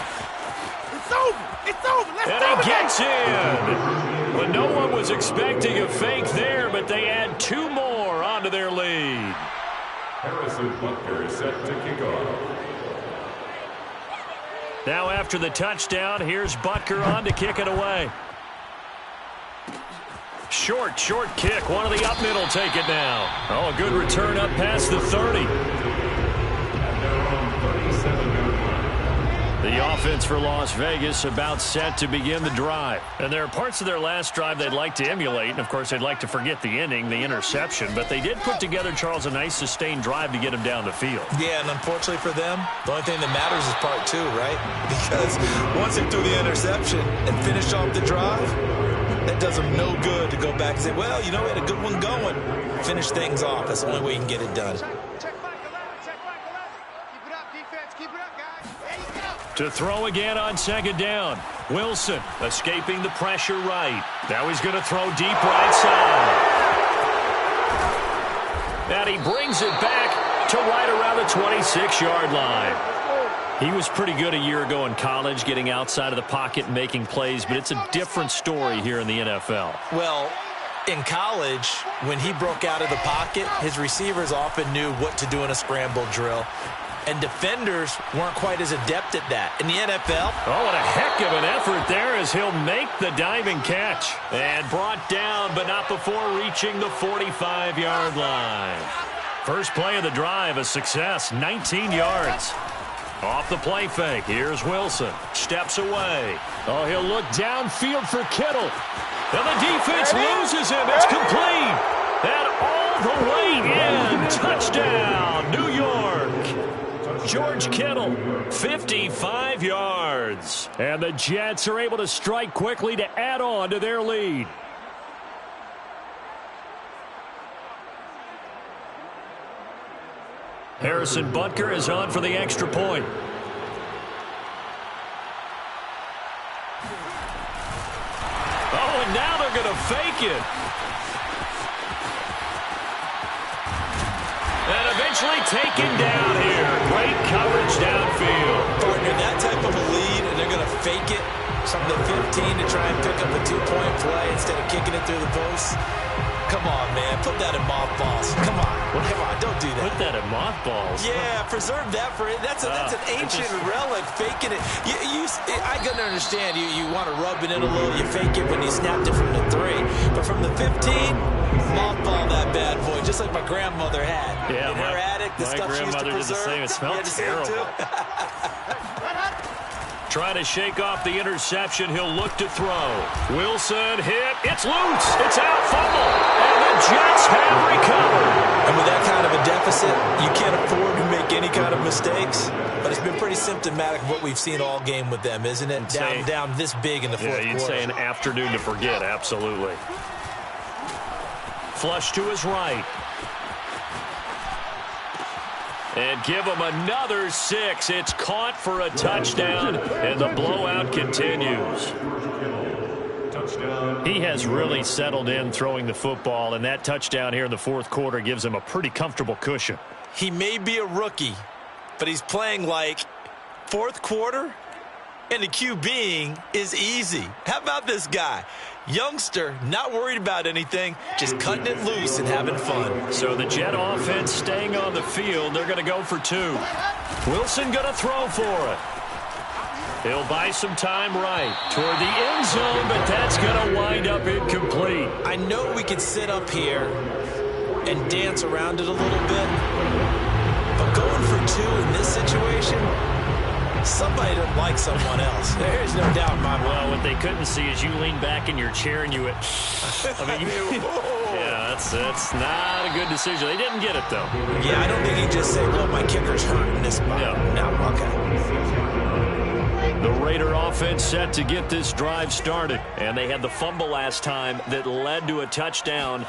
It's over. It's over. Let's And he gets in. Well, no one was expecting a fake there, but they add 2 more onto their lead. Harrison Butker is set to kick off. Now after the touchdown, here's Butker on to kick it away. Short kick. One of the up middle take it now. Oh, a good return up past the 30. The offense for Las Vegas about set to begin the drive. And there are parts of their last drive they'd like to emulate. And, of course, they'd like to forget the inning, the interception. But they did put together, Charles, a nice sustained drive to get him down the field. Yeah, and unfortunately for them, the only thing that matters is part 2, right? Because once they threw the interception and finished off the drive, that does them no good to go back and say, well, you know, we had a good one going. Finish things off. That's the only way you can get it done. Check back 11. Check back 11. Keep it up, defense. Keep it up, guys. There you go. To throw again on 2nd down. Wilson escaping the pressure right. Now he's going to throw deep right side. And he brings it back to right around the 26-yard line. He was pretty good a year ago in college, getting outside of the pocket and making plays, but it's a different story here in the NFL. Well, in college, when he broke out of the pocket, his receivers often knew what to do in a scramble drill. And defenders weren't quite as adept at that. In the NFL... Oh, what a heck of an effort there as he'll make the diving catch. And brought down, but not before reaching the 45-yard line. First play of the drive, a success, 19 yards. Off the play fake, here's Wilson. Steps away. Oh, he'll look downfield for Kittle. And the defense loses him. It's complete. And all the way in. Touchdown, New York. George Kittle, 55 yards. And the Jets are able to strike quickly to add on to their lead. Harrison Butker is on for the extra point. to fake it. And eventually taken down here. Great coverage downfield. Partner, that type of a lead, and they're going to fake it from the 15 to try and pick up a 2-point play instead of kicking it through the post. Come on, man. Put that in mothballs. Come on. Come on. Don't do that. Put that in mothballs? Yeah, preserve that for it. That's an ancient relic, faking it. I can understand. You want to rub it in a little. You fake it when you snapped it from the 3. But from the 15, mothball that bad boy, just like my grandmother had. Yeah, in her attic, the stuff she used to preserve. Did the same. It smelled terrible. Trying to shake off the interception. He'll look to throw. Wilson hit. It's loose. It's out. Fumble. And the Jets have recovered. And with that kind of a deficit, you can't afford to make any kind of mistakes. But it's been pretty symptomatic of what we've seen all game with them, isn't it? Down this big in the fourth quarter. Yeah, you'd say an afternoon to forget. Absolutely. Flush to his right. And give him another 6. It's caught for a touchdown, and the blowout continues. He has really settled in throwing the football, and that touchdown here in the fourth quarter gives him a pretty comfortable cushion. He may be a rookie, but he's playing like fourth quarter, and the QBing is easy. How about this guy? Youngster, not worried about anything, just cutting it loose and having fun. So the Jet offense staying on the field. They're going to go for 2. Wilson going to throw for it. He'll buy some time right toward the end zone, but that's going to wind up incomplete. I know we could sit up here and dance around it a little bit, but going for 2 in this situation, somebody doesn't like someone else. There's no doubt in my mind. Well, what they couldn't see is you lean back in your chair and you went, yeah, that's not a good decision. They didn't get it, though. Yeah, I don't think he just said, well, my kicker's hurting this spot. No, okay. The Raider offense set to get this drive started. And they had the fumble last time that led to a touchdown.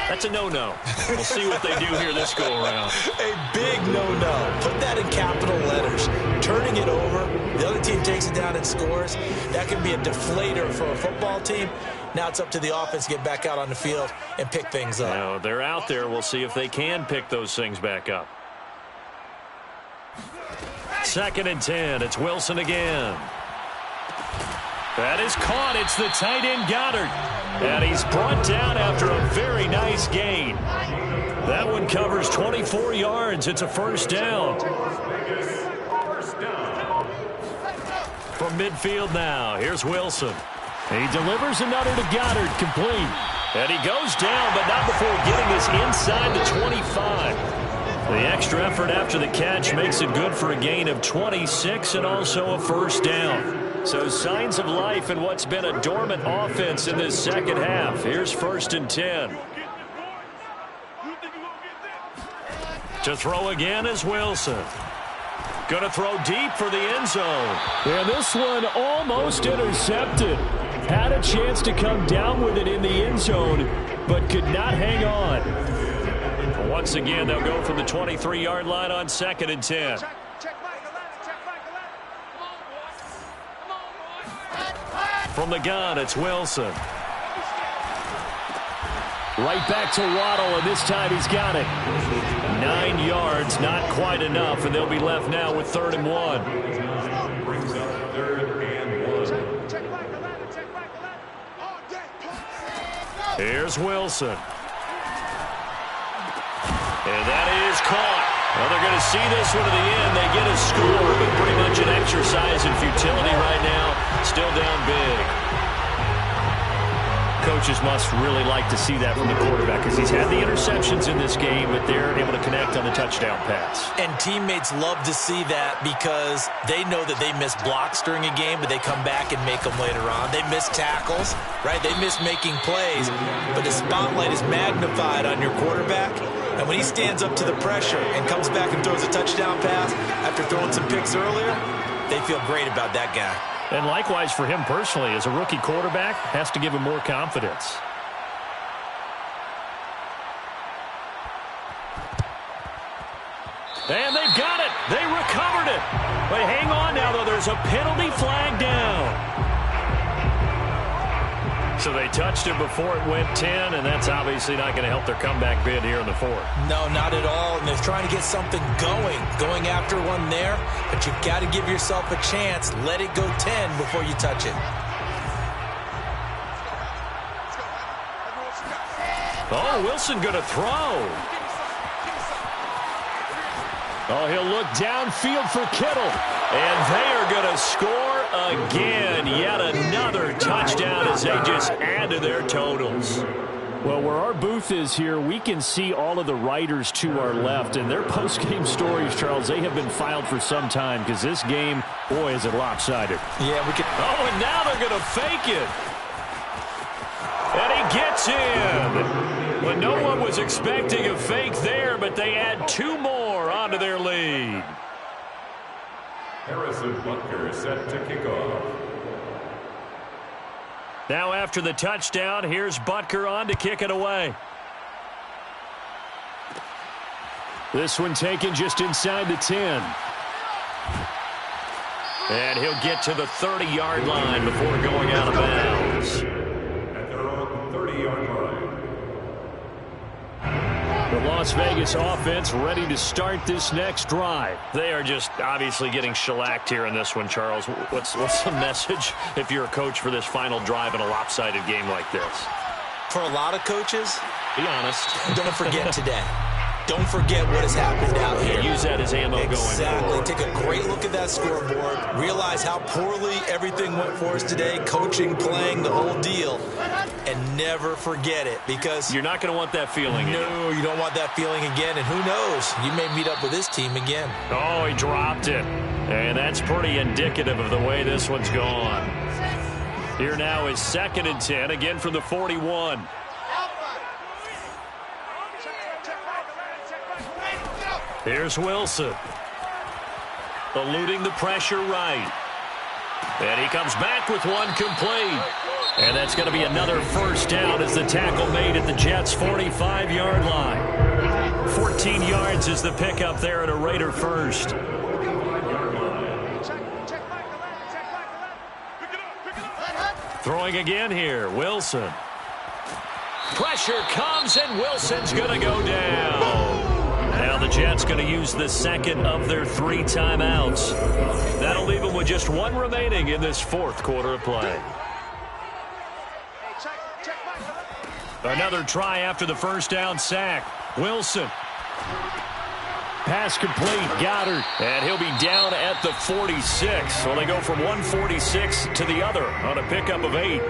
That's a no-no. We'll see what they do here this go-around. A big no-no. Put that in capital letters. Turning it over, the other team takes it down and scores. That can be a deflator for a football team. Now it's up to the offense to get back out on the field and pick things up. Now, they're out there. We'll see if they can pick those things back up. 2nd and 10. It's Wilson again. That is caught. It's the tight end Goddard. And he's brought down after a very nice gain. That one covers 24 yards. It's a first down. From midfield now, here's Wilson. He delivers another to Goddard, complete. And he goes down, but not before getting this inside the 25. The extra effort after the catch makes it good for a gain of 26 and also a first down. So signs of life in what's been a dormant offense in this second half. Here's 1st and 10. To throw again is Wilson. Going to throw deep for the end zone. And this one almost intercepted. Had a chance to come down with it in the end zone, but could not hang on. Once again, they'll go from the 23-yard line on 2nd and 10. From the gun, it's Wilson. Right back to Waddle, and this time he's got it. 9 yards, not quite enough, and they'll be left now with 3rd and 1. Brings up 3rd and 1. Here's Wilson. And that is caught. Well, they're going to see this one to the end. They get a score, but pretty much an exercise in futility right now. Still down big. Coaches must really like to see that from the quarterback because he's had the interceptions in this game, but they're able to connect on the touchdown pass. And teammates love to see that because they know that they miss blocks during a game, but they come back and make them later on. They miss tackles, right? They miss making plays, but the spotlight is magnified on your quarterback. And when he stands up to the pressure and comes back and throws a touchdown pass after throwing some picks earlier, they feel great about that guy. And likewise for him personally, as a rookie quarterback, has to give him more confidence. And they've got it. They recovered it. But hang on now, though. There's a penalty flag down. So they touched him before it went 10, and that's obviously not going to help their comeback bid here in the fourth. No, not at all. And they're trying to get something going after one there. But you've got to give yourself a chance. Let it go 10 before you touch it. Oh, Wilson going to throw. Oh, he'll look downfield for Kittle. And they are going to score again. Yet another touchdown as they just add to their totals. Well, where our booth is here, we can see all of the writers to our left. And their post-game stories, Charles, they have been filed for some time because this game, boy, is it lopsided. Yeah, we can. Oh, and now they're going to fake it. And he gets in. Well, no one was expecting a fake there, but they add 2 more onto their lead. Harrison Butker set to kick off. Now after the touchdown, here's Butker on to kick it away. This one taken just inside the 10. And he'll get to the 30-yard line before going out of bounds. At their own 30-yard line. The Las Vegas offense ready to start this next drive. They are just obviously getting shellacked here in this one, Charles. What's the message if you're a coach for this final drive in a lopsided game like this? For a lot of coaches, be honest. Don't forget today. Don't forget what has happened out here. Use that as ammo going forward. Exactly. Take a great look at that scoreboard. Realize how poorly everything went for us today. Coaching, playing, the whole deal. And never forget it because you're not going to want that feeling again. No, you don't want that feeling again. And who knows? You may meet up with this team again. Oh, he dropped it. And that's pretty indicative of the way this one's gone. Here now is 2nd and 10, again from the 41. Here's Wilson. Eluding the pressure right. And he comes back with one complete. And that's going to be another first down as the tackle made at the Jets' 45-yard line. 14 yards is the pickup there at a Raider first. Throwing again here, Wilson. Pressure comes, and Wilson's going to go down. Now the Jets going to use the second of their 3 timeouts. That'll leave them with just 1 remaining in this 4th quarter of play. Another try after the first down sack. Wilson. Pass complete. Goddard. And he'll be down at the 46. Well, they go from 146 to the other on a pickup of 8.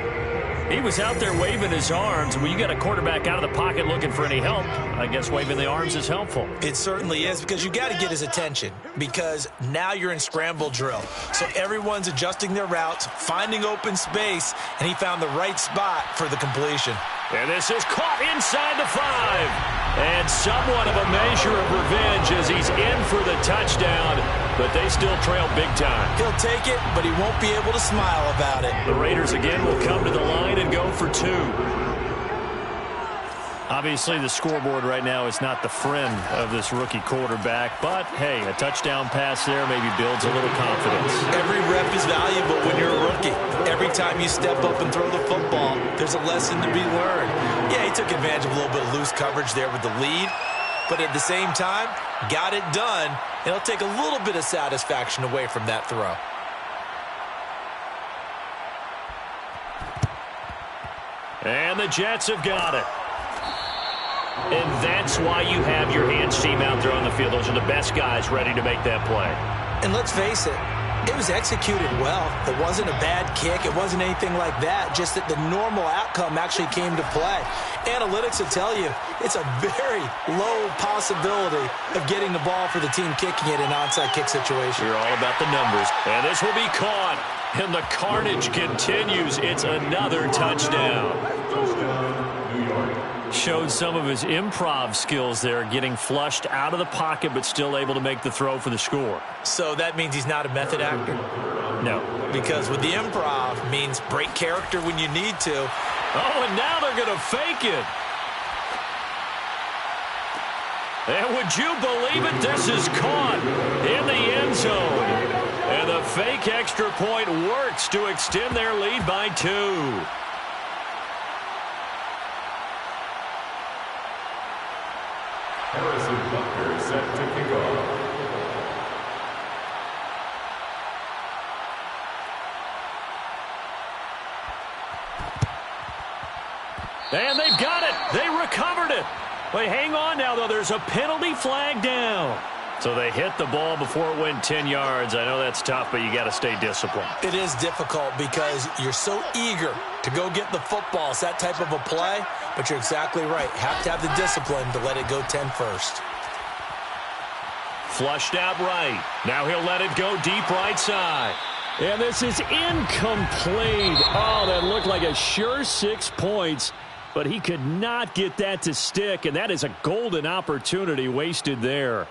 He was out there waving his arms. When you get a quarterback out of the pocket looking for any help, I guess waving the arms is helpful. It certainly is because you got to get his attention because now you're in scramble drill. So everyone's adjusting their routes, finding open space, and he found the right spot for the completion. And this is caught inside the 5. And somewhat of a measure of revenge as he's in for the touchdown, but they still trail big time. He'll take it, but he won't be able to smile about it. The Raiders again will come to the line and go for 2. Obviously, the scoreboard right now is not the friend of this rookie quarterback, but, hey, a touchdown pass there maybe builds a little confidence. Every rep is valuable when you're a rookie. Every time you step up and throw the football, there's a lesson to be learned. Yeah, he took advantage of a little bit of loose coverage there with the lead, but at the same time, got it done, and it'll take a little bit of satisfaction away from that throw. And the Jets have got it. And that's why you have your hands team out there on the field. Those are the best guys ready to make that play. And let's face it, it was executed well. It wasn't a bad kick. It wasn't anything like that. Just that the normal outcome actually came to play. Analytics will tell you it's a very low possibility of getting the ball for the team kicking it in an onside kick situation. You're all about the numbers. And this will be caught. And the carnage continues. It's another touchdown. Showed some of his improv skills there, getting flushed out of the pocket but still able to make the throw for the score. So that means he's not a method actor? No. Because with the improv means break character when you need to. Oh, and now they're going to fake it. And would you believe it? This is caught in the end zone. And the fake extra point works to extend their lead by 2. Harrison Butker set to kick off. And they've got it. They recovered it. Wait, hang on now, though. There's a penalty flag down. So they hit the ball before it went 10 yards. I know that's tough, but you got to stay disciplined. It is difficult because you're so eager to go get the football. It's that type of a play, but you're exactly right. Have to have the discipline to let it go 10 first. Flushed out right. Now he'll let it go deep right side. And this is incomplete. Oh, that looked like a sure 6 points. But he could not get that to stick, and that is a golden opportunity wasted there.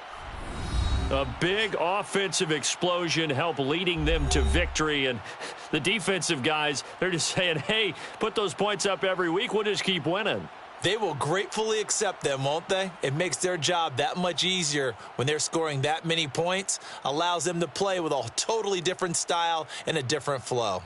A big offensive explosion helped leading them to victory, and the defensive guys, they're just saying, hey, put those points up every week, we'll just keep winning. They will gratefully accept them, won't they? It makes their job that much easier when they're scoring that many points, allows them to play with a totally different style and a different flow.